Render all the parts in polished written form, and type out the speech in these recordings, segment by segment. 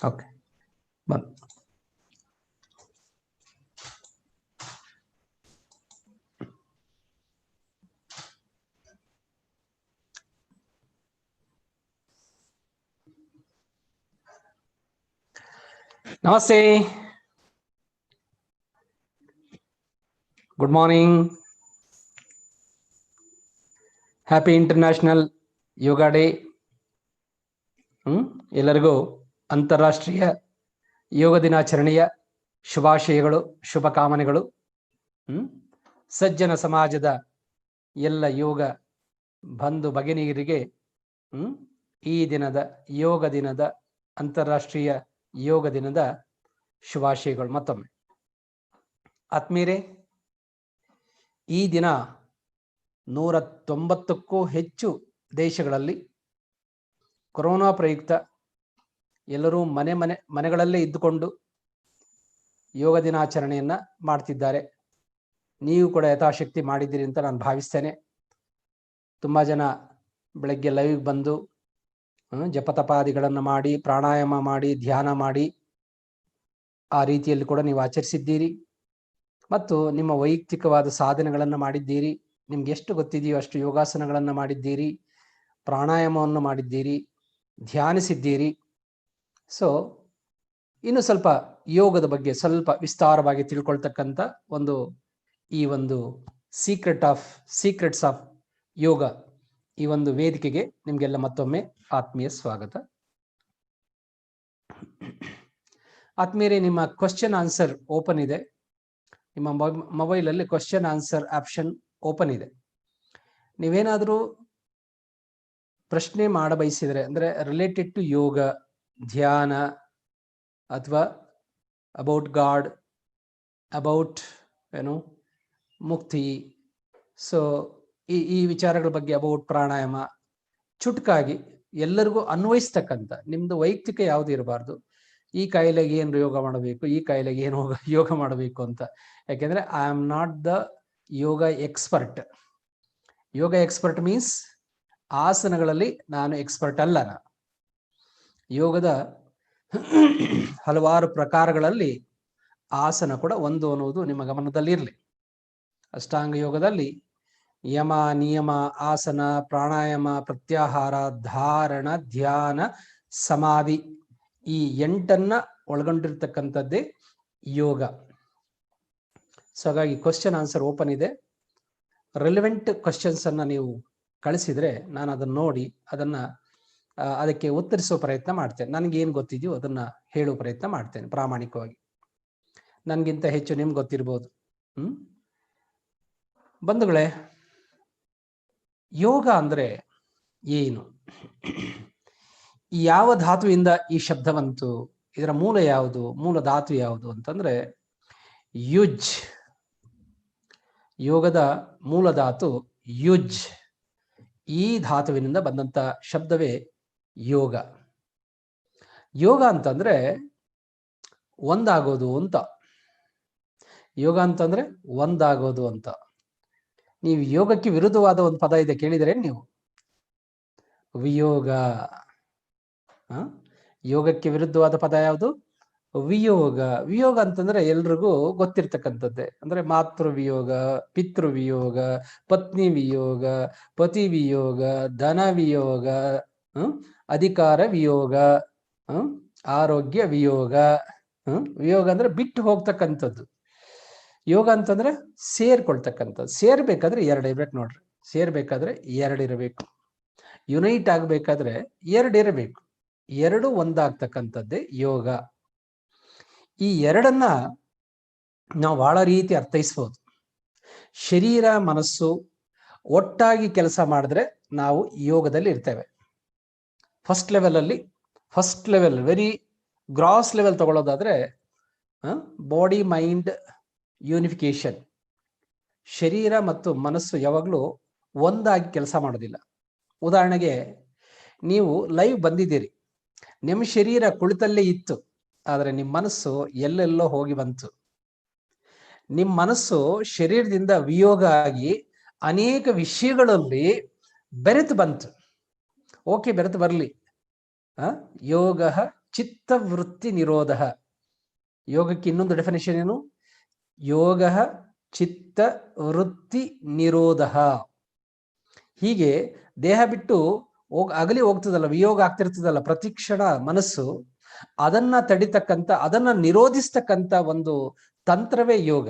Okay, ಬಂದು. ನಮಸ್ತೆ, good morning. Happy international ಯೋಗ day. ಎಲ್ಲರಿಗೂ ಅಂತಾರಾಷ್ಟ್ರೀಯ ಯೋಗ ದಿನಾಚರಣೆಯ ಶುಭಾಶಯಗಳು, ಶುಭಕಾಮನೆಗಳು. ಸಜ್ಜನ ಸಮಾಜದ ಎಲ್ಲ ಯೋಗ ಬಂಧು ಭಗಿನಿಯರಿಗೆ ಈ ದಿನದ ಯೋಗ ದಿನದ ಅಂತಾರಾಷ್ಟ್ರೀಯ ಯೋಗ ದಿನದ ಶುಭಾಶಯಗಳು ಮತ್ತೊಮ್ಮೆ. ಆತ್ಮೀಯರೇ, ಈ ದಿನ 190ಕ್ಕೂ ಹೆಚ್ಚು ದೇಶಗಳಲ್ಲಿ ಕೊರೋನಾ ಪ್ರಯುಕ್ತ ಎಲ್ಲರೂ ಮನೆಗಳಲ್ಲೇ ಇದ್ದುಕೊಂಡು ಯೋಗ ದಿನಾಚರಣೆಯನ್ನ ಮಾಡ್ತಿದ್ದಾರೆ. ನೀವು ಕೂಡ ಯಥಾಶಕ್ತಿ ಮಾಡಿದ್ದೀರಿ ಅಂತ ನಾನು ಭಾವಿಸ್ತೇನೆ. ತುಂಬಾ ಜನ ಬೆಳಗ್ಗೆ ಲೈವ್ ಬಂದು ಜಪತಪಾದಿಗಳನ್ನು ಮಾಡಿ, ಪ್ರಾಣಾಯಾಮ ಮಾಡಿ, ಧ್ಯಾನ ಮಾಡಿ ಆ ರೀತಿಯಲ್ಲಿ ಕೂಡ ನೀವು ಆಚರಿಸಿದ್ದೀರಿ. ಮತ್ತು ನಿಮ್ಮ ವೈಯಕ್ತಿಕವಾದ ಸಾಧನೆಗಳನ್ನು ಮಾಡಿದ್ದೀರಿ. ನಿಮ್ಗೆ ಎಷ್ಟು ಗೊತ್ತಿದೆಯೋ ಅಷ್ಟು ಯೋಗಾಸನಗಳನ್ನು ಮಾಡಿದ್ದೀರಿ, ಪ್ರಾಣಾಯಾಮವನ್ನು ಮಾಡಿದ್ದೀರಿ, ಧ್ಯಾನಿಸಿದ್ದೀರಿ. ಸೊ ಇನ್ನು ಸ್ವಲ್ಪ ಯೋಗದ ಬಗ್ಗೆ ಸ್ವಲ್ಪ ವಿಸ್ತಾರವಾಗಿ ತಿಳ್ಕೊಳ್ತಕ್ಕಂಥ ಈ ಒಂದು ಸೀಕ್ರೆಟ್ಸ್ ಆಫ್ ಯೋಗ, ಈ ಒಂದು ವೇದಿಕೆಗೆ ನಿಮ್ಗೆಲ್ಲ ಮತ್ತೊಮ್ಮೆ ಆತ್ಮೀಯ ಸ್ವಾಗತ. ಆತ್ಮೀಯರೇ, ನಿಮ್ಮ ಕ್ವಶನ್ ಆನ್ಸರ್ ಓಪನ್ ಇದೆ. ನಿಮ್ಮ ಮೊಬೈಲಲ್ಲಿ ಕ್ವಶನ್ ಆನ್ಸರ್ ಆಪ್ಷನ್ ಓಪನ್ ಇದೆ. ನೀವೇನಾದರೂ ಪ್ರಶ್ನೆ ಮಾಡಬಯಸಿದರೆ, ಅಂದರೆ ರಿಲೇಟೆಡ್ ಟು ಯೋಗ, ಧ್ಯಾನ, ಅಥವಾ ಅಬೌಟ್ ಗಾಡ್, ಅಬೌಟ್ ಮುಕ್ತಿ, ಸೊ ಈ ವಿಚಾರಗಳ ಬಗ್ಗೆ, ಅಬೌಟ್ ಪ್ರಾಣಾಯಾಮ, ಚುಟ್ಕಾಗಿ ಎಲ್ಲರಿಗೂ ಅನ್ವಯಿಸ್ತಕ್ಕಂಥ, ನಿಮ್ದು ವೈಯಕ್ತಿಕ ಯಾವುದು ಇರಬಾರ್ದು. ಈ ಕಾಯಿಲೆಗೆ ಏನು ಯೋಗ ಮಾಡಬೇಕು, ಈ ಕಾಯಿಲೆಗೆ ಏನು ಯೋಗ ಮಾಡಬೇಕು ಅಂತ. ಯಾಕೆಂದ್ರೆ I am not the yoga expert. Yoga expert means ಆಸನಗಳಲ್ಲಿ ನಾನು ಎಕ್ಸ್ಪರ್ಟ್ ಅಲ್ಲ. ಯೋಗದ ಹಲವಾರು ಪ್ರಕಾರಗಳಲ್ಲಿ ಆಸನ ಕೂಡ ಒಂದು ಅನ್ನುವುದು ನಿಮ್ಮ ಗಮನದಲ್ಲಿರಲಿ. ಅಷ್ಟಾಂಗ ಯೋಗದಲ್ಲಿ ಯಮ, ನಿಯಮ, ಆಸನ, ಪ್ರಾಣಾಯಾಮ, ಪ್ರತ್ಯಾಹಾರ, ಧಾರಣ, ಧ್ಯಾನ, ಸಮಾಧಿ, ಈ 8 ಒಳಗೊಂಡಿರ್ತಕ್ಕಂಥದ್ದೇ ಯೋಗ. ಸೊ ಹಾಗಾಗಿ ಕ್ವಶನ್ ಆನ್ಸರ್ ಓಪನ್ ಇದೆ. ರಿಲೆವೆಂಟ್ ಕ್ವಶನ್ಸ್ ಅನ್ನ ನೀವು ಕಳಿಸಿದ್ರೆ ನಾನು ಅದನ್ನ ನೋಡಿ ಅದಕ್ಕೆ ಉತ್ತರಿಸುವ ಪ್ರಯತ್ನ ಮಾಡ್ತೇನೆ. ನನಗೆ ಏನು ಗೊತ್ತಿದೆಯೋ ಅದನ್ನ ಹೇಳುವ ಪ್ರಯತ್ನ ಮಾಡ್ತೇನೆ ಪ್ರಾಮಾಣಿಕವಾಗಿ. ನನ್ಗಿಂತ ಹೆಚ್ಚು ನಿಮ್ಗೆ ಗೊತ್ತಿರ್ಬೋದು. ಬಂಧುಗಳೇ, ಯೋಗ ಅಂದ್ರೆ ಏನು? ಯಾವ ಧಾತುವಿಂದ ಈ ಶಬ್ದ ಬಂತು? ಇದರ ಮೂಲ ಯಾವುದು? ಮೂಲ ಧಾತು ಯಾವುದು ಅಂತಂದ್ರೆ ಯುಜ್. ಯೋಗದ ಮೂಲ ಧಾತು ಯುಜ್. ಈ ಧಾತುವಿನಿಂದ ಬಂದಂತ ಶಬ್ದವೇ ಯೋಗ. ಯೋಗ ಅಂತಂದ್ರೆ ಒಂದಾಗೋದು ಅಂತ. ಯೋಗ ಅಂತಂದ್ರೆ ಒಂದಾಗೋದು ಅಂತ. ನೀವು ಯೋಗಕ್ಕೆ ವಿರುದ್ಧವಾದ ಒಂದು ಪದ ಇದೆ, ಕೇಳಿದರೆ ನೀವು? ವಿಯೋಗ. ಯೋಗಕ್ಕೆ ವಿರುದ್ಧವಾದ ಪದ ಯಾವುದು? ವಿಯೋಗ. ವಿಯೋಗ ಅಂತಂದ್ರೆ ಎಲ್ರಿಗೂ ಗೊತ್ತಿರ್ತಕ್ಕಂಥದ್ದೇ. ಅಂದ್ರೆ ಮಾತೃ ವಿಯೋಗ, ಪಿತೃ ವಿಯೋಗ, ಪತ್ನಿ ವಿಯೋಗ, ಪತಿ ವಿಯೋಗ, ಧನ ವಿಯೋಗ, ಅಧಿಕಾರ ವಿಯೋಗ, ಆರೋಗ್ಯ ವಿಯೋಗ. ವಿಯೋಗ ಅಂದ್ರೆ ಬಿಟ್ಟು ಹೋಗ್ತಕ್ಕಂಥದ್ದು. ಯೋಗ ಅಂತಂದ್ರೆ ಸೇರ್ಕೊಳ್ತಕ್ಕಂಥದ್ದು. ಸೇರ್ಬೇಕಾದ್ರೆ 2 ಇರ್ಬೇಕು ನೋಡ್ರಿ. ಸೇರ್ಬೇಕಾದ್ರೆ 2 ಇರಬೇಕು. ಯುನೈಟ್ ಆಗ್ಬೇಕಾದ್ರೆ 2 ಇರಬೇಕು. 2 ಒಂದಾಗ್ತಕ್ಕಂಥದ್ದೇ ಯೋಗ. ಈ 2 ನಾವು ಬಹಳ ರೀತಿ ಅರ್ಥೈಸ್ಬೋದು. ಶರೀರ ಮನಸ್ಸು ಒಟ್ಟಾಗಿ ಕೆಲಸ ಮಾಡಿದ್ರೆ ನಾವು ಯೋಗದಲ್ಲಿ ಇರ್ತೇವೆ. First level very gross level ತಗೊಳ್ಳೋದಾದ್ರೆ ಬಾಡಿ ಮೈಂಡ್ ಯೂನಿಫಿಕೇಶನ್. ಶರೀರ ಮತ್ತು ಮನಸ್ಸು ಯಾವಾಗಲೂ ಒಂದಾಗಿ ಕೆಲಸ ಮಾಡೋದಿಲ್ಲ. ಉದಾಹರಣೆಗೆ, ನೀವು ಲೈವ್ ಬಂದಿದ್ದೀರಿ, ನಿಮ್ಮ ಶರೀರ ಕುಳಿತಲ್ಲೇ ಇತ್ತು, ಆದರೆ ನಿಮ್ಮ ಮನಸ್ಸು ಎಲ್ಲೆಲ್ಲೋ ಹೋಗಿ ಬಂತು. ನಿಮ್ಮ ಮನಸ್ಸು ಶರೀರದಿಂದ ವಿಯೋಗ ಆಗಿ ಅನೇಕ ವಿಷಯಗಳಲ್ಲಿ ಬೆರೆತು ಬಂತು. ಓಕೆ, ಬೆರೆತು ಬರಲಿ. ಯೋಗ ಚಿತ್ತವೃತ್ತಿ ನಿರೋಧ. ಯೋಗಕ್ಕೆ ಇನ್ನೊಂದು ಡೆಫಿನೇಷನ್ ಏನು? ಯೋಗ ಚಿತ್ತ ವೃತ್ತಿ ನಿರೋಧ. ಹೀಗೆ ದೇಹ ಬಿಟ್ಟು ಅಗಲಿ ಹೋಗ್ತದಲ್ಲ, ವಿಯೋಗ ಆಗ್ತಿರ್ತದಲ್ಲ ಪ್ರತಿಕ್ಷಣ ಮನಸ್ಸು, ಅದನ್ನ ತಡಿತಕ್ಕಂಥ, ಅದನ್ನ ನಿರೋಧಿಸ್ತಕ್ಕಂಥ ಒಂದು ತಂತ್ರವೇ ಯೋಗ.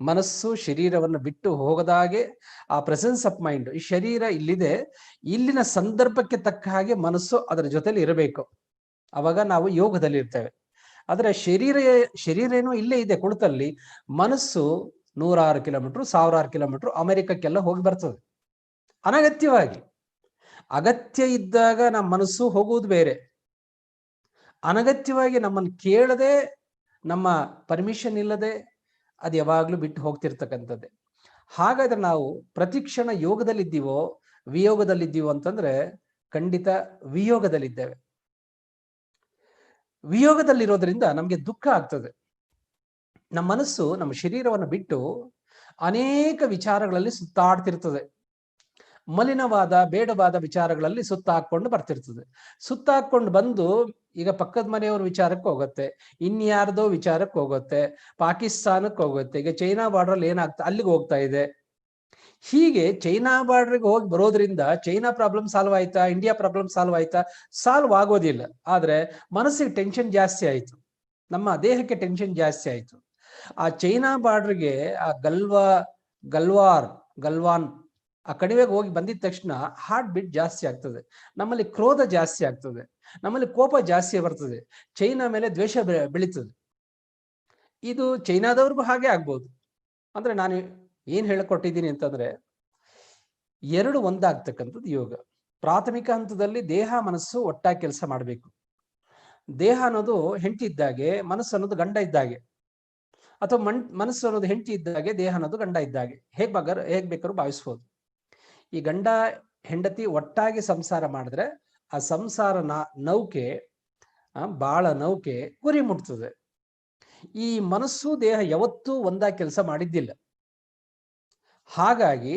ಮನಸ್ಸು ಶರೀರವನ್ನು ಬಿಟ್ಟು ಹೋಗದಾಗೆ ಆ ಪ್ರೆಸೆನ್ಸ್ ಆಫ್ ಮೈಂಡ್, ಈ ಶರೀರ ಇಲ್ಲಿದೆ, ಇಲ್ಲಿನ ಸಂದರ್ಭಕ್ಕೆ ತಕ್ಕ ಹಾಗೆ ಮನಸ್ಸು ಅದರ ಜೊತೆಲಿ ಇರಬೇಕು, ಅವಾಗ ನಾವು ಯೋಗದಲ್ಲಿ ಇರ್ತೇವೆ. ಆದರೆ ಶರೀರ ಏನೋ ಇಲ್ಲೇ ಇದೆ ಕುಳಿತಲ್ಲಿ, ಮನಸ್ಸು 100 ಕಿಲೋಮೀಟರ್ 1000 ಕಿಲೋಮೀಟರ್ ಅಮೆರಿಕಕ್ಕೆಲ್ಲ ಹೋಗಿ ಬರ್ತದೆ ಅನಗತ್ಯವಾಗಿ. ಅಗತ್ಯ ಇದ್ದಾಗ ನಮ್ಮ ಮನಸ್ಸು ಹೋಗುವುದು ಬೇರೆ, ಅನಗತ್ಯವಾಗಿ ನಮ್ಮನ್ನು ಕೇಳದೆ, ನಮ್ಮ ಪರ್ಮಿಷನ್ ಇಲ್ಲದೆ ಅದು ಯಾವಾಗಲೂ ಬಿಟ್ಟು ಹೋಗ್ತಿರ್ತಕ್ಕಂಥದ್ದೇ. ಹಾಗಾದ್ರೆ ನಾವು ಪ್ರತಿಕ್ಷಣ ಯೋಗದಲ್ಲಿದ್ದೀವೋ ವಿಯೋಗದಲ್ಲಿದ್ದೀವೋ ಅಂತಂದ್ರೆ ಖಂಡಿತ ವಿಯೋಗದಲ್ಲಿದ್ದೇವೆ. ವಿಯೋಗದಲ್ಲಿರೋದ್ರಿಂದ ನಮಗೆ ದುಃಖ ಆಗ್ತದೆ. ನಮ್ಮ ಮನಸ್ಸು ನಮ್ಮ ಶರೀರವನ್ನು ಬಿಟ್ಟು ಅನೇಕ ವಿಚಾರಗಳಲ್ಲಿ ಸುತ್ತಾಡ್ತಿರ್ತದೆ. ಮಲಿನವಾದ ಬೇಡವಾದ ವಿಚಾರಗಳಲ್ಲಿ ಸುತ್ತಾಕೊಂಡು ಬರ್ತಿರ್ತದೆ. ಸುತ್ತಾಕೊಂಡು ಬಂದು ಈಗ ಪಕ್ಕದ ಮನೆಯವ್ರ ವಿಚಾರಕ್ಕೆ ಹೋಗುತ್ತೆ, ಇನ್ಯಾರ್ದೋ ವಿಚಾರಕ್ಕೆ ಹೋಗುತ್ತೆ, ಪಾಕಿಸ್ತಾನಕ್ಕೆ ಹೋಗುತ್ತೆ, ಈಗ ಚೈನಾ ಬಾರ್ಡರ್ ಏನಾಗ್ತಾ ಅಲ್ಲಿಗೆ ಹೋಗ್ತಾ ಇದೆ. ಹೀಗೆ ಚೈನಾ ಬಾರ್ಡರ್ಗೆ ಹೋಗಿ ಬರೋದ್ರಿಂದ ಚೈನಾ ಪ್ರಾಬ್ಲಮ್ ಸಾಲ್ವ್ ಆಯ್ತಾ, ಇಂಡಿಯಾ ಪ್ರಾಬ್ಲಮ್ ಸಾಲ್ವ್ ಆಯ್ತಾ? ಸಾಲ್ವ್ ಆಗೋದಿಲ್ಲ. ಆದ್ರೆ ಮನಸ್ಸಿಗೆ ಟೆನ್ಷನ್ ಜಾಸ್ತಿ ಆಯ್ತು, ನಮ್ಮ ದೇಹಕ್ಕೆ ಟೆನ್ಷನ್ ಜಾಸ್ತಿ ಆಯ್ತು. ಆ ಚೈನಾ ಬಾರ್ಡರ್ಗೆ ಆ ಗಲ್ವಾನ್ ಆ ಕಣಿವೆಗೆ ಹೋಗಿ ಬಂದಿದ ತಕ್ಷಣ ಹಾರ್ಟ್ ಬೀಟ್ ಜಾಸ್ತಿ ಆಗ್ತದೆ, ನಮ್ಮಲ್ಲಿ ಕ್ರೋಧ ಜಾಸ್ತಿ ಆಗ್ತದೆ, ನಮ್ಮಲ್ಲಿ ಕೋಪ ಜಾಸ್ತಿ ಬರ್ತದೆ, ಚೈನಾ ಮೇಲೆ ದ್ವೇಷ ಬೆಳೀತದೆ. ಇದು ಚೈನಾದವ್ರಿಗೂ ಹಾಗೆ ಆಗ್ಬೋದು. ಅಂದ್ರೆ ನಾನು ಏನ್ ಹೇಳಿಕೊಟ್ಟಿದ್ದೀನಿ ಅಂತಂದ್ರೆ, ಎರಡು ಒಂದಾಗ್ತಕ್ಕಂಥದ್ದು ಯೋಗ. ಪ್ರಾಥಮಿಕ ಹಂತದಲ್ಲಿ ದೇಹ ಮನಸ್ಸು ಒಟ್ಟಾಗಿ ಕೆಲಸ ಮಾಡಬೇಕು. ದೇಹ ಅನ್ನೋದು ಹೆಂಡತಿ ಇದ್ದಾಗೆ, ಮನಸ್ಸು ಅನ್ನೋದು ಗಂಡ ಇದ್ದಾಗೆ, ಅಥವಾ ಮನಸ್ಸು ಅನ್ನೋದು ಹೆಂಡತಿ ಇದ್ದಾಗೆ, ದೇಹ ಅನ್ನೋದು ಗಂಡ ಇದ್ದಾಗೆ, ಹೇಗ್ ಬೇಕಾದ್ರೂ ಭಾವಿಸ್ಬೋದು. ಈ ಗಂಡ ಹೆಂಡತಿ ಒಟ್ಟಾಗಿ ಸಂಸಾರ ಮಾಡಿದ್ರೆ ಆ ಸಂಸಾರ ನೌಕೆ, ಬಾಳ ನೌಕೆ ಗುರಿ ಮುಟ್ತದೆ. ಈ ಮನಸ್ಸು ದೇಹ ಯಾವತ್ತೂ ಒಂದಾಗಿ ಕೆಲಸ ಮಾಡಿದ್ದಿಲ್ಲ. ಹಾಗಾಗಿ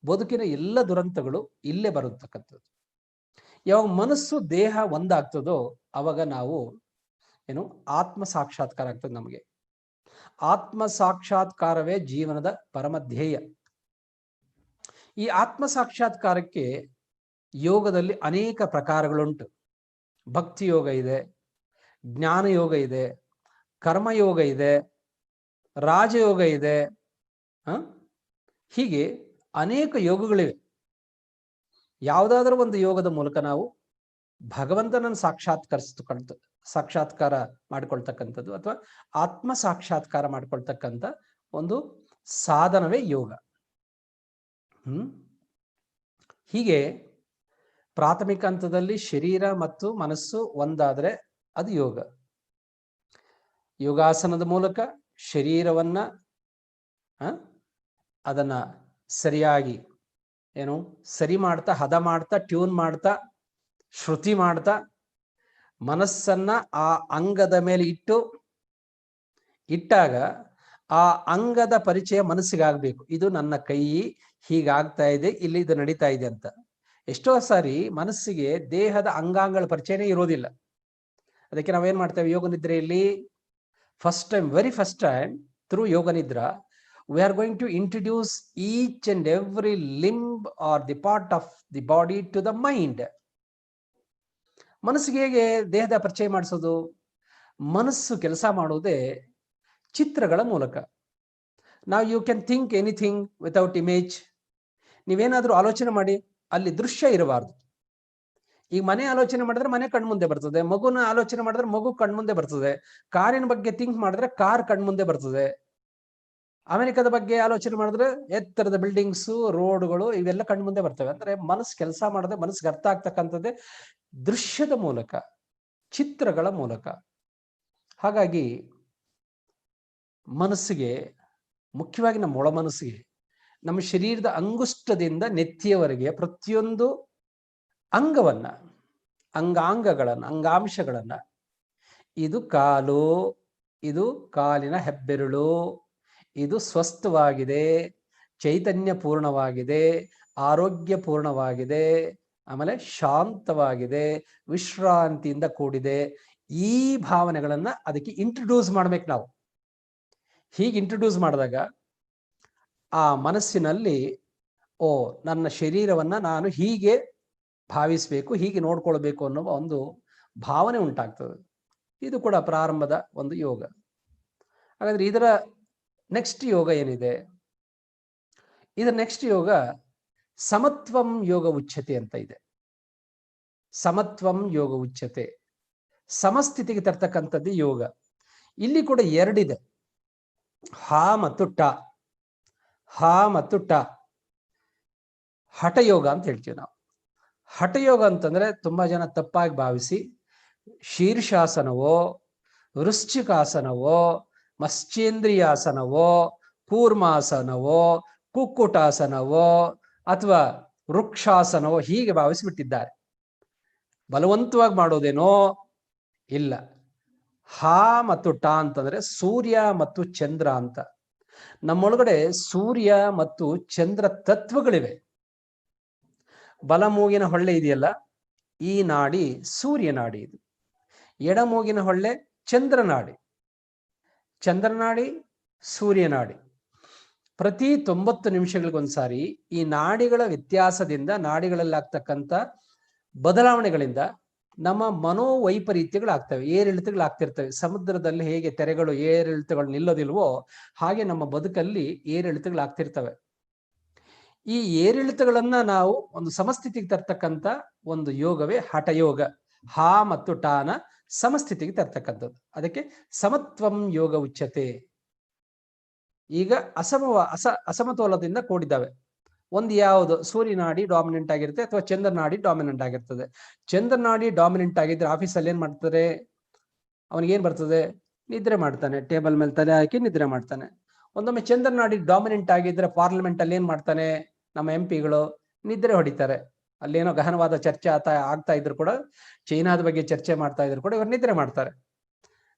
ಬದುಕಿನ ಎಲ್ಲ ದುರಂತಗಳು ಇಲ್ಲೇ ಬರತಕ್ಕಂಥದ್ದು. ಯಾವಾಗ ಮನಸ್ಸು ದೇಹ ಒಂದಾಗ್ತದೋ ಅವಾಗ ನಾವು ಏನು ಆತ್ಮ ಸಾಕ್ಷಾತ್ಕಾರ ಆಗ್ತದೆ. ನಮಗೆ ಆತ್ಮ ಸಾಕ್ಷಾತ್ಕಾರವೇ ಜೀವನದ ಪರಮ ಧ್ಯೇಯ. ಈ ಆತ್ಮ ಸಾಕ್ಷಾತ್ಕಾರಕ್ಕೆ ಯೋಗದಲ್ಲಿ ಅನೇಕ ಪ್ರಕಾರಗಳುಂಟು. ಭಕ್ತಿ ಯೋಗ ಇದೆ, ಜ್ಞಾನ ಯೋಗ ಇದೆ, ಕರ್ಮಯೋಗ ಇದೆ, ರಾಜಯೋಗ ಇದೆ, ಹೀಗೆ ಅನೇಕ ಯೋಗಗಳಿವೆ. ಯಾವುದಾದ್ರೂ ಒಂದು ಯೋಗದ ಮೂಲಕ ನಾವು ಭಗವಂತನನ್ನು ಸಾಕ್ಷಾತ್ಕಾರ ಮಾಡಿಕೊಳ್ತಕ್ಕಂಥದ್ದು ಅಥವಾ ಆತ್ಮ ಸಾಕ್ಷಾತ್ಕಾರ ಮಾಡಿಕೊಳ್ತಕ್ಕಂಥ ಒಂದು ಸಾಧನವೇ ಯೋಗ. ಹೀಗೆ ಪ್ರಾಥಮಿಕ ಹಂತದಲ್ಲಿ ಶರೀರ ಮತ್ತು ಮನಸ್ಸು ಒಂದಾದ್ರೆ ಅದು ಯೋಗ. ಯೋಗಾಸನದ ಮೂಲಕ ಶರೀರವನ್ನ ಅದನ್ನ ಸರಿಯಾಗಿ ಸರಿ ಮಾಡ್ತಾ, ಹದ ಮಾಡ್ತಾ, ಟ್ಯೂನ್ ಮಾಡ್ತಾ, ಶ್ರುತಿ ಮಾಡ್ತಾ, ಮನಸ್ಸನ್ನ ಆ ಅಂಗದ ಮೇಲೆ ಇಟ್ಟಾಗ ಆ ಅಂಗದ ಪರಿಚಯ ಮನಸ್ಸಿಗಾಗಬೇಕು. ಇದು ನನ್ನ ಕೈ ಹೀಗಾಗ್ತಾ ಇದೆ, ಇಲ್ಲಿ ಇದು ನಡೀತಾ ಇದೆ ಅಂತ. ಎಷ್ಟೋ ಸಾರಿ ಮನಸ್ಸಿಗೆ ದೇಹದ ಅಂಗಾಂಗಗಳ ಪರಿಚಯನೇ ಇರೋದಿಲ್ಲ. ಅದಕ್ಕೆ ನಾವೇನ್ ಮಾಡ್ತೇವೆ, ಯೋಗ ನಿದ್ರೆಯಲ್ಲಿ ವೆರಿ ಫಸ್ಟ್ ಟೈಮ್ ಥ್ರೂ ಯೋಗ ನಿದ್ರಾ we are going to introduce each and every limb or the part of the body to the mind. ಮನಸ್ಸಿಗೆ ಹೇಗೆ ದೇಹದ ಪರಿಚಯ ಮಾಡಿಸೋದು? ಮನಸ್ಸು ಕೆಲಸ ಮಾಡೋದೇ ಚಿತ್ರಗಳ ಮೂಲಕ. ನಾವು you can think anything without image. ನೀವೇನಾದ್ರೂ ಆಲೋಚನೆ ಮಾಡಿ, ಅಲ್ಲಿ ದೃಶ್ಯ ಇರಬಾರ್ದು. ಈಗ ಮನೆ ಆಲೋಚನೆ ಮಾಡಿದ್ರೆ ಮನೆ ಕಣ್ಮುಂದೆ ಬರ್ತದೆ, ಮಗುನ ಆಲೋಚನೆ ಮಾಡಿದ್ರೆ ಮಗು ಕಣ್ಮುಂದೆ ಬರ್ತದೆ, ಕಾರಿನ ಬಗ್ಗೆ ಥಿಂಕ್ ಮಾಡಿದ್ರೆ ಕಾರ್ ಕಣ್ಮುಂದೆ ಬರ್ತದೆ, ಅಮೆರಿಕದ ಬಗ್ಗೆ ಆಲೋಚನೆ ಮಾಡಿದ್ರೆ ಎತ್ತರದ ಬಿಲ್ಡಿಂಗ್ಸ್, ರೋಡ್ಗಳು ಇವೆಲ್ಲ ಕಣ್ಮುಂದೆ ಬರ್ತವೆ. ಅಂದ್ರೆ ಮನಸ್ಸು ಕೆಲಸ ಮಾಡದೆ, ಮನಸ್ಸಿಗೆ ಅರ್ಥ ಆಗ್ತಕ್ಕಂಥದ್ದೇ ದೃಶ್ಯದ ಮೂಲಕ, ಚಿತ್ರಗಳ ಮೂಲಕ. ಹಾಗಾಗಿ ಮನಸ್ಸಿಗೆ, ಮುಖ್ಯವಾಗಿ ನಮ್ಮ ಒಳ ಮನಸ್ಸಿಗೆ, ನಮ್ಮ ಶರೀರದ ಅಂಗುಷ್ಟದಿಂದ ನೆತ್ತಿಯವರೆಗೆ ಪ್ರತಿಯೊಂದು ಅಂಗವನ್ನ, ಅಂಗಾಂಶಗಳನ್ನ, ಇದು ಕಾಲು, ಇದು ಕಾಲಿನ ಹೆಬ್ಬೆರಳು, ಇದು ಸ್ವಸ್ಥವಾಗಿದೆ, ಚೈತನ್ಯ ಪೂರ್ಣವಾಗಿದೆ, ಆರೋಗ್ಯ ಪೂರ್ಣವಾಗಿದೆ, ಆಮೇಲೆ ಶಾಂತವಾಗಿದೆ, ವಿಶ್ರಾಂತಿಯಿಂದ ಕೂಡಿದೆ, ಈ ಭಾವನೆಗಳನ್ನ ಅದಕ್ಕೆ ಇಂಟ್ರೊಡ್ಯೂಸ್ ಮಾಡ್ಬೇಕು ನಾವು. ಹೀಗೆ ಇಂಟ್ರೊಡ್ಯೂಸ್ ಮಾಡಿದಾಗ ಆ ಮನಸ್ಸಿನಲ್ಲಿ ಓ, ನನ್ನ ಶರೀರವನ್ನ ನಾನು ಹೀಗೆ ಭಾವಿಸ್ಬೇಕು, ಹೀಗೆ ನೋಡ್ಕೊಳ್ಬೇಕು ಅನ್ನುವ ಒಂದು ಭಾವನೆ ಉಂಟಾಗ್ತದೆ. ಇದು ಕೂಡ ಪ್ರಾರಂಭದ ಒಂದು ಯೋಗ. ಹಾಗಾದ್ರೆ ಇದರ ನೆಕ್ಸ್ಟ್ ಯೋಗ ಏನಿದೆ? ಇದರ ನೆಕ್ಸ್ಟ್ ಯೋಗ ಸಮತ್ವಂ ಯೋಗ ಉಚ್ಯತೆ ಅಂತ ಇದೆ. ಸಮತ್ವಂ ಯೋಗ ಉಚ್ಯತೆ, ಸಮಸ್ಥಿತಿಗೆ ತರ್ತಕ್ಕಂಥದ್ದು ಯೋಗ. ಇಲ್ಲಿ ಕೂಡ ಎರಡಿದೆ, ಹ ಮತ್ತು ಟ. ಹ ಮತ್ತು ಟ, ಹಠಯೋಗ ಅಂತ ಹೇಳ್ತೀವಿ ನಾವು. ಹಠಯೋಗ ಅಂತಂದ್ರೆ ತುಂಬಾ ಜನ ತಪ್ಪಾಗಿ ಭಾವಿಸಿ ಶೀರ್ಷಾಸನವೋ, ವೃಶ್ಚಿಕಾಸನವೋ, ಮಶ್ಚೇಂದ್ರಿಯಾಸನವೋ, ಕೂರ್ಮಾಸನವೋ, ಕುಕ್ಕುಟಾಸನವೋ ಅಥವಾ ವೃಕ್ಷಾಸನವೋ ಹೀಗೆ ಭಾವಿಸಿಬಿಟ್ಟಿದ್ದಾರೆ. ಬಲವಂತವಾಗಿ ಮಾಡೋದೇನೋ ಇಲ್ಲ. ಹ ಮತ್ತು ಟ ಅಂತಂದ್ರೆ ಸೂರ್ಯ ಮತ್ತು ಚಂದ್ರ ಅಂತ. ನಮ್ಮೊಳಗಡೆ ಸೂರ್ಯ ಮತ್ತು ಚಂದ್ರ ತತ್ವಗಳಿವೆ. ಬಲಮೂಗಿನ ಹೊಳ್ಳೆ ಇದೆಯಲ್ಲ, ಈ ನಾಡಿ ಸೂರ್ಯನಾಡಿ. ಇದು ಎಡಮೂಗಿನ ಹೊಳ್ಳೆ ಚಂದ್ರನಾಡಿ. ಚಂದ್ರನಾಡಿ, ಸೂರ್ಯನಾಡಿ. ಪ್ರತಿ 90 ನಿಮಿಷಗಳಿಗೊಂದ್ಸಾರಿ ಈ ನಾಡಿಗಳ ವ್ಯತ್ಯಾಸದಿಂದ, ನಾಡಿಗಳಲ್ಲಾಗ್ತಕ್ಕಂಥ ಬದಲಾವಣೆಗಳಿಂದ ನಮ್ಮ ಮನೋವೈಪರೀತ್ಯಗಳಾಗ್ತವೆ, ಏರಿಳಿತಗಳಾಗ್ತಿರ್ತವೆ. ಸಮುದ್ರದಲ್ಲಿ ಹೇಗೆ ತೆರೆಗಳು ಏರಿಳಿತಗಳು ನಿಲ್ಲೋದಿಲ್ವೋ ಹಾಗೆ ನಮ್ಮ ಬದುಕಲ್ಲಿ ಏರಿಳಿತಗಳಾಗ್ತಿರ್ತವೆ. ಈ ಏರಿಳಿತಗಳನ್ನ ನಾವು ಒಂದು ಸಮಸ್ಥಿತಿಗೆ ತರ್ತಕ್ಕಂಥ ಒಂದು ಯೋಗವೇ ಹಠಯೋಗ. ಹ ಮತ್ತು ಟಾನ ಸಮಸ್ಥಿತಿಗೆ ತರ್ತಕ್ಕಂಥದ್ದು. ಅದಕ್ಕೆ ಸಮತ್ವಂ ಯೋಗ ಉಚ್ಯತೆ. ಈಗ ಅಸಮತೋಲದಿಂದ ಕೂಡಿದ್ದಾವೆ. ಒಂದು ಯಾವುದು? ಸೂರ್ಯನಾಡಿ ಡಾಮಿನೆಂಟ್ ಆಗಿರುತ್ತೆ ಅಥವಾ ಚಂದ್ರನಾಡಿ ಡಾಮಿನೆಂಟ್ ಆಗಿರ್ತದೆ. ಚಂದ್ರನಾಡಿ ಡಾಮಿನೆಂಟ್ ಆಗಿದ್ರೆ ಆಫೀಸಲ್ಲಿ ಏನ್ ಮಾಡ್ತಾರೆ? ಅವನಿಗೇನ್ ಬರ್ತದೆ? ನಿದ್ರೆ ಮಾಡ್ತಾನೆ, ಟೇಬಲ್ ಮೇಲೆ ತಲೆ ಹಾಕಿ ನಿದ್ರೆ ಮಾಡ್ತಾನೆ. ಒಂದೊಮ್ಮೆ ಚಂದ್ರನಾಡಿ ಡಾಮಿನೆಂಟ್ ಆಗಿದ್ರೆ ಪಾರ್ಲಿಮೆಂಟ್ ಅಲ್ಲಿ ಏನ್ ಮಾಡ್ತಾನೆ? ನಮ್ಮ MP ಗಳು ನಿದ್ರೆ ಹೊಡಿತಾರೆ. ಅಲ್ಲೇನೋ ಗಹನವಾದ ಚರ್ಚೆ ಆಗ್ತಾ ಇದ್ರು ಕೂಡ, ಚೈನಾದ ಬಗ್ಗೆ ಚರ್ಚೆ ಮಾಡ್ತಾ ಇದ್ರು ಕೂಡ ಇವರು ನಿದ್ರೆ ಮಾಡ್ತಾರೆ.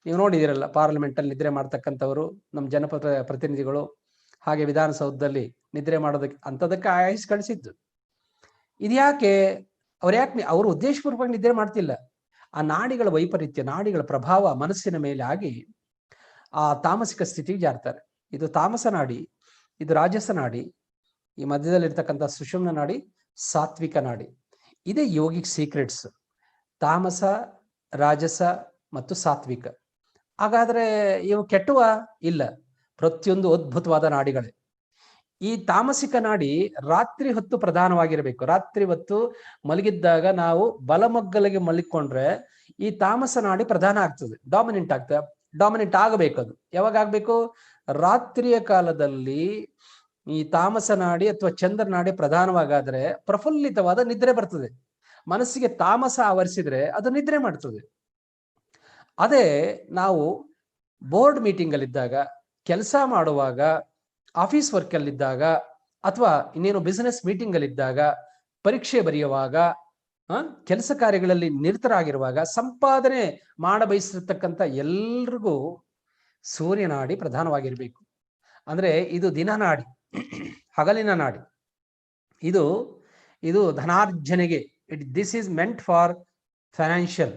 ನೀವು ನೋಡಿದಿರಲ್ಲ, ಪಾರ್ಲಿಮೆಂಟ್ ಅಲ್ಲಿ ನಿದ್ರೆ ಮಾಡ್ತಕ್ಕಂಥವ್ರು ನಮ್ಮ ಜನಪದ ಪ್ರತಿನಿಧಿಗಳು. ಹಾಗೆ ವಿಧಾನಸೌಧದಲ್ಲಿ ನಿದ್ರೆ ಮಾಡೋದಕ್ಕೆ ಅಂಥದಕ್ಕೆ ಆಯಸ್ ಕಳಿಸಿದ್ದು. ಇದ್ಯಾಕೆ? ಅವರು ಉದ್ದೇಶಪೂರ್ವಕವಾಗಿ ನಿದ್ರೆ ಮಾಡ್ತಿಲ್ಲ. ಆ ನಾಡಿಗಳ ವೈಪರೀತ್ಯ, ನಾಡಿಗಳ ಪ್ರಭಾವ ಮನಸ್ಸಿನ ಮೇಲೆ ಆಗಿ ಆ ತಾಮಸಿಕ ಸ್ಥಿತಿಗೆ ಜಾರ್ತಾರೆ. ಇದು ತಾಮಸ ನಾಡಿ, ಇದು ರಾಜಸ ನಾಡಿ. ಈ ಮಧ್ಯದಲ್ಲಿರ್ತಕ್ಕಂಥ ಸುಷುಮ್ನ ನಾಡಿ ಸಾತ್ವಿಕ ನಾಡಿ. ಇದೇ ಯೋಗಿಕ್ ಸೀಕ್ರೆಟ್ಸ್. ತಾಮಸ, ರಾಜಸ ಮತ್ತು ಸಾತ್ವಿಕ. ಹಾಗಾದ್ರೆ ಇವು ಕೆಟ್ಟುವ? ಇಲ್ಲ, ಪ್ರತಿಯೊಂದು ಅದ್ಭುತವಾದ ನಾಡಿಗಳೇ. ಈ ತಾಮಸಿಕ ನಾಡಿ ರಾತ್ರಿ ಹೊತ್ತು ಪ್ರಧಾನವಾಗಿರಬೇಕು. ರಾತ್ರಿ ಹೊತ್ತು ಮಲಗಿದ್ದಾಗ ನಾವು ಬಲಮಗ್ಗಲಿಗೆ ಮಲಗಿಕೊಂಡ್ರೆ ಈ ತಾಮಸ ನಾಡಿ ಪ್ರಧಾನ ಆಗ್ತದೆ, ಡಾಮಿನೆಂಟ್ ಆಗ್ತದೆ. ಡಾಮಿನೆಂಟ್ ಆಗಬೇಕು. ಅದು ಯಾವಾಗ ಆಗ್ಬೇಕು? ರಾತ್ರಿಯ ಕಾಲದಲ್ಲಿ ಈ ತಾಮಸ ನಾಡಿ ಅಥವಾ ಚಂದ್ರ ನಾಡಿ ಪ್ರಧಾನವಾಗಾದ್ರೆ ಪ್ರಫುಲ್ಲಿತವಾದ ನಿದ್ರೆ ಬರ್ತದೆ. ಮನಸ್ಸಿಗೆ ತಾಮಸ ಆವರಿಸಿದ್ರೆ ಅದು ನಿದ್ರೆ ಮಾಡ್ತದೆ. ಅದೇ ನಾವು ಬೋರ್ಡ್ ಮೀಟಿಂಗ್ ಅಲ್ಲಿದ್ದಾಗ, ಕೆಲಸ ಮಾಡುವಾಗ, ಆಫೀಸ್ ವರ್ಕ್ ಅಲ್ಲಿದ್ದಾಗ ಅಥವಾ ಇನ್ನೇನು ಬಿಸಿನೆಸ್ ಮೀಟಿಂಗ್ ಅಲ್ಲಿದ್ದಾಗ, ಪರೀಕ್ಷೆ ಬರೆಯುವಾಗ, ಕೆಲಸ ಕಾರ್ಯಗಳಲ್ಲಿ ನಿರತರಾಗಿರುವಾಗ, ಸಂಪಾದನೆ ಮಾಡಬಯಸಿರ್ತಕ್ಕಂಥ ಎಲ್ರಿಗೂ ಸೂರ್ಯನಾಡಿ ಪ್ರಧಾನವಾಗಿರ್ಬೇಕು. ಅಂದ್ರೆ ಇದು ದಿನನಾಡಿ, ಹಗಲಿನ ನಾಡಿ. ಇದು ಧನಾರ್ಜನೆಗೆ, this is meant for financial.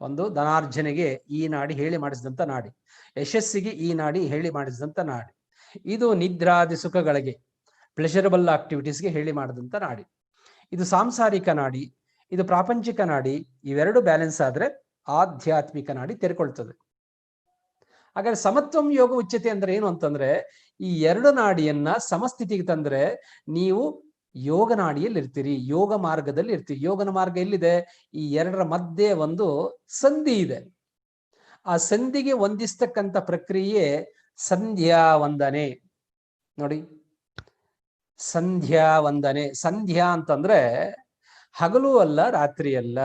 ಒಂದು ಧನಾರ್ಜನೆಗೆ ಈ ನಾಡಿ ಹೇಳಿ ಮಾಡಿಸಿದಂಥ ನಾಡಿ. ಯಶಸ್ಸಿಗೆ ಈ ನಾಡಿ ಹೇಳಿ ಮಾಡಿಸಿದಂಥ ನಾಡಿ. ಇದು ನಿದ್ರಾದಿ ಸುಖಗಳಿಗೆ, ಪ್ಲೆಷರಬಲ್ ಆಕ್ಟಿವಿಟೀಸ್ಗೆ ಹೇಳಿ ಮಾಡಿದಂಥ ನಾಡಿ. ಇದು ಸಾಂಸಾರಿಕ ನಾಡಿ, ಇದು ಪ್ರಾಪಂಚಿಕ ನಾಡಿ. ಇವೆರಡು ಬ್ಯಾಲೆನ್ಸ್ ಆದ್ರೆ ಆಧ್ಯಾತ್ಮಿಕ ನಾಡಿ ತೆರೆಕೊಳ್ತದೆ. ಹಾಗಾದ್ರೆ ಸಮತ್ವಂ ಯೋಗ ಉಚ್ಯತೆ ಅಂದ್ರೆ ಏನು ಅಂತಂದ್ರೆ, ಈ ಎರಡು ನಾಡಿಯನ್ನ ಸಮಸ್ಥಿತಿಗೆ ತಂದ್ರೆ ನೀವು ಯೋಗ ನಾಡಿಯಲ್ಲಿ ಇರ್ತೀರಿ, ಯೋಗ ಮಾರ್ಗದಲ್ಲಿ ಇರ್ತೀರಿ. ಯೋಗನ ಮಾರ್ಗ ಎಲ್ಲಿದೆ? ಈ ಎರಡರ ಮಧ್ಯೆ ಒಂದು ಸಂಧಿ ಇದೆ. ಆ ಸಂಧಿಗೆ ಹೊಂದಿಸ್ತಕ್ಕಂಥ ಪ್ರಕ್ರಿಯೆ ಸಂಧ್ಯಾ ವಂದನೆ. ನೋಡಿ, ಸಂಧ್ಯಾ ವಂದನೆ. ಸಂಧ್ಯಾ ಅಂತಂದ್ರೆ ಹಗಲು ಅಲ್ಲ, ರಾತ್ರಿ ಅಲ್ಲ,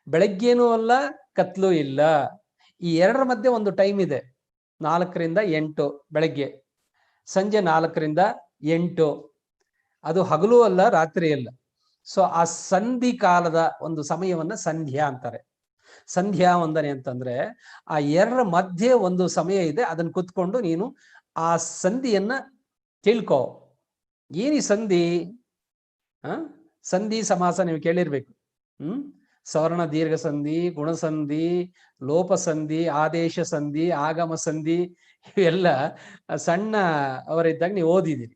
ಬೆಳಗ್ಗೇನೂ ಅಲ್ಲ, ಕತ್ಲು ಇಲ್ಲ. ಈ ಎರಡರ ಮಧ್ಯೆ ಒಂದು ಟೈಮ್ ಇದೆ. 4 ರಿಂದ 8 ಬೆಳಗ್ಗೆ, ಸಂಜೆ 4 ರಿಂದ 8. ಅದು ಹಗಲು ಅಲ್ಲ, ರಾತ್ರಿ ಅಲ್ಲ. ಸೊ ಆ ಸಂಧಿ ಕಾಲದ ಒಂದು ಸಮಯವನ್ನ ಸಂಧ್ಯಾ ಅಂತಾರೆ. ಸಂಧ್ಯಾ ವಂದನೆ ಅಂತಂದ್ರೆ ಆ ಎರಡರ ಮಧ್ಯೆ ಒಂದು ಸಮಯ ಇದೆ. ಅದನ್ನ ಕುತ್ಕೊಂಡು ನೀನು ಆ ಸಂಧಿಯನ್ನ ತಿಳ್ಕೋ. ಏನಿ ಸಂಧಿ? ಸಂಧಿ ಸಮಾಸ ನೀವು ಕೇಳಿರ್ಬೇಕು. ಸ್ವರ್ಣ ದೀರ್ಘ ಸಂಧಿ, ಗುಣಸಂಧಿ, ಲೋಪಸಂಧಿ, ಆದೇಶ ಸಂಧಿ, ಆಗಮ ಸಂಧಿ ಇವೆಲ್ಲ ಸಣ್ಣ ಅವರಿದ್ದಾಗ ನೀವು ಓದಿದ್ದೀರಿ.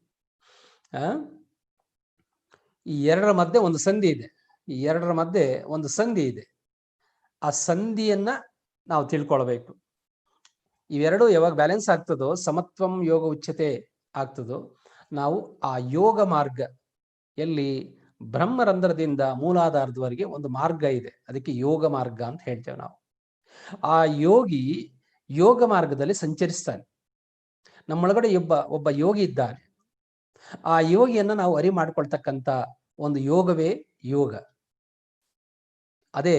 ಈ ಎರಡರ ಮಧ್ಯೆ ಒಂದು ಸಂಧಿ ಇದೆ. ಈ ಎರಡರ ಮಧ್ಯೆ ಒಂದು ಸಂಧಿ ಇದೆ. ಆ ಸಂಧಿಯನ್ನ ನಾವು ತಿಳ್ಕೊಳ್ಬೇಕು. ಇವೆರಡು ಯಾವಾಗ ಬ್ಯಾಲೆನ್ಸ್ ಆಗ್ತದೋ, ಸಮತ್ವಂ ಯೋಗ ಉಚ್ಯತೆ ಆಗ್ತದೋ, ನಾವು ಆ ಯೋಗ ಮಾರ್ಗ ಎಲ್ಲಿ ಬ್ರಹ್ಮರಂಧ್ರದಿಂದ ಮೂಲಾಧಾರದವರೆಗೆ ಒಂದು ಮಾರ್ಗ ಇದೆ, ಅದಕ್ಕೆ ಯೋಗ ಮಾರ್ಗ ಅಂತ ಹೇಳ್ತೇವೆ ನಾವು. ಆ ಯೋಗಿ ಯೋಗ ಮಾರ್ಗದಲ್ಲಿ ಸಂಚರಿಸ್ತಾನೆ. ನಮ್ಮೊಳಗಡೆ ಒಬ್ಬ ಯೋಗಿ ಇದ್ದಾನೆ. ಆ ಯೋಗಿಯನ್ನ ನಾವು ಅರಿವು ಮಾಡ್ಕೊಳ್ತಕ್ಕಂಥ ಒಂದು ಯೋಗವೇ ಯೋಗ. ಅದೇ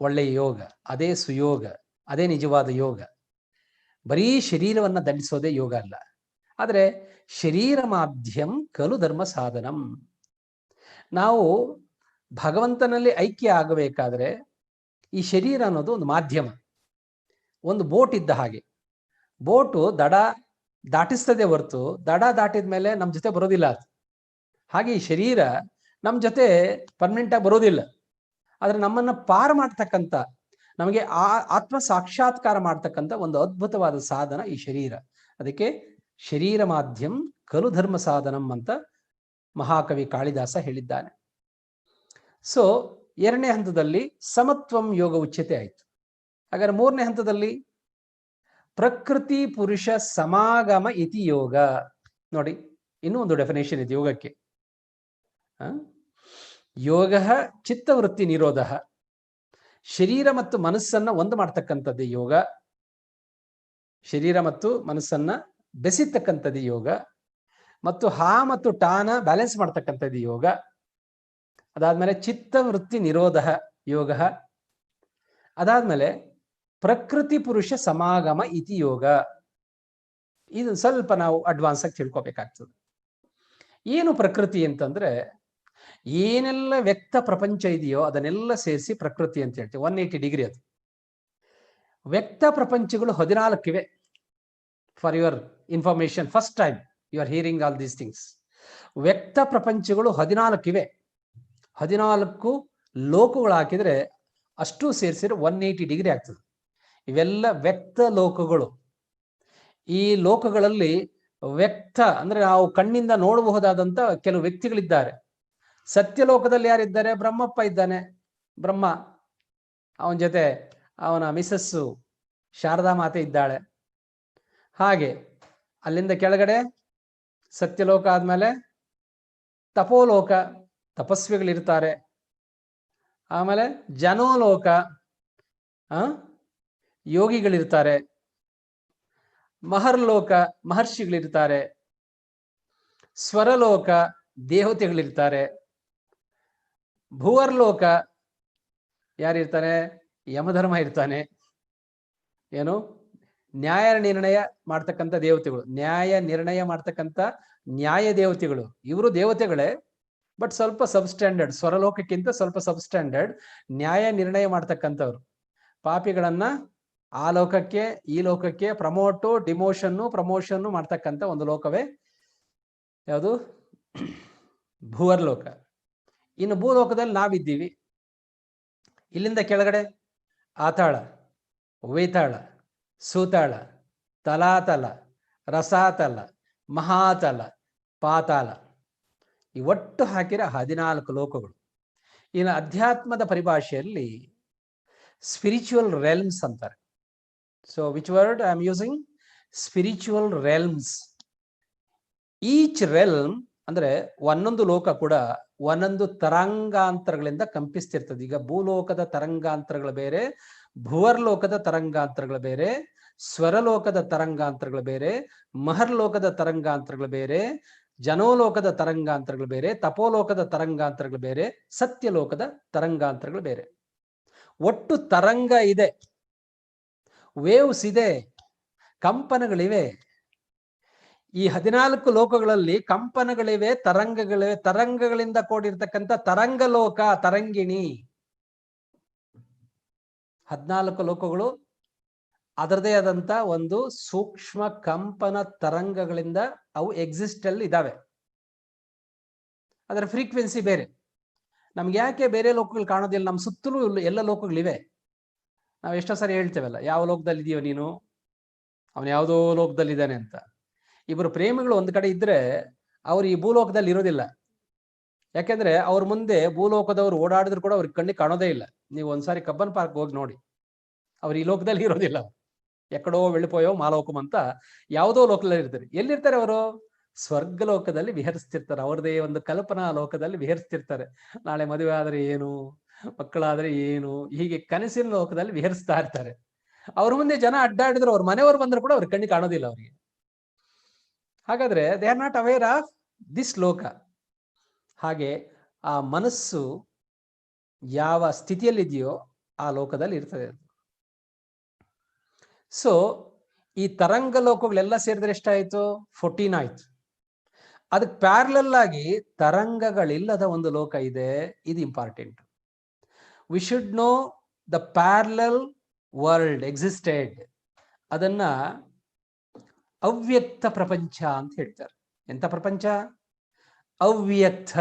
ಒಳ್ಳೆಯ ಯೋಗ, ಅದೇ ಸುಯೋಗ, ಅದೇ ನಿಜವಾದ ಯೋಗ. ಬರೀ ಶರೀರವನ್ನ ದಂಡಿಸೋದೇ ಯೋಗ ಅಲ್ಲ. ಆದರೆ ಶರೀರ ಮಾಧ್ಯಂ ಖಲು ಧರ್ಮ ಸಾಧನಂ. ನಾವು ಭಗವಂತನಲ್ಲಿ ಐಕ್ಯ ಆಗಬೇಕಾದ್ರೆ ಈ ಶರೀರ ಅನ್ನೋದು ಒಂದು ಮಾಧ್ಯಮ, ಒಂದು ಬೋಟ್ ಇದ್ದ ಹಾಗೆ. ಬೋಟು ದಡ ದಾಟಿಸ್ತದೆ ಹೊರತು ದಡ ದಾಟಿದ ಮೇಲೆ ನಮ್ಮ ಜೊತೆ ಬರೋದಿಲ್ಲ ಅದು. ಹಾಗೆ ಈ ಶರೀರ ನಮ್ಮ ಜೊತೆ ಪರ್ಮನೆಂಟ್ ಆಗಿ ಬರೋದಿಲ್ಲ. ಆದ್ರೆ ನಮ್ಮನ್ನ ಪಾರು ಮಾಡ್ತಕ್ಕಂಥ, ನಮಗೆ ಆತ್ಮ ಸಾಕ್ಷಾತ್ಕಾರ ಮಾಡ್ತಕ್ಕಂಥ ಒಂದು ಅದ್ಭುತವಾದ ಸಾಧನ ಈ ಶರೀರ. ಅದಕ್ಕೆ ಶರೀರ ಮಾಧ್ಯಂ ಖಲು ಧರ್ಮ ಸಾಧನಂ ಅಂತ ಮಹಾಕವಿ ಕಾಳಿದಾಸ ಹೇಳಿದ್ದಾನೆ. ಸೊ ಎರಡನೇ ಹಂತದಲ್ಲಿ ಸಮತ್ವಂ ಯೋಗ ಉಚ್ಯತೆ ಆಯಿತು. ಹಾಗಾದ್ರೆ ಮೂರನೇ ಹಂತದಲ್ಲಿ ಪ್ರಕೃತಿ ಪುರುಷ ಸಮಾಗಮ ಇತಿ ಯೋಗ. ನೋಡಿ, ಇನ್ನೂ ಒಂದು ಡೆಫಿನೇಷನ್ ಇದೆ ಯೋಗಕ್ಕೆ. ಯೋಗ ಚಿತ್ತವೃತ್ತಿ ನಿರೋಧ. ಶರೀರ ಮತ್ತು ಮನಸ್ಸನ್ನ ಒಂದು ಮಾಡ್ತಕ್ಕಂಥದ್ದು ಯೋಗ. ಶರೀರ ಮತ್ತು ಮನಸ್ಸನ್ನ ಬೆಸಿತಕ್ಕಂಥದ್ದು ಯೋಗ. ಮತ್ತು ಹಾ ಮತ್ತು ಟಾನ ಬ್ಯಾಲೆನ್ಸ್ ಮಾಡ್ತಕ್ಕಂಥದ್ದು ಯೋಗ. ಅದಾದ್ಮೇಲೆ ಚಿತ್ತವೃತ್ತಿ ನಿರೋಧ ಯೋಗ. ಅದಾದ್ಮೇಲೆ ಪ್ರಕೃತಿ ಪುರುಷ ಸಮಾಗಮ ಇತಿ ಯೋಗ. ಇದು ಸ್ವಲ್ಪ ನಾವು ಅಡ್ವಾನ್ಸ್ ಆಗಿ ತಿಳ್ಕೊಬೇಕಾಗ್ತದೆ. ಏನು ಪ್ರಕೃತಿ ಅಂತಂದ್ರೆ, ಏನೆಲ್ಲ ವ್ಯಕ್ತ ಪ್ರಪಂಚ ಇದೆಯೋ ಅದನ್ನೆಲ್ಲ ಸೇರಿಸಿ ಪ್ರಕೃತಿ ಅಂತ ಹೇಳ್ತೀವಿ. 180 ಡಿಗ್ರಿ ಅದು. ವ್ಯಕ್ತ ಪ್ರಪಂಚಗಳು 14 ಇವೆ. For your information, first time you are hearing all these things. ವ್ಯಕ್ತ ಪ್ರಪಂಚಗಳು 14 ಇವೆ. 14 ಲೋಕಗಳು ಹಾಕಿದ್ರೆ ಅಷ್ಟು ಸೇರಿಸಿದ್ರೆ 180 ಡಿಗ್ರಿ ಆಗ್ತದೆ. ಇವೆಲ್ಲ ವ್ಯಕ್ತ ಲೋಕಗಳು. ಈ ಲೋಕಗಳಲ್ಲಿ ವ್ಯಕ್ತ ಅಂದ್ರೆ ನಾವು ಕಣ್ಣಿಂದ ನೋಡಬಹುದಾದಂತ ಕೆಲವು ವ್ಯಕ್ತಿಗಳಿದ್ದಾರೆ. ಸತ್ಯಲೋಕದಲ್ಲಿ ಯಾರಿದ್ದಾರೆ? ಬ್ರಹ್ಮಪ್ಪ ಇದ್ದಾನೆ, ಬ್ರಹ್ಮ. ಅವನ ಜೊತೆ ಅವನ ಮಿಸಸ್ಸು ಶಾರದಾ ಮಾತೆ ಇದ್ದಾಳೆ. ಹಾಗೆ ಅಲ್ಲಿಂದ ಕೆಳಗಡೆ ಸತ್ಯಲೋಕ ಆದ್ಮೇಲೆ ತಪೋಲೋಕ, ತಪಸ್ವಿಗಳಿರ್ತಾರೆ. ಆಮೇಲೆ ಜನೋಲೋಕ, ಯೋಗಿಗಳಿರ್ತಾರೆ. ಮಹರ್ಲೋಕ, ಮಹರ್ಷಿಗಳಿರ್ತಾರೆ. ಸ್ವರಲೋಕ, ದೇವತೆಗಳಿರ್ತಾರೆ. ಭುವರ್ಲೋಕ ಯಾರಿರ್ತಾನೆ? ಯಮಧರ್ಮ ಇರ್ತಾನೆ. ಏನು? ನ್ಯಾಯ ನಿರ್ಣಯ ಮಾಡ್ತಕ್ಕಂಥ ದೇವತೆಗಳು, ನ್ಯಾಯ ನಿರ್ಣಯ ಮಾಡ್ತಕ್ಕಂಥ ನ್ಯಾಯ ದೇವತೆಗಳು. ಇವರು ದೇವತೆಗಳೇ, ಬಟ್ ಸ್ವಲ್ಪ ಸಬ್ಸ್ಟ್ಯಾಂಡರ್ಡ್. ಸ್ವರಲೋಕಕ್ಕಿಂತ ಸ್ವಲ್ಪ ಸಬ್ಸ್ಟ್ಯಾಂಡರ್ಡ್. ನ್ಯಾಯ ನಿರ್ಣಯ ಮಾಡ್ತಕ್ಕಂಥವ್ರು. ಪಾಪಿಗಳನ್ನ ಆ ಲೋಕಕ್ಕೆ ಈ ಲೋಕಕ್ಕೆ ಪ್ರಮೋಷನ್ನು ಮಾಡ್ತಕ್ಕಂಥ ಒಂದು ಲೋಕವೇ ಯಾವುದು? ಭುವರ್ಲೋಕ. ಇನ್ನು ಭೂಲೋಕದಲ್ಲಿ ನಾವಿದ್ದೀವಿ. ಇಲ್ಲಿಂದ ಕೆಳಗಡೆ ಆತಾಳ, ವೇತಾಳ, ಸೂತಾಳ, ತಲಾತಲ, ರಸಾತಲ, ಮಹಾತಲ, ಪಾತಾಳ. ಈ ಒಟ್ಟು ಹಾಕಿರ 14 ಲೋಕಗಳು. ಇನ್ನು ಅಧ್ಯಾತ್ಮದ ಪರಿಭಾಷೆಯಲ್ಲಿ ಸ್ಪಿರಿಚುವಲ್ ರೆಲ್ಮ್ಸ್ ಅಂತಾರೆ. So which word I am using? Spiritual realms. Each realm ಅಂದ್ರೆ ಒಂದೊಂದು ಲೋಕ ಕೂಡ ಒಂದೊಂದು ತರಂಗಾಂತರಗಳಿಂದ ಕಂಪಿಸ್ತಿರ್ತದೆ. ಈಗ ಭೂಲೋಕದ ತರಂಗಾಂತರಗಳು ಬೇರೆ, ಭುವರ್ಲೋಕದ ತರಂಗಾಂತರಗಳು ಬೇರೆ, ಸ್ವರಲೋಕದ ತರಂಗಾಂತರಗಳು ಬೇರೆ, ಮಹರ್ಲೋಕದ ತರಂಗಾಂತರಗಳು ಬೇರೆ, ಜನೋಲೋಕದ ತರಂಗಾಂತರಗಳು ಬೇರೆ, ತಪೋಲೋಕದ ತರಂಗಾಂತರಗಳು ಬೇರೆ, ಸತ್ಯಲೋಕದ ತರಂಗಾಂತರಗಳು ಬೇರೆ. ಒಟ್ಟು ತರಂಗ ಇದೆ, ವೇವ್ಸ್ ಇದೆ, ಕಂಪನಗಳಿವೆ. ಈ 14 ಲೋಕಗಳಲ್ಲಿ ಕಂಪನಗಳಿವೆ, ತರಂಗಗಳಿವೆ. ತರಂಗಗಳಿಂದ ಕೂಡಿರ್ತಕ್ಕಂಥ ತರಂಗಲೋಕ, ತರಂಗಿಣಿ. 14 ಲೋಕಗಳು ಅದರದೇ ಆದಂತ ಒಂದು ಸೂಕ್ಷ್ಮ ಕಂಪನ ತರಂಗಗಳಿಂದ ಅವು ಎಕ್ಸಿಸ್ಟ್ ಅಲ್ಲಿ ಇದಾವೆ. ಅದರ ಫ್ರೀಕ್ವೆನ್ಸಿ ಬೇರೆ. ನಮ್ಗೆ ಯಾಕೆ ಬೇರೆ ಲೋಕಗಳು ಕಾಣೋದಿಲ್ಲ? ನಮ್ಮ ಸುತ್ತಲೂ ಎಲ್ಲ ಲೋಕಗಳಿವೆ. ನಾವು ಎಷ್ಟೋ ಸಾರಿ ಹೇಳ್ತೇವಲ್ಲ, ಯಾವ ಲೋಕದಲ್ಲಿ ಇದೆಯೋ ನೀನು, ಅವನು ಯಾವುದೋ ಲೋಕದಲ್ಲಿದ್ದಾನೆ ಅಂತ. ಇಬ್ಬರು ಪ್ರೇಮಿಗಳು ಒಂದ್ ಕಡೆ ಇದ್ರೆ ಅವ್ರು ಈ ಭೂಲೋಕದಲ್ಲಿ ಇರೋದಿಲ್ಲ. ಯಾಕೆಂದ್ರೆ ಅವ್ರ ಮುಂದೆ ಭೂಲೋಕದವ್ರು ಓಡಾಡಿದ್ರು ಕೂಡ ಅವ್ರಿಗೆ ಕಣ್ಣಿಗೆ ಕಾಣೋದೇ ಇಲ್ಲ. ನೀವು ಒಂದ್ಸಾರಿ ಕಬ್ಬನ್ ಪಾರ್ಕ್ ಹೋಗಿ ನೋಡಿ, ಅವ್ರು ಈ ಲೋಕದಲ್ಲಿ ಇರೋದಿಲ್ಲ. ಎಕ್ಕಡೋ వెళ్ళిపోಯೋ ಮಾಲೋಕಂ ಅಂತ ಯಾವುದೋ ಲೋಕದಲ್ಲಿ ಇರ್ತಾರೆ. ಎಲ್ಲಿರ್ತಾರೆ ಅವರು? ಸ್ವರ್ಗ ಲೋಕದಲ್ಲಿ ವಿಹರಿಸ್ತಿರ್ತಾರೆ. ಅವ್ರದೇ ಒಂದು ಕಲ್ಪನಾ ಲೋಕದಲ್ಲಿ ವಿಹರಿಸ್ತಿರ್ತಾರೆ. ನಾಳೆ ಮದುವೆ ಆದ್ರೆ ಏನು, ಮಕ್ಕಳಾದ್ರೆ ಏನು, ಹೀಗೆ ಕನಸಿನ ಲೋಕದಲ್ಲಿ ವಿಹರಿಸ್ತಾ ಇರ್ತಾರೆ. ಅವ್ರ ಮುಂದೆ ಜನ ಅಡ್ಡಾಡಿದ್ರು, ಅವ್ರ ಮನೆಯವರು ಬಂದ್ರು ಕೂಡ ಅವ್ರಿಗೆ ಕಣ್ಣಿಗೆ ಕಾಣೋದಿಲ್ಲ ಅವರಿಗೆ. ಹಾಗಾದ್ರೆ they are not aware of this ಲೋಕ. ಹಾಗೆ ಆ ಮನಸ್ಸು ಯಾವ ಸ್ಥಿತಿಯಲ್ಲಿದೆಯೋ ಆ ಲೋಕದಲ್ಲಿ ಇರ್ತದೆ. ಸೊ ಈ ತರಂಗ ಲೋಕಗಳೆಲ್ಲ ಸೇರಿದ್ರೆ ಎಷ್ಟಾಯ್ತು? 14 ಆಯ್ತು. ಅದಕ್ಕೆ ಪ್ಯಾರಲಲ್ ಆಗಿ ತರಂಗಗಳಿಲ್ಲದ ಒಂದು ಲೋಕ ಇದೆ. ಇದು important. We should know the parallel world existed. ಅದನ್ನ ಅವ್ಯಕ್ತ ಪ್ರಪಂಚ ಅಂತ ಹೇಳ್ತಾರೆ. ಎಂತ ಪ್ರಪಂಚ? ಅವ್ಯಕ್ತ.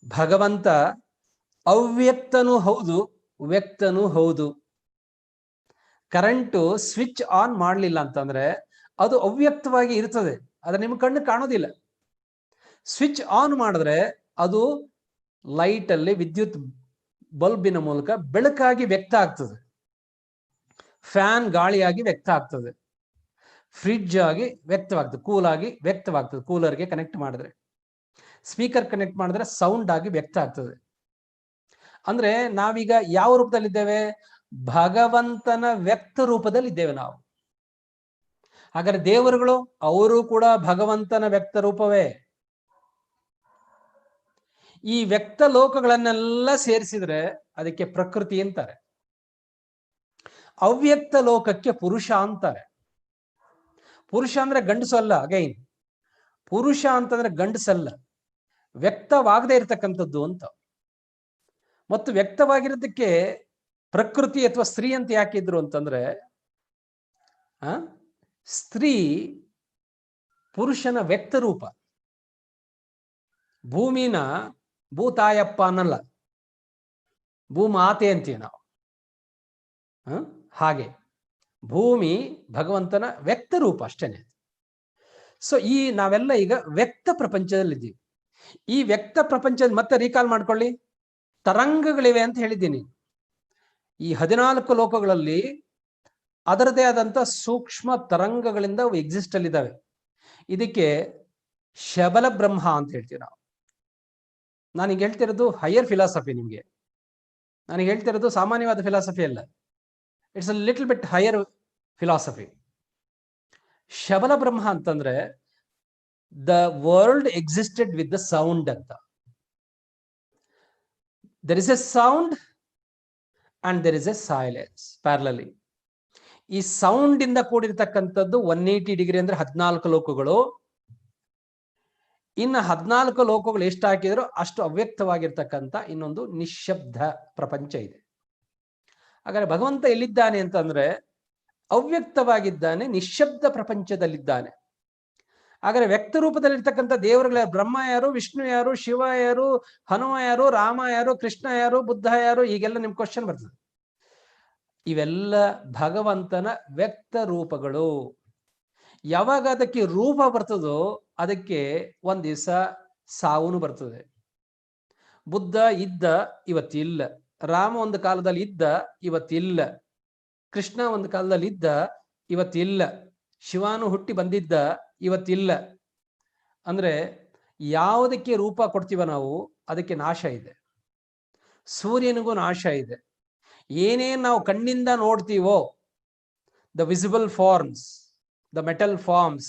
ಭಗವಂತ ಅವ್ಯಕ್ತನೂ ಹೌದು, ವ್ಯಕ್ತನೂ ಹೌದು. ಕರೆಂಟು ಸ್ವಿಚ್ ಆನ್ ಮಾಡಲಿಲ್ಲ ಅಂತಂದ್ರೆ ಅದು ಅವ್ಯಕ್ತವಾಗಿ ಇರ್ತದೆ, ಆದ್ರೆ ನಿಮ್ಗೆ ಕಣ್ಣು ಕಾಣೋದಿಲ್ಲ. ಸ್ವಿಚ್ ಆನ್ ಮಾಡಿದ್ರೆ ಅದು ಲೈಟ್ ಅಲ್ಲಿ, ವಿದ್ಯುತ್ ಬಲ್ಬಿನ ಮೂಲಕ ಬೆಳಕಾಗಿ ವ್ಯಕ್ತ ಆಗ್ತದೆ. ಫ್ಯಾನ್ ಗಾಳಿಯಾಗಿ ವ್ಯಕ್ತ ಆಗ್ತದೆ. ಫ್ರಿಡ್ಜ್ ಆಗಿ ವ್ಯಕ್ತವಾಗ್ತದೆ, ಕೂಲ್ ಆಗಿ ವ್ಯಕ್ತವಾಗ್ತದೆ. ಕೂಲರ್ಗೆ ಕನೆಕ್ಟ್ ಮಾಡಿದ್ರೆ, ಸ್ಪೀಕರ್ ಕನೆಕ್ಟ್ ಮಾಡಿದ್ರೆ ಸೌಂಡ್ ಆಗಿ ವ್ಯಕ್ತ ಆಗ್ತದೆ. ಅಂದ್ರೆ ನಾವೀಗ ಯಾವ ರೂಪದಲ್ಲಿದ್ದೇವೆ? ಭಗವಂತನ ವ್ಯಕ್ತ ರೂಪದಲ್ಲಿದ್ದೇವೆ ನಾವು. ಹಾಗಾದ್ರೆ ದೇವರುಗಳು ಅವರು ಕೂಡ ಭಗವಂತನ ವ್ಯಕ್ತ ರೂಪವೇ. ಈ ವ್ಯಕ್ತ ಲೋಕಗಳನ್ನೆಲ್ಲ ಸೇರಿಸಿದ್ರೆ ಅದಕ್ಕೆ ಪ್ರಕೃತಿ ಅಂತಾರೆ. ಅವ್ಯಕ್ತ ಲೋಕಕ್ಕೆ ಪುರುಷ ಅಂತಾರೆ. ಪುರುಷ ಅಂದ್ರೆ ಗಂಡಸಲ್ಲ. ಅಗೈನ್, ಪುರುಷ ಅಂತಂದ್ರೆ ಗಂಡಸಲ್ಲ, ವ್ಯಕ್ತವಾಗದೇ ಇರತಕ್ಕಂಥದ್ದು ಅಂತ. ಮತ್ತು ವ್ಯಕ್ತವಾಗಿರೋದಕ್ಕೆ ಪ್ರಕೃತಿ ಅಥವಾ ಸ್ತ್ರೀ ಅಂತ ಯಾಕಿದ್ರು ಅಂತಂದ್ರೆ, ಸ್ತ್ರೀ ಪುರುಷನ ವ್ಯಕ್ತ ರೂಪ. ಭೂಮಿನ ಭೂತಾಯಪ್ಪ ಅನ್ನಲ್ಲ, ಭೂಮಾತೆ ಅಂತೀವಿ ನಾವು. ಹಾಗೆ ಭೂಮಿ ಭಗವಂತನ ವ್ಯಕ್ತ ರೂಪ ಅಷ್ಟೇನೆ. ಸೊ ಈ ನಾವೆಲ್ಲ ಈಗ ವ್ಯಕ್ತ ಪ್ರಪಂಚದಲ್ಲಿದ್ದೀವಿ. ಈ ವ್ಯಕ್ತ ಪ್ರಪಂಚದ ಮತ್ತೆ ರೀಕಾಲ್ ಮಾಡ್ಕೊಳ್ಳಿ, ತರಂಗಗಳಿವೆ ಅಂತ ಹೇಳಿದ್ದೀನಿ. ಈ 14 ಲೋಕಗಳಲ್ಲಿ ಅದರದೇ ಆದಂತ ಸೂಕ್ಷ್ಮ ತರಂಗಗಳಿಂದ ಅವು ಎಕ್ಸಿಸ್ಟ್ ಅಲ್ಲಿದ್ದಾವೆ. ಇದಕ್ಕೆ ಶಬಲ ಬ್ರಹ್ಮ ಅಂತ ಹೇಳ್ತೀವಿ ನಾವು. ನಾನೀಗ ಹೇಳ್ತಿರೋದು ಹೈಯರ್ ಫಿಲಾಸಫಿ. ನಿಮ್ಗೆ ನಾನೀಗ ಹೇಳ್ತಿರೋದು ಸಾಮಾನ್ಯವಾದ ಫಿಲಾಸಫಿ ಅಲ್ಲ, it's a little bit higher philosophy. ಶಬಲ ಬ್ರಹ್ಮ ಅಂತಂದ್ರೆ the world existed with the sound ಅಂತ. There is a sound and there is a silence parallelly. ಈ ಸೌಂಡ್ ಇಂದ ಕೂಡಿರ್ತಕ್ಕಂಥದ್ದು 180 ಡಿಗ್ರಿ ಅಂದ್ರೆ 14 ಲೋಕಗಳು. ಇನ್ನು 14 ಲೋಕಗಳು ಎಷ್ಟು ಹಾಕಿದ್ರು ಅಷ್ಟು ಅವ್ಯಕ್ತವಾಗಿರ್ತಕ್ಕಂಥ ಇನ್ನೊಂದು ನಿಶ್ಶಬ್ದ ಪ್ರಪಂಚ ಇದೆ. ಹಾಗಾದ್ರೆ ಭಗವಂತ ಎಲ್ಲಿದ್ದಾನೆ ಅಂತಂದ್ರೆ ಅವ್ಯಕ್ತವಾಗಿದ್ದಾನೆ, ನಿಶ್ಶಬ್ದ ಪ್ರಪಂಚದಲ್ಲಿದ್ದಾನೆ. ಹಾಗಾದ್ರೆ ವ್ಯಕ್ತ ರೂಪದಲ್ಲಿರ್ತಕ್ಕಂಥ ದೇವರುಗಳ ಬ್ರಹ್ಮ ಯಾರು, ವಿಷ್ಣು ಯಾರು, ಶಿವ ಯಾರು, ಹನುಮ ಯಾರು, ರಾಮ ಯಾರು, ಕೃಷ್ಣ ಯಾರು, ಬುದ್ಧ ಯಾರು, ಹೀಗೆಲ್ಲ ನಿಮ್ ಕ್ವಶನ್ ಬರ್ತದೆ. ಇವೆಲ್ಲ ಭಗವಂತನ ವ್ಯಕ್ತ ರೂಪಗಳು. ಯಾವಾಗ ಅದಕ್ಕೆ ರೂಪ ಬರ್ತದೋ ಅದಕ್ಕೆ ಒಂದ್ ದಿವಸ ಸಾವುನು ಬರ್ತದೆ. ಬುದ್ಧ ಇದ್ದ, ಇವತ್ತಿಲ್ಲ. ರಾಮ ಒಂದು ಕಾಲದಲ್ಲಿ ಇದ್ದ, ಇವತ್ತಿಲ್ಲ. ಕೃಷ್ಣ ಒಂದು ಕಾಲದಲ್ಲಿ ಇದ್ದ, ಇವತ್ತಿಲ್ಲ. ಶಿವಾನು ಹುಟ್ಟಿ ಬಂದಿದ್ದ, ಇವತ್ತಿಲ್ಲ. ಅಂದ್ರೆ ಯಾವುದಕ್ಕೆ ರೂಪ ಕೊಡ್ತೀವ ನಾವು ಅದಕ್ಕೆ ನಾಶ ಇದೆ. ಸೂರ್ಯನಿಗೂ ನಾಶ ಇದೆ. ಏನೇನ್ ನಾವು ಕಣ್ಣಿಂದ ನೋಡ್ತೀವೋ, the visible forms, the metal forms,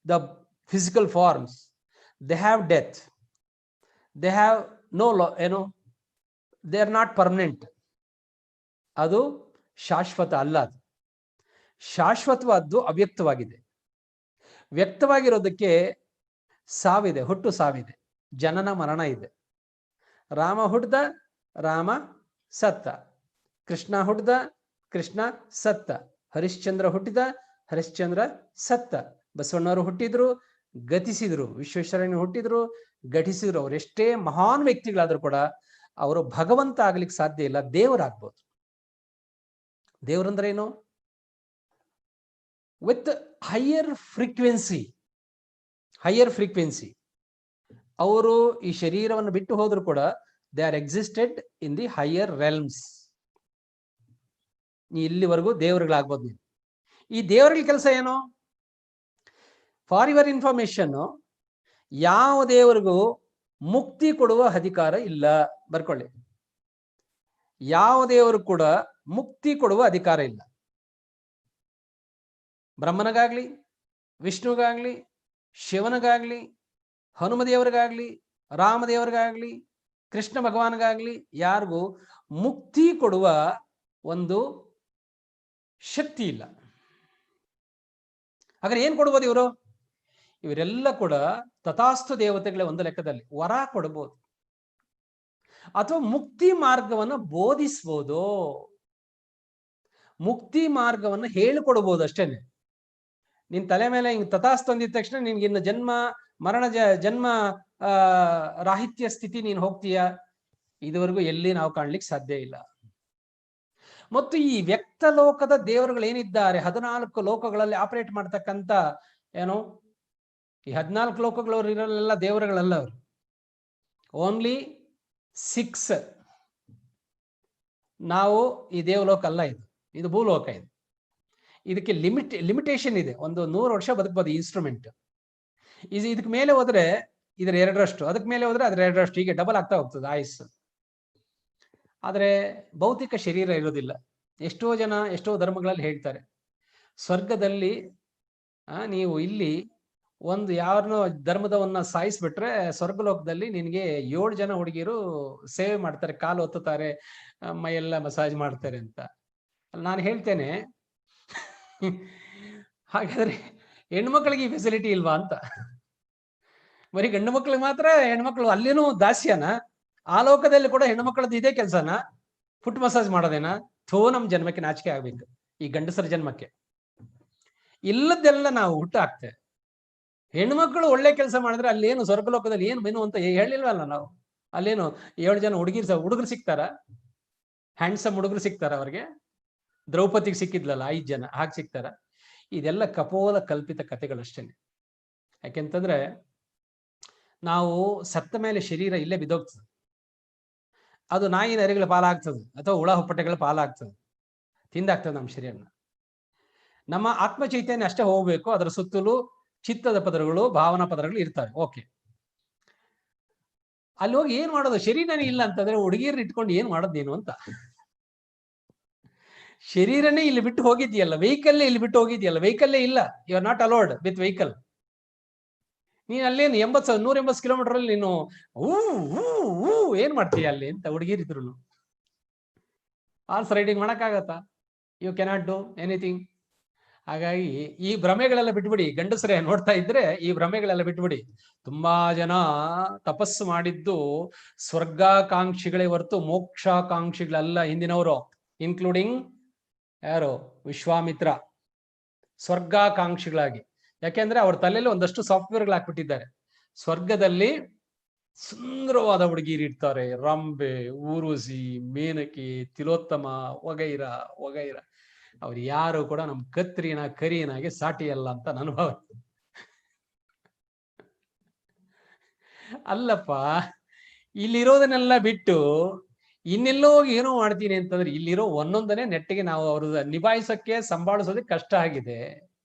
the physical forms, they have death, they have no they are not permanent. ಅದು ಶಾಶ್ವತ ಅಲ್ಲ. ಅದು ಶಾಶ್ವತವಾದ್ದು ಅವ್ಯಕ್ತವಾಗಿದೆ. ವ್ಯಕ್ತವಾಗಿರೋದಕ್ಕೆ ಸಾವಿದೆ, ಹುಟ್ಟು ಸಾವಿದೆ, ಜನನ ಮರಣ ಇದೆ. ರಾಮ ಹುಟ್ದ, ರಾಮ ಸತ್ತ. ಕೃಷ್ಣ ಹುಟ್ದ, ಕೃಷ್ಣ ಸತ್ತ. ಹರಿಶ್ಚಂದ್ರ ಹುಟ್ಟಿದ, ಹರಿಶ್ಚಂದ್ರ ಸತ್ತ. ಬಸವಣ್ಣವರು ಹುಟ್ಟಿದ್ರು, ಗತಿಸಿದ್ರು. ವಿಶ್ವೇಶ್ವರಯ್ಯ ಹುಟ್ಟಿದ್ರು, ಘಟಿಸಿದ್ರು. ಅವ್ರು ಎಷ್ಟೇ ಮಹಾನ್ ವ್ಯಕ್ತಿಗಳಾದ್ರೂ ಕೂಡ ಅವರು ಭಗವಂತ ಆಗ್ಲಿಕ್ಕೆ ಸಾಧ್ಯ ಇಲ್ಲ, ದೇವರಾಗ್ಬೋದು. ದೇವರಂದ್ರೆ ಏನು? With higher frequency. ಅವರು ಈ ಶರೀರವನ್ನು ಬಿಟ್ಟು ಹೋದ್ರು ಕೂಡ they are existed in the higher realms. ನೀ ಇಲ್ಲಿವರೆಗೂ ದೇವರುಗಳಾಗ್ಬೋದು. ನೀನು ಈ ದೇವರುಗಳ ಕೆಲಸ ಏನು? ಫಾರ್ ಯುವರ್ ಇನ್ಫಾರ್ಮೇಶನ್, ಯಾವ ದೇವರಿಗೂ ಮುಕ್ತಿ ಕೊಡುವ ಅಧಿಕಾರ ಇಲ್ಲ. ಬರ್ಕೊಳ್ಳಿ, ಯಾವ ದೇವರು ಕೂಡ ಮುಕ್ತಿ ಕೊಡುವ ಅಧಿಕಾರ ಇಲ್ಲ. ಬ್ರಹ್ಮನಿಗಾಗ್ಲಿ, ವಿಷ್ಣುಗಾಗ್ಲಿ, ಶಿವನಿಗಾಗ್ಲಿ, ಹನುಮದೇವರಿಗಾಗ್ಲಿ, ರಾಮದೇವರಿಗಾಗ್ಲಿ, ಕೃಷ್ಣ ಭಗವಾನ್ಗಾಗ್ಲಿ ಯಾರಿಗೂ ಮುಕ್ತಿ ಕೊಡುವ ಒಂದು ಶಕ್ತಿ ಇಲ್ಲ. ಹಾಗಾದ್ರೆ ಏನ್ ಕೊಡ್ಬೋದು ಇವರು? ಇವರೆಲ್ಲ ಕೂಡ ತಥಾಸ್ತು ದೇವತೆಗಳೇ ಒಂದು ಲೆಕ್ಕದಲ್ಲಿ. ವರ ಕೊಡ್ಬೋದು ಅಥವಾ ಮುಕ್ತಿ ಮಾರ್ಗವನ್ನು ಬೋಧಿಸ್ಬೋದು, ಮುಕ್ತಿ ಮಾರ್ಗವನ್ನು ಹೇಳಿಕೊಡ್ಬೋದು ಅಷ್ಟೇನೆ. ನಿನ್ ತಲೆ ಮೇಲೆ ಹಿಂಗ್ ತಥಾಸ್ತು ಅಂದಿದ ತಕ್ಷಣ ನಿನ್ಗೆ ಇನ್ನು ಜನ್ಮ ಮರಣ ಜನ್ಮ ರಾಹಿತ್ಯ ಸ್ಥಿತಿ ನೀನು ಹೋಗ್ತೀಯ, ಇದುವರೆಗೂ ಎಲ್ಲಿ ನಾವು ಕಾಣ್ಲಿಕ್ಕೆ ಸಾಧ್ಯ ಇಲ್ಲ. ಮತ್ತು ಈ ವ್ಯಕ್ತ ಲೋಕದ ದೇವರುಗಳು ಏನಿದ್ದಾರೆ, 14 ಲೋಕಗಳಲ್ಲಿ ಆಪರೇಟ್ ಮಾಡ್ತಕ್ಕಂಥ ಏನು ಈ 14 ಲೋಕಗಳವ್ರು ಇರಲ್ಲ ದೇವರುಗಳಲ್ಲ. ಅವರು ಓನ್ಲಿ 6. ನಾವು ಈ ದೇವಲೋಕ ಅಲ್ಲ, ಇದು ಭೂಲೋಕ. ಇದಕ್ಕೆ ಲಿಮಿಟೇಷನ್ ಇದೆ. ಒಂದು 100 ವರ್ಷ ಬದುಕಬಹುದು ಇನ್ಸ್ಟ್ರೂಮೆಂಟ್. ಇದಕ್ಕೆ ಮೇಲೆ ಹೋದ್ರೆ ಇದ್ರ 2ರಷ್ಟು, ಅದಕ್ಕೆ ಮೇಲೆ ಹೋದ್ರೆ ಅದ್ರ 2ರಷ್ಟು, ಹೀಗೆ ಡಬಲ್ ಆಗ್ತಾ ಹೋಗ್ತದೆ ಆಯುಸ್ಸು. ಆದ್ರೆ ಭೌತಿಕ ಶರೀರ ಇರೋದಿಲ್ಲ. ಎಷ್ಟೋ ಜನ ಎಷ್ಟೋ ಧರ್ಮಗಳಲ್ಲಿ ಹೇಳ್ತಾರೆ, ಸ್ವರ್ಗದಲ್ಲಿ ನೀವು ಇಲ್ಲಿ ಒಂದು ಯಾರನ್ನೋ ಧರ್ಮದವನ್ನ ಸಾಯಿಸ್ಬಿಟ್ರೆ ಸ್ವರ್ಗಲೋಕದಲ್ಲಿ ನಿನ್ಗೆ 7 ಜನ ಹುಡುಗಿಯರು ಸೇವೆ ಮಾಡ್ತಾರೆ, ಕಾಲು ಒತ್ತುತ್ತಾರೆ, ಮೈಯೆಲ್ಲ ಮಸಾಜ್ ಮಾಡ್ತಾರೆ ಅಂತ. ನಾನು ಹೇಳ್ತೇನೆ, ಹಾಗಾದ್ರೆ ಹೆಣ್ಮಕ್ಳಿಗೆ ಈ ಫೆಸಿಲಿಟಿ ಇಲ್ವಾ ಅಂತ. ಬರೀ ಗಂಡು ಮಕ್ಳಿಗೆ ಮಾತ್ರ ಹೆಣ್ಮಕ್ಳು ಅಲ್ಲೇನೂ ದಾಸ್ಯನ? ಆ ಲೋಕದಲ್ಲಿ ಕೂಡ ಹೆಣ್ಣು ಮಕ್ಕಳದ್ದು ಇದೇ ಕೆಲಸನ? ಫುಟ್ ಮಸಾಜ್ ಮಾಡೋದೇನಾ? ನಮ್ ಜನ್ಮಕ್ಕೆ ನಾಚಿಕೆ ಆಗ್ಬೇಕು, ಈ ಗಂಡಸರ ಜನ್ಮಕ್ಕೆ. ಇಲ್ಲದೆಲ್ಲ ನಾವು ಹುಟ್ಟು ಹಾಕ್ತೇವೆ. ಹೆಣ್ಮಕ್ಳು ಒಳ್ಳೆ ಕೆಲಸ ಮಾಡಿದ್ರೆ ಅಲ್ಲೇನು ಸ್ವರ್ಗಲೋಕದಲ್ಲಿ ಏನು ಮೆನು ಅಂತ ಹೇಳಿಲ್ವಲ್ಲ ನಾವು. ಅಲ್ಲೇನು 7 ಜನ ಹುಡುಗರು ಸಿಗ್ತಾರ? ಹ್ಯಾಂಡ್ಸಮ್ ಹುಡುಗರು ಸಿಗ್ತಾರ ಅವ್ರಿಗೆ? ದ್ರೌಪದಿಗೆ ಸಿಕ್ಕಿದ್ಲಲ್ಲ 5 ಜನ, ಹಾಗೆ ಸಿಗ್ತಾರ? ಇದೆಲ್ಲ ಕಪೋಲ ಕಲ್ಪಿತ ಕಥೆಗಳಷ್ಟೇನೆ. ಯಾಕೆಂತಂದ್ರೆ ನಾವು ಸತ್ತ ಮೇಲೆ ಶರೀರ ಇಲ್ಲೇ ಬಿದ್ದೋಗ್ತದೆ. ಅದು ನಾಯಿ ನರಿಗಳ ಪಾಲಾಗ್ತದೆ ಅಥವಾ ಹುಳ ಹುಪ್ಪಟೆಗಳ ಪಾಲಾಗ್ತದೆ, ತಿಂದಾಗ್ತದೆ ನಮ್ಮ ಶರೀರನ. ನಮ್ಮ ಆತ್ಮ ಚೈತನ್ಯ ಅಷ್ಟೇ ಹೋಗ್ಬೇಕು. ಅದರ ಸುತ್ತಲೂ ಚಿತ್ತದ ಪದರಗಳು, ಭಾವನಾ ಪದರಗಳು ಇರ್ತವೆ. ಓಕೆ, ಅಲ್ಲಿ ಹೋಗಿ ಏನ್ ಮಾಡೋದು? ಶರೀರನೇ ಇಲ್ಲ ಅಂತಂದ್ರೆ ಹುಡುಗಿಯರ್ನ ಇಟ್ಕೊಂಡು ಏನ್ ಮಾಡೋದೇನು ಅಂತ. ಶರೀರನೇ ಇಲ್ಲಿ ಬಿಟ್ಟು ಹೋಗಿದ್ಯಲ್ಲ, ವೆಹಿಕಲ್ಲೇ ಇಲ್ಲಿ ಬಿಟ್ಟು ಹೋಗಿದ್ಯಲ್ಲ, ವೆಹಿಕಲ್ಲೇ ಇಲ್ಲ, you are not allowed with vehicle. ನೀನ್ ಅಲ್ಲೇನು 180 ಕಿಲೋಮೀಟರ್ ಅಲ್ಲಿ ನೀನು ಏನ್ ಮಾಡ್ತೀಯ ಅಲ್ಲಿ ಅಂತ ಹುಡುಗಿರಿದ್ರು. ಹಾರ್ಸ್ ರೈಡಿಂಗ್ ಮಾಡಕ್ಕಾಗತ್ತಾ? You cannot do anything. ಹಾಗಾಗಿ ಈ ಭ್ರಮೆಗಳೆಲ್ಲ ಬಿಟ್ಬಿಡಿ. ಗಂಡಸರೇ ನೋಡ್ತಾ ಇದ್ರೆ ಈ ಭ್ರಮೆಗಳೆಲ್ಲ ಬಿಟ್ಬಿಡಿ. ತುಂಬಾ ಜನ ತಪಸ್ಸು ಮಾಡಿದ್ದು ಸ್ವರ್ಗಾಕಾಂಕ್ಷಿಗಳೇ ಹೊರತು ಮೋಕ್ಷಾಕಾಂಕ್ಷಿಗಳಲ್ಲ ಹಿಂದಿನವರು, ಇನ್ಕ್ಲೂಡಿಂಗ್ ಯಾರು? ವಿಶ್ವಾಮಿತ್ರ. ಸ್ವರ್ಗಾಕಾಂಕ್ಷಿಗಳಾಗಿ. ಯಾಕೆಂದ್ರೆ ಅವ್ರ ತಲೆಯಲ್ಲಿ ಒಂದಷ್ಟು ಸಾಫ್ಟ್ವೇರ್ಗಳು ಹಾಕ್ಬಿಟ್ಟಿದ್ದಾರೆ. ಸ್ವರ್ಗದಲ್ಲಿ ಸುಂದರವಾದ ಹುಡುಗಿಯರು ಇರ್ತಾರೆ, ರಂಬೆ, ಊರ್ವಶಿ, ಮೇನಕಿ, ತಿಲೋತ್ತಮ, ವಗೈರ ವಗೈರ. ಅವ್ರು ಯಾರು ಕೂಡ ನಮ್ ಕತ್ರಿನ ಕರಿಯನಾಗೆ ಸಾಟಿ ಅಲ್ಲ ಅಂತ ನನ್ನ ಭಾವ. ಅಲ್ಲಪ್ಪ, ಇಲ್ಲಿರೋದನ್ನೆಲ್ಲ ಬಿಟ್ಟು ಇನ್ನೆಲ್ಲೋ ಏನೋ ಮಾಡ್ತೀನಿ ಅಂತಂದ್ರೆ ಇಲ್ಲಿರೋ ಒಂದೊಂದನೇ ನೆಟ್ಟಿಗೆ ನಾವು ಅವ್ರದ್ದು ನಿಭಾಯಿಸಕ್ಕೆ ಸಂಭಾಳಿಸೋದಕ್ಕೆ ಕಷ್ಟ ಆಗಿದೆ.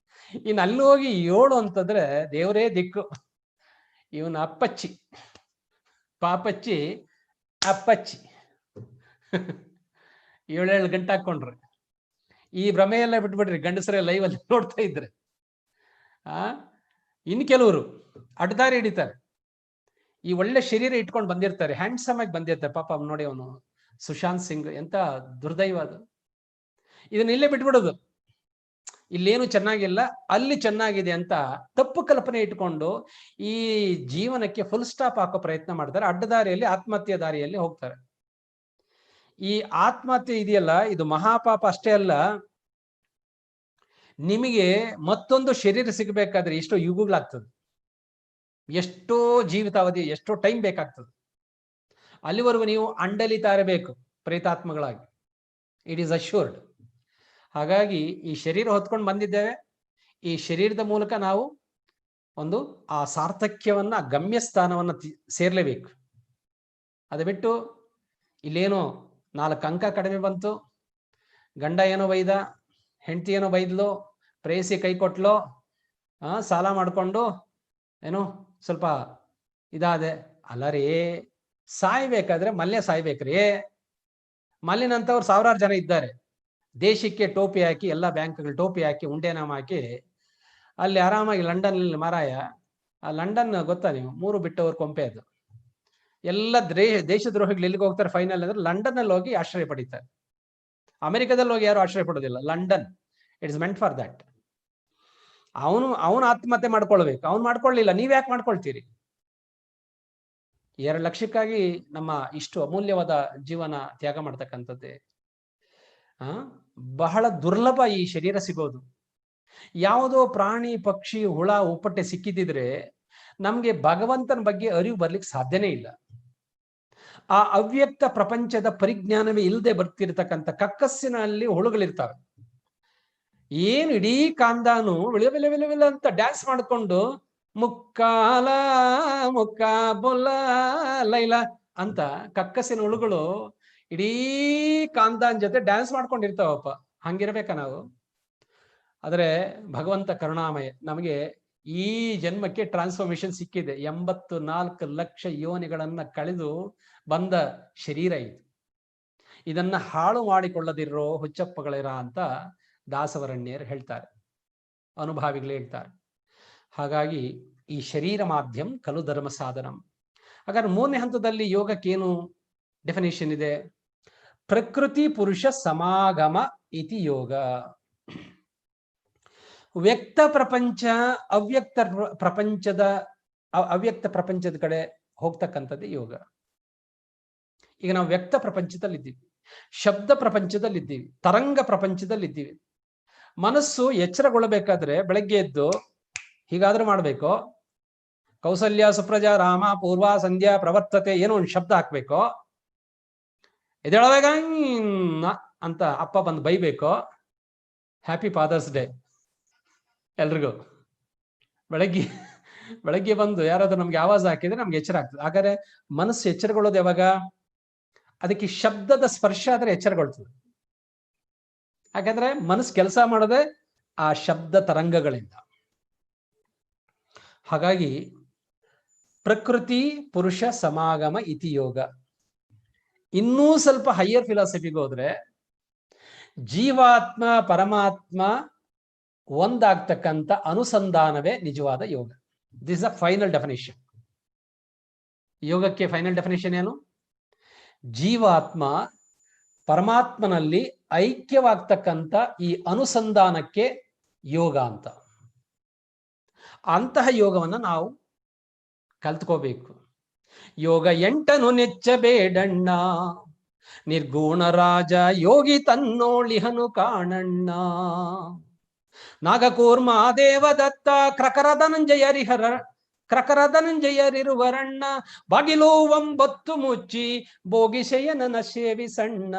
ಇನ್ನು ಅಲ್ಲಿ ಹೋಗಿ 7 ಅಂತಂದ್ರೆ ದೇವರೇ ದಿಕ್ಕು. ಇವನ ಅಪ್ಪಚ್ಚಿ ಪಾಪಚ್ಚಿ ಅಪ್ಪಚ್ಚಿ 7 ಗಂಟೆ ಹಾಕೊಂಡ್ರೆ. ಈ ಭ್ರಮೆ ಎಲ್ಲ ಬಿಟ್ಬಿಡ್ರಿ ಗಂಡಸರೇ ಲೈವ್ ಅಲ್ಲಿ ನೋಡ್ತಾ ಇದ್ರೆ. ಇನ್ ಕೆಲವರು ಅಡ್ಡದಾರಿ ಹಿಡಿತಾರೆ. ಈ ಒಳ್ಳೆ ಶರೀರ ಇಟ್ಕೊಂಡು ಬಂದಿರ್ತಾರೆ, ಹ್ಯಾಂಡ್ಸಮ್ ಆಗಿ ಬಂದಿರ್ತಾರೆ. ಪಾಪ ನೋಡಿ ಅವನು ಸುಶಾಂತ್ ಸಿಂಗ್, ಎಂತ ದುರ್ದೈವ ಅದು. ಇದನ್ನ ಇಲ್ಲೇ ಬಿಟ್ಬಿಡೋದು. ಇಲ್ಲೇನು ಚೆನ್ನಾಗಿಲ್ಲ, ಅಲ್ಲಿ ಚೆನ್ನಾಗಿದೆ ಅಂತ ತಪ್ಪು ಕಲ್ಪನೆ ಇಟ್ಕೊಂಡು ಈ ಜೀವನಕ್ಕೆ ಫುಲ್ ಸ್ಟಾಪ್ ಹಾಕೋ ಪ್ರಯತ್ನ ಮಾಡ್ತಾರೆ. ಅಡ್ಡದಾರಿಯಲ್ಲಿ, ಆತ್ಮಹತ್ಯೆ ದಾರಿಯಲ್ಲಿ ಹೋಗ್ತಾರೆ. ಈ ಆತ್ಮಹತ್ಯೆ ಇದೆಯಲ್ಲ, ಇದು ಮಹಾಪಾಪ ಅಷ್ಟೇ ಅಲ್ಲ. ನಿಮಗೆ ಮತ್ತೊಂದು ಶರೀರ ಸಿಗಬೇಕಾದ್ರೆ ಎಷ್ಟೋ ಯುಗಗಳಾಗ್ತದೆ. ಎಷ್ಟೋ ಜೀವಿತಾವಧಿ, ಎಷ್ಟೋ ಟೈಮ್ ಬೇಕಾಗ್ತದೆ. ಅಲ್ಲಿವರೆಗೂ ನೀವು ಅಂಡಲಿತಾ ಇರಬೇಕು ಪ್ರೇತಾತ್ಮಗಳಾಗಿ. It is assured. ಹಾಗಾಗಿ ಈ ಶರೀರ ಹೊತ್ಕೊಂಡು ಬಂದಿದ್ದೇವೆ. ಈ ಶರೀರದ ಮೂಲಕ ನಾವು ಒಂದು ಆ ಸಾರ್ಥಕ್ಯವನ್ನ, ಗಮ್ಯ ಸ್ಥಾನವನ್ನ ಸೇರ್ಲೇಬೇಕು. ಅದು ಬಿಟ್ಟು ಇಲ್ಲೇನೋ 4 ಅಂಕ ಕಡಿಮೆ ಬಂತು, ಗಂಡ ಏನೋ ಬೈದ, ಹೆಂಡತಿ ಏನೋ ಬೈದ್ಲು, ಪ್ರೇಯಸಿ ಕೈ ಕೊಟ್ಲು, ಸಾಲ ಮಾಡಿಕೊಂಡು ಏನೋ ಸ್ವಲ್ಪ ಇದಾದೆ. ಅಲ್ಲ ರೀ, ಸಾಯ್ಬೇಕಾದ್ರೆ ಮಲ್ಯ ಸಾಯ್ಬೇಕ್ರಿ. ಮಲ್ಲಿನಂತವ್ರು 1000 ಜನ ಇದ್ದಾರೆ. ದೇಶಕ್ಕೆ ಟೋಪಿ ಹಾಕಿ, ಎಲ್ಲ ಬ್ಯಾಂಕ್ಗಳು ಟೋಪಿ ಹಾಕಿ, ಉಂಡೆನಾಮ ಹಾಕಿ ಅಲ್ಲಿ ಆರಾಮಾಗಿ ಲಂಡನ್ ಮಾರಾಯ. ಆ ಲಂಡನ್ ಗೊತ್ತಾ ನೀವು, 3 ಬಿಟ್ಟವ್ರ ಕೊಂಪೆ ಅದು. ಎಲ್ಲ ದೇಶದ್ರೋಹಿಗಳು ಎಲ್ಲಿಗೆ ಹೋಗ್ತಾರೆ ಫೈನಲ್ ಅಂದ್ರೆ ಲಂಡನ್ ಅಲ್ಲಿ ಹೋಗಿ ಆಶ್ರಯ ಪಡಿತಾರೆ. ಅಮೆರಿಕದಲ್ಲಿ ಹೋಗಿ ಯಾರು ಆಶ್ರಯ ಪಡೋದಿಲ್ಲ. London it's meant for that. ಅವನು ಆತ್ಮಹತ್ಯೆ ಮಾಡ್ಕೊಳ್ಬೇಕು, ಅವ್ನು ಮಾಡ್ಕೊಳ್ಳಿಲ್ಲ, ನೀವ್ ಯಾಕೆ ಮಾಡ್ಕೊಳ್ತೀರಿ? 2 ಲಕ್ಷಕ್ಕಾಗಿ ನಮ್ಮ ಇಷ್ಟು ಅಮೂಲ್ಯವಾದ ಜೀವನ ತ್ಯಾಗ ಮಾಡ್ತಕ್ಕಂಥದ್ದೇ ಬಹಳ ದುರ್ಲಭ ಈ ಶರೀರ ಸಿಗೋದು. ಯಾವುದೋ ಪ್ರಾಣಿ, ಪಕ್ಷಿ, ಹುಳ, ಉಪ್ಪಟ್ಟೆ ಸಿಕ್ಕಿದ್ರೆ ನಮ್ಗೆ ಭಗವಂತನ ಬಗ್ಗೆ ಅರಿವು ಬರ್ಲಿಕ್ಕೆ ಸಾಧ್ಯನೇ ಇಲ್ಲ. ಆ ಅವ್ಯಕ್ತ ಪ್ರಪಂಚದ ಪರಿಜ್ಞಾನವೇ ಇಲ್ಲದೆ ಬರ್ತಿರ್ತಕ್ಕಂಥ ಕಕ್ಕಸ್ಸಿನಲ್ಲಿ ಹುಳುಗಳಿರ್ತಾವೆ. ಏನು ಇಡೀ ಕಾಂದಾನು ವಿಳ ಅಂತ ಡ್ಯಾನ್ಸ್ ಮಾಡ್ಕೊಂಡು ಮುಕ್ಕಾಲ ಮುಕ್ಕಾ ಬೊಲ್ಲ ಲೈಲ ಅಂತ ಕಕ್ಕಸಿನ ಹುಳುಗಳು ಇಡೀ ಕಾಂದಾನ್ ಜೊತೆ ಡ್ಯಾನ್ಸ್ ಮಾಡ್ಕೊಂಡಿರ್ತಾವಪ್ಪ. ಹಂಗಿರ್ಬೇಕ ನಾವು? ಆದ್ರೆ ಭಗವಂತ ಕರುಣಾಮಯ, ನಮಗೆ ಈ ಜನ್ಮಕ್ಕೆ ಟ್ರಾನ್ಸ್ಫಾರ್ಮೇಶನ್ ಸಿಕ್ಕಿದೆ. 84 ಲಕ್ಷ ಯೋನಿಗಳನ್ನ ಕಳೆದು ಬಂದ ಶರೀರ ಇದು. ಇದನ್ನ ಹಾಳು ಮಾಡಿಕೊಳ್ಳದಿರೋ ಹುಚ್ಚಪ್ಪಗಳಿರ ಅಂತ ದಾಸವರಣ್ಯರು ಹೇಳ್ತಾರೆ, ಅನುಭಾವಿಗಳು ಹೇಳ್ತಾರೆ. ಹಾಗಾಗಿ ಈ ಶರೀರ ಮಾಧ್ಯಮ ಕಲು ಧರ್ಮ ಸಾಧನಂ. ಹಾಗಾದ್ರೆ 3ನೇ ಹಂತದಲ್ಲಿ ಯೋಗಕ್ಕೇನು ಡೆಫಿನೇಷನ್ ಇದೆ? ಪ್ರಕೃತಿ ಪುರುಷ ಸಮಾಗಮ ಇತಿ ಯೋಗ. ವ್ಯಕ್ತ ಪ್ರಪಂಚ ಅವ್ಯಕ್ತ ಪ್ರಪಂಚದ ಕಡೆ ಹೋಗ್ತಕ್ಕಂಥದ್ದೇ ಯೋಗ. ಈಗ ನಾವು ವ್ಯಕ್ತ ಪ್ರಪಂಚದಲ್ಲಿದ್ದೀವಿ, ಶಬ್ದ ಪ್ರಪಂಚದಲ್ಲಿದ್ದೀವಿ, ತರಂಗ ಪ್ರಪಂಚದಲ್ಲಿದ್ದೀವಿ. ಮನಸ್ಸು ಎಚ್ಚರಗೊಳ್ಳಬೇಕಾದ್ರೆ ಬೆಳಗ್ಗೆ ಎದ್ದು ಹೀಗಾದ್ರೂ ಮಾಡ್ಬೇಕು, ಕೌಸಲ್ಯ ಸುಪ್ರಜಾ ರಾಮ ಪೂರ್ವ ಸಂಧ್ಯಾ ಪ್ರವರ್ತತೆ ಏನೋ ಒಂದು ಶಬ್ದ ಹಾಕ್ಬೇಕು, ಎದ್ದೇಳವಾಗ ಅಂತ ಅಪ್ಪ ಬಂದು ಬೈಬೇಕು, ಹ್ಯಾಪಿ ಫಾದರ್ಸ್ ಡೇ ಎಲ್ರಿಗೂ. ಬೆಳಗ್ಗೆ ಬಂದು ಯಾರಾದ್ರೂ ನಮ್ಗೆ ಆವಾಜ್ ಹಾಕಿದ್ರೆ ನಮ್ಗೆ ಎಚ್ಚರ ಆಗ್ತದೆ. ಹಾಗಾದ್ರೆ ಮನಸ್ಸು ಎಚ್ಚರಗೊಳ್ಳೋದು ಯಾವಾಗ? ಅದಕ್ಕೆ ಶಬ್ದದ ಸ್ಪರ್ಶ ಆದ್ರೆ ಎಚ್ಚರಗೊಳ್ತದೆ. ಹಾಗಾದ್ರೆ ಮನಸ್ಸು ಕೆಲಸ ಮಾಡೋದೇ ಆ ಶಬ್ದ ತರಂಗಗಳಿಂದ. ಹಾಗಾಗಿ ಪ್ರಕೃತಿ ಪುರುಷ ಸಮಾಗಮ ಇತಿ ಯೋಗ. ಇನ್ನೂ ಸ್ವಲ್ಪ ಹೈಯರ್ ಫಿಲಾಸಫಿಗೆ ಹೋದ್ರೆ ಜೀವಾತ್ಮ ಪರಮಾತ್ಮ ಒಂದಾಗ್ತಕ್ಕಂಥ ಅನುಸಂಧಾನವೇ ನಿಜವಾದ ಯೋಗ. This a final definition. ಯೋಗಕ್ಕೆ ಫೈನಲ್ ಡೆಫಿನೇಷನ್ ಏನು? ಜೀವಾತ್ಮ ಪರಮಾತ್ಮನಲ್ಲಿ ಐಕ್ಯವಾಗ್ತಕ್ಕಂಥ ಈ ಅನುಸಂಧಾನಕ್ಕೆ ಯೋಗ ಅಂತ. ಅಂತಹ ಯೋಗವನ್ನ ನಾವು ಕಲ್ತ್ಕೋಬೇಕು. ಯೋಗ 8 ನೆಚ್ಚಬೇಡಣ್ಣ, ನಿರ್ಗುಣ ರಾಜ ಯೋಗಿ ತನ್ನೋಳಿಹನು ಕಾಣಣ್ಣ. ನಾಗಕೂರ್ಮ ದೇವದತ್ತ ಕ್ರಕರ ಧನಂಜಯರಿರುವರಣ್ಣ. ಬಾಗಿಲು 9 ಮುಚ್ಚಿ ಭೋಗಿಶಯನನ ಸೇವಿಸಣ್ಣ.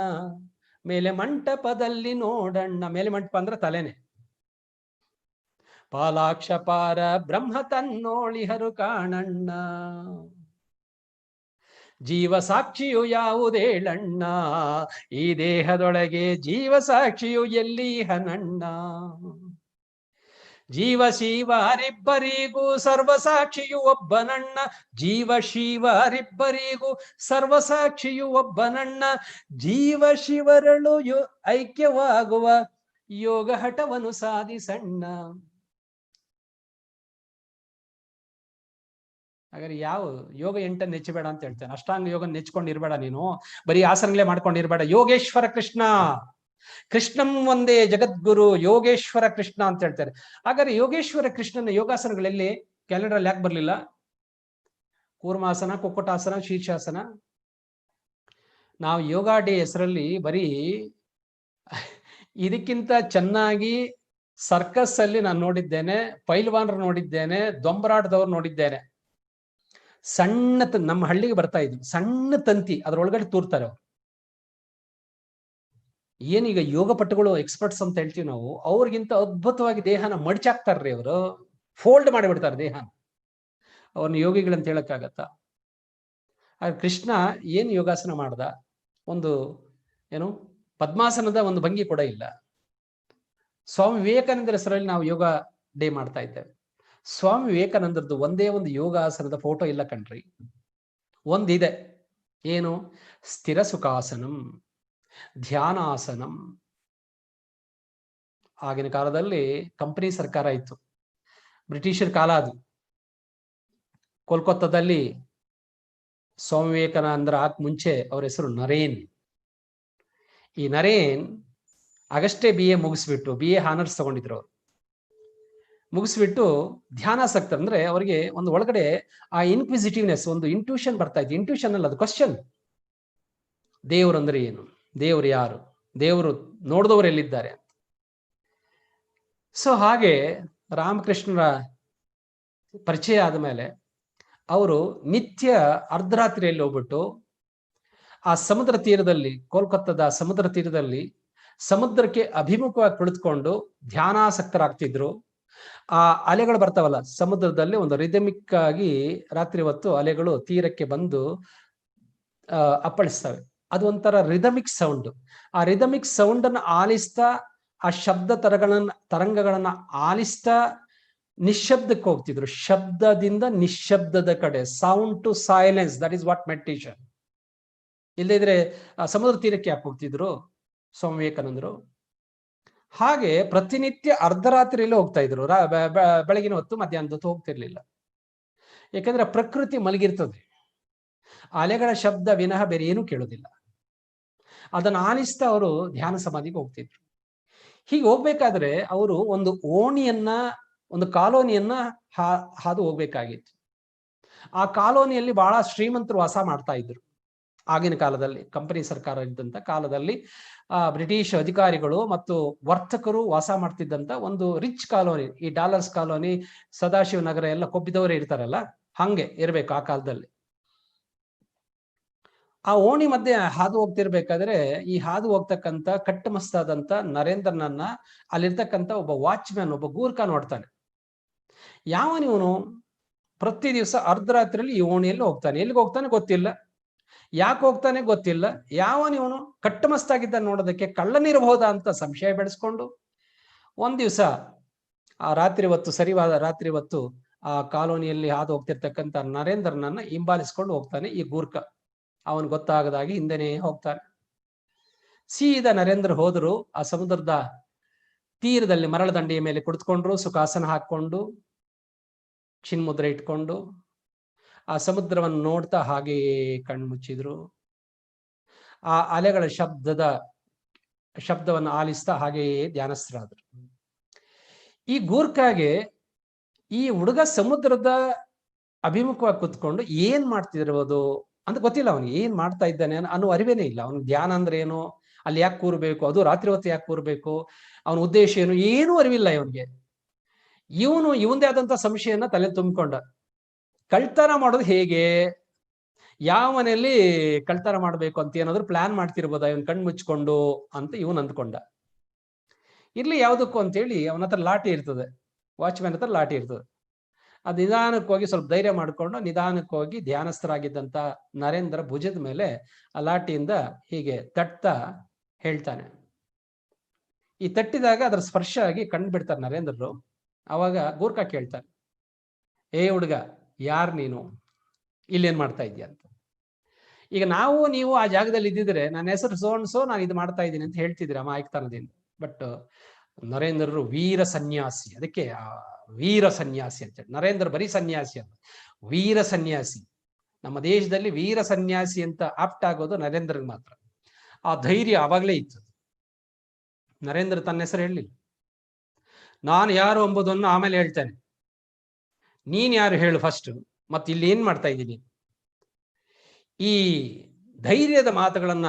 ಮೇಲೆ ಮಂಟಪದಲ್ಲಿ ನೋಡಣ್ಣ. ಮೇಲೆ ಮಂಟಪ ಅಂದ್ರೆ ತಲೆನೆ. ಪಾಲಾಕ್ಷ ಪಾರ ಬ್ರಹ್ಮ ತನ್ನೋಳಿಹರು ಕಾಣಣ್ಣ. ಜೀವ ಸಾಕ್ಷಿಯು ಯಾವುದೇಳಣ್ಣ, ಈ ದೇಹದೊಳಗೆ ಜೀವ ಸಾಕ್ಷಿಯು ಎಲ್ಲಿ ಹನಣ್ಣ. ಜೀವ ಶಿವರಿಬ್ಬರಿಗೂ ಸರ್ವಸಾಕ್ಷಿಯು ಒಬ್ಬನಣ್ಣ. ಜೀವ ಶಿವರಿಬ್ಬರಿಗೂ ಸರ್ವಸಾಕ್ಷಿಯು ಒಬ್ಬನಣ್ಣ. ಜೀವ ಶಿವರಳು ಐಕ್ಯವಾಗುವ ಯೋಗ ಹಠವನ್ನು ಸಾಧಿಸಣ್ಣ. ಹಾಗಾದ್ರೆ ಯಾವ ಯೋಗ 8 ನೆಚ್ಚಬೇಡ ಅಂತ ಹೇಳ್ತೇನೆ. ಅಷ್ಟಾಂಗ ಯೋಗ ನೆಚ್ಕೊಂಡಿರ್ಬೇಡ ನೀನು, ಬರೀ ಆಸನಗಳೇ ಮಾಡ್ಕೊಂಡಿರ್ಬೇಡ. ಯೋಗೇಶ್ವರ ಕೃಷ್ಣ, ಕೃಷ್ಣಂ ಒಂದೇ ಜಗದ್ಗುರು ಯೋಗೇಶ್ವರ ಕೃಷ್ಣ ಅಂತ ಹೇಳ್ತಾರೆ. ಹಾಗಾದ್ರೆ ಯೋಗೇಶ್ವರ ಕೃಷ್ಣನ ಯೋಗಾಸನಗಳಲ್ಲಿ ಕ್ಯಾಲೆಂಡರ್ ಯಾಕೆ ಬರ್ಲಿಲ್ಲ? ಕೂರ್ಮಾಸನ, ಕುಕ್ಕುಟಾಸನ, ಶೀರ್ಷಾಸನ. ನಾವು ಯೋಗ ಡೇ ಹೆಸರಲ್ಲಿ ಬರೀ ಇದಕ್ಕಿಂತ ಚೆನ್ನಾಗಿ ಸರ್ಕಸ್ ಅಲ್ಲಿ ನಾನು ನೋಡಿದ್ದೇನೆ, ಪೈಲ್ವಾನ್ರು ನೋಡಿದ್ದೇನೆ, ದೊಂಬರಾಟದವ್ರು ನೋಡಿದ್ದೇನೆ. ಸಣ್ಣ ನಮ್ಮ ಹಳ್ಳಿಗೆ ಬರ್ತಾ ಇದ್ವಿ, ಸಣ್ಣ ತಂತಿ ಅದ್ರೊಳಗಡೆ ತೂರ್ತಾರೆ ಅವ್ರು. ಏನೀಗ ಯೋಗ ಪಟುಗಳು ಎಕ್ಸ್ಪರ್ಟ್ಸ್ ಅಂತ ಹೇಳ್ತೀವಿ ನಾವು, ಅವ್ರಿಗಿಂತ ಅದ್ಭುತವಾಗಿ ದೇಹನ ಮಡಚಾಕ್ತಾರ್ರಿ ಅವರು, ಫೋಲ್ಡ್ ಮಾಡಿಬಿಡ್ತಾರೆ ದೇಹನ. ಅವ್ರನ್ನ ಯೋಗಿಗಳಂತ ಹೇಳಕ್ಕಾಗತ್ತ? ಕೃಷ್ಣ ಏನ್ ಯೋಗಾಸನ ಮಾಡ್ದ? ಒಂದು ಏನು ಪದ್ಮಾಸನದ ಒಂದು ಭಂಗಿ ಕೂಡ ಇಲ್ಲ. ಸ್ವಾಮಿ ವಿವೇಕಾನಂದರ ಹೆಸರಲ್ಲಿ ನಾವು ಯೋಗ ಡೇ ಮಾಡ್ತಾ ಇದ್ದೇವೆ. ಸ್ವಾಮಿ ವಿವೇಕಾನಂದರದ್ದು ಒಂದೇ ಒಂದು ಯೋಗಾಸನದ ಫೋಟೋ ಇಲ್ಲ ಕಣ್ರಿ. ಒಂದಿದೆ, ಏನು? ಸ್ಥಿರ ಸುಖಾಸನಂ, ಧ್ಯಾನಾಸನಂ. ಆಗಿನ ಕಾಲದಲ್ಲಿ ಕಂಪನಿ ಸರ್ಕಾರ ಇತ್ತು, ಬ್ರಿಟಿಷರ ಕಾಲ ಅದು. ಕೋಲ್ಕತ್ತಾದಲ್ಲಿ ಸ್ವಾಮಿ ವಿವೇಕಾನಂದರ ಮುಂಚೆ ಅವ್ರ ಹೆಸರು ನರೇನ್. ಈ ನರೇನ್ ಆಗಷ್ಟೇ BA ಮುಗಿಸ್ಬಿಟ್ಟು, BA ಹಾನರ್ಸ್ ತಗೊಂಡಿದ್ರು ಅವರು. ಮುಗಿಸ್ಬಿಟ್ಟು ಧ್ಯಾನಾಸಕ್ತ ಅಂದ್ರೆ ಅವರಿಗೆ ಒಂದು ಒಳಗಡೆ ಆ ಇನ್ಕ್ವಿಸಿಟಿವ್ನೆಸ್, ಒಂದು ಇಂಟ್ಯೂಷನ್ ಬರ್ತಾ ಇತ್ತು. ಇಂಟ್ಯೂಷನ್ ಅಲ್ಲ, ಅದು ಕ್ವಶನ್. ದೇವರು ಅಂದ್ರೆ ಏನು? ದೇವರು ಯಾರು? ದೇವರು ನೋಡಿದವರು ಎಲ್ಲಿದ್ದಾರೆ? ಸೊ ಹಾಗೆ ರಾಮಕೃಷ್ಣರ ಪರಿಚಯ ಆದಮೇಲೆ ಅವರು ನಿತ್ಯ ಅರ್ಧರಾತ್ರಿಯಲ್ಲಿ ಹೋಗ್ಬಿಟ್ಟು ಆ ಸಮುದ್ರ ತೀರದಲ್ಲಿ, ಕೋಲ್ಕತ್ತಾದ ಸಮುದ್ರ ತೀರದಲ್ಲಿ ಸಮುದ್ರಕ್ಕೆ ಅಭಿಮುಖವಾಗಿ ಕುಳಿತುಕೊಂಡು ಧ್ಯಾನಾಸಕ್ತರಾಗ್ತಿದ್ರು. ಆ ಅಲೆಗಳು ಬರ್ತಾವಲ್ಲ ಸಮುದ್ರದಲ್ಲಿ, ಒಂದು ರಿದಮಿಕ್ ಆಗಿ ರಾತ್ರಿ ಹೊತ್ತು ಅಲೆಗಳು ತೀರಕ್ಕೆ ಬಂದು ಅಪ್ಪಳಿಸ್ತವೆ. ಅದು ಒಂಥರ ರಿದಮಿಕ್ ಸೌಂಡ್. ಆ ರಿದಮಿಕ್ ಸೌಂಡ್ ಅನ್ನು ಆಲಿಸ್ತಾ, ಆ ಶಬ್ದ ತರಂಗಗಳನ್ನ ಆಲಿಸ್ತಾ ನಿಶ್ಶಬ್ದಕ್ಕೆ ಹೋಗ್ತಿದ್ರು. ಶಬ್ದದಿಂದ ನಿಶ್ಶಬ್ದದ ಕಡೆ, sound to silence, that is what meditation. ಇಲ್ಲದಿದ್ರೆ ಸಮುದ್ರ ತೀರಕ್ಕೆ ಯಾಕೆ ಹೋಗ್ತಿದ್ರು ಸ್ವಾಮಿ ವಿವೇಕಾನಂದರು? ಹಾಗೆ ಪ್ರತಿನಿತ್ಯ ಅರ್ಧರಾತ್ರಿಯಲ್ಲಿ ಹೋಗ್ತಾ ಇದ್ರು. ಬೆಳಗಿನ ಹೊತ್ತು, ಮಧ್ಯಾಹ್ನದ ಹೊತ್ತು ಹೋಗ್ತಿರ್ಲಿಲ್ಲ. ಯಾಕಂದ್ರೆ ಪ್ರಕೃತಿ ಮಲಗಿರ್ತದೆ, ಅಲೆಗಳ ಶಬ್ದ ವಿನಃ ಬೇರೆ ಏನೂ ಕೇಳೋದಿಲ್ಲ. ಅದನ್ನ ಆಲಿಸ್ತಾ ಅವರು ಧ್ಯಾನ ಸಮಾಧಿಗೆ ಹೋಗ್ತಿದ್ರು. ಹೀಗೆ ಹೋಗ್ಬೇಕಾದ್ರೆ ಅವರು ಒಂದು ಓಣಿಯನ್ನ, ಒಂದು ಕಾಲೋನಿಯನ್ನ ಹಾದು ಹೋಗ್ಬೇಕಾಗಿತ್ತು. ಆ ಕಾಲೋನಿಯಲ್ಲಿ ಬಹಳ ಶ್ರೀಮಂತರು ವಾಸ ಮಾಡ್ತಾ ಇದ್ರು. ಆಗಿನ ಕಾಲದಲ್ಲಿ ಕಂಪನಿ ಸರ್ಕಾರ ಇದ್ದಂತ ಕಾಲದಲ್ಲಿ ಬ್ರಿಟಿಷ್ ಅಧಿಕಾರಿಗಳು ಮತ್ತು ವರ್ತಕರು ವಾಸ ಮಾಡ್ತಿದ್ದಂತ ಒಂದು ರಿಚ್ ಕಾಲೋನಿ. ಈ ಡಾಲರ್ಸ್ ಕಾಲೋನಿ, ಸದಾಶಿವ ನಗರ ಎಲ್ಲ ಕೊಬ್ಬಿದವರೇ ಇರ್ತಾರಲ್ಲ, ಹಂಗೆ ಇರ್ಬೇಕು ಆ ಕಾಲದಲ್ಲಿ. ಆ ಓಣಿ ಮಧ್ಯೆ ಹಾದು ಹೋಗ್ತಿರ್ಬೇಕಾದ್ರೆ ಈ ಹಾದು ಹೋಗ್ತಕ್ಕಂಥ ಕಟ್ಟಮಸ್ತಾದಂತ ನರೇಂದ್ರನನ್ನ ಅಲ್ಲಿರ್ತಕ್ಕಂಥ ಒಬ್ಬ ವಾಚ್ಮ್ಯಾನ್, ಒಬ್ಬ ಗೂರ್ಖಾ ನೋಡ್ತಾನೆ. ಯಾವನಿವನು? ಪ್ರತಿ ದಿವಸ ಅರ್ಧರಾತ್ರಿಯಲ್ಲಿ ಈ ಓಣಿಯಲ್ಲಿ ಹೋಗ್ತಾನೆ. ಎಲ್ಲಿಗೆ ಹೋಗ್ತಾನೆ ಗೊತ್ತಿಲ್ಲ, ಯಾಕೆ ಹೋಗ್ತಾನೆ ಗೊತ್ತಿಲ್ಲ. ಯಾವನಿವನು? ಕಟ್ಟಮಸ್ತಾಗಿದ್ದ ನೋಡೋದಕ್ಕೆ ಕಳ್ಳನಿರಬಹುದಾ ಅಂತ ಸಂಶಯ ಬೆಳೆಸ್ಕೊಂಡು ಒಂದ್ ದಿವಸ ಆ ರಾತ್ರಿ ಹೊತ್ತು, ಸರಿವಾದ ರಾತ್ರಿ ಹೊತ್ತು ಆ ಕಾಲೋನಿಯಲ್ಲಿ ಹಾದು ಹೋಗ್ತಿರ್ತಕ್ಕಂಥ ನರೇಂದ್ರನನ್ನ ಹಿಂಬಾಲಿಸ್ಕೊಂಡು ಹೋಗ್ತಾನೆ ಈ ಗೂರ್ಖಾ. ಅವನ್ ಗೊತ್ತಾಗದಾಗಿ ಹಿಂದೆನೇ ಹೋಗ್ತಾನೆ. ಸೀದಾ ನರೇಂದ್ರ ಹೋದ್ರು ಆ ಸಮುದ್ರದ ತೀರದಲ್ಲಿ ಮರಳ ದಂಡೆಯ ಮೇಲೆ ಕುಳಿತುಕೊಂಡ್ರು, ಸುಖಾಸನ ಹಾಕೊಂಡು, ಚಿನ್ಮುದ್ರೆ ಇಟ್ಕೊಂಡು ಆ ಸಮುದ್ರವನ್ನು ನೋಡ್ತಾ ಹಾಗೆಯೇ ಕಣ್ಮುಚ್ಚಿದ್ರು. ಆ ಅಲೆಗಳ ಶಬ್ದವನ್ನು ಆಲಿಸ್ತಾ ಹಾಗೆಯೇ ಧ್ಯಾನಸ್ಥರಾದ್ರು. ಈ ಗೂರ್ಖಾಗೆ ಈ ಹುಡುಗ ಸಮುದ್ರದ ಅಭಿಮುಖವಾಗಿ ಕುತ್ಕೊಂಡು ಏನ್ ಮಾಡ್ತಿರ್ಬೋದು ಅಂತ ಗೊತ್ತಿಲ್ಲ. ಅವನಿಗೆ ಏನ್ ಮಾಡ್ತಾ ಇದ್ದಾನೆ ಅನ್ನೋ ಅರಿವೇನೇ ಇಲ್ಲ. ಅವನಿಗೆ ಧ್ಯಾನ ಅಂದ್ರೆ ಏನು, ಅಲ್ಲಿ ಯಾಕೆ ಕೂರ್ಬೇಕು, ಅದು ರಾತ್ರಿ ಹೊತ್ತು ಯಾಕೆ ಕೂರ್ಬೇಕು, ಅವನ ಉದ್ದೇಶ ಏನು, ಏನೂ ಅರಿವಿಲ್ಲ ಇವನಿಗೆ. ಇವಂದೇ ಆದಂತ ಸಂಶಯನ ತಲೆ ತುಂಬಿಕೊಂಡ. ಕಳ್ತನ ಮಾಡೋದು ಹೇಗೆ, ಯಾವ ಮನೆಯಲ್ಲಿ ಕಳ್ತನ ಮಾಡ್ಬೇಕು ಅಂತ ಏನಾದ್ರು ಪ್ಲಾನ್ ಮಾಡ್ತಿರ್ಬೋದ ಇವನ್ ಕಣ್ ಮುಚ್ಕೊಂಡು ಅಂತ ಇವನ್ ಅಂದ್ಕೊಂಡ. ಇರ್ಲಿ ಯಾವುದಕ್ಕೂ ಅಂತೇಳಿ ಅವನ ಹತ್ರ ಲಾಠಿ ಇರ್ತದೆ, ವಾಚ್ಮ್ಯಾನ್ ಹತ್ರ ಲಾಠಿ ಇರ್ತದೆ. ಅದು ನಿಧಾನಕ್ಕೆ ಹೋಗಿ ಸ್ವಲ್ಪ ಧೈರ್ಯ ಮಾಡ್ಕೊಂಡು ನಿಧಾನಕ್ಕೆ ಹೋಗಿ ಧ್ಯಾನಸ್ಥರಾಗಿದ್ದಂತ ನರೇಂದ್ರ ಭುಜದ ಮೇಲೆ ಆ ಲಾಠಿಯಿಂದ ಹೀಗೆ ತಟ್ತಾ ಹೇಳ್ತಾನೆ. ಈ ತಟ್ಟಿದಾಗ ಅದರ ಸ್ಪರ್ಶ ಆಗಿ ಕಣ್ಣು ಬಿಡ್ತಾರೆ ನರೇಂದ್ರರು. ಅವಾಗ ಗೂರ್ಖಾ ಕೇಳ್ತಾನೆ, ಏ ಹುಡುಗ, ಯಾರ್ ನೀನು, ಇಲ್ಲೇನ್ ಮಾಡ್ತಾ ಇದೀಯ ಅಂತ. ಈಗ ನೀವು ಆ ಜಾಗದಲ್ಲಿ ಇದ್ದಿದ್ರೆ ನನ್ನ ಹೆಸರು ಸೋ ನಾನು ಇದು ಮಾಡ್ತಾ ಇದ್ದೀನಿ ಅಂತ ಹೇಳ್ತಿದ್ದೀರ ಅಮಾಯಕತನದಿಂದ. ಬಟ್ ನರೇಂದ್ರರು ವೀರ ಸನ್ಯಾಸಿ, ಅದಕ್ಕೆ ವೀರ ಸನ್ಯಾಸಿ ಅಂತ ಹೇಳಿ. ನರೇಂದ್ರ ಬರೀ ಸನ್ಯಾಸಿ ಅಲ್ಲ, ವೀರ ಸನ್ಯಾಸಿ. ನಮ್ಮ ದೇಶದಲ್ಲಿ ವೀರ ಸನ್ಯಾಸಿ ಅಂತ ಆಪ್ಟ್ ಆಗೋದು ನರೇಂದ್ರಗೆ ಮಾತ್ರ. ಆ ಧೈರ್ಯ ಆವಾಗಲೇ ಇತ್ತು. ನರೇಂದ್ರ ತನ್ನ ಹೆಸರು ಹೇಳಲಿಲ್ಲ. ನಾನು ಯಾರು ಎಂಬುದನ್ನು ಆಮೇಲೆ ಹೇಳ್ತೇನೆ, ನೀನ್ ಯಾರು ಹೇಳು ಫಸ್ಟ್, ಮತ್ತೆ ಇಲ್ಲಿ ಏನ್ ಮಾಡ್ತಾ ಇದ್ದೀನಿ. ಈ ಧೈರ್ಯದ ಮಾತುಗಳನ್ನ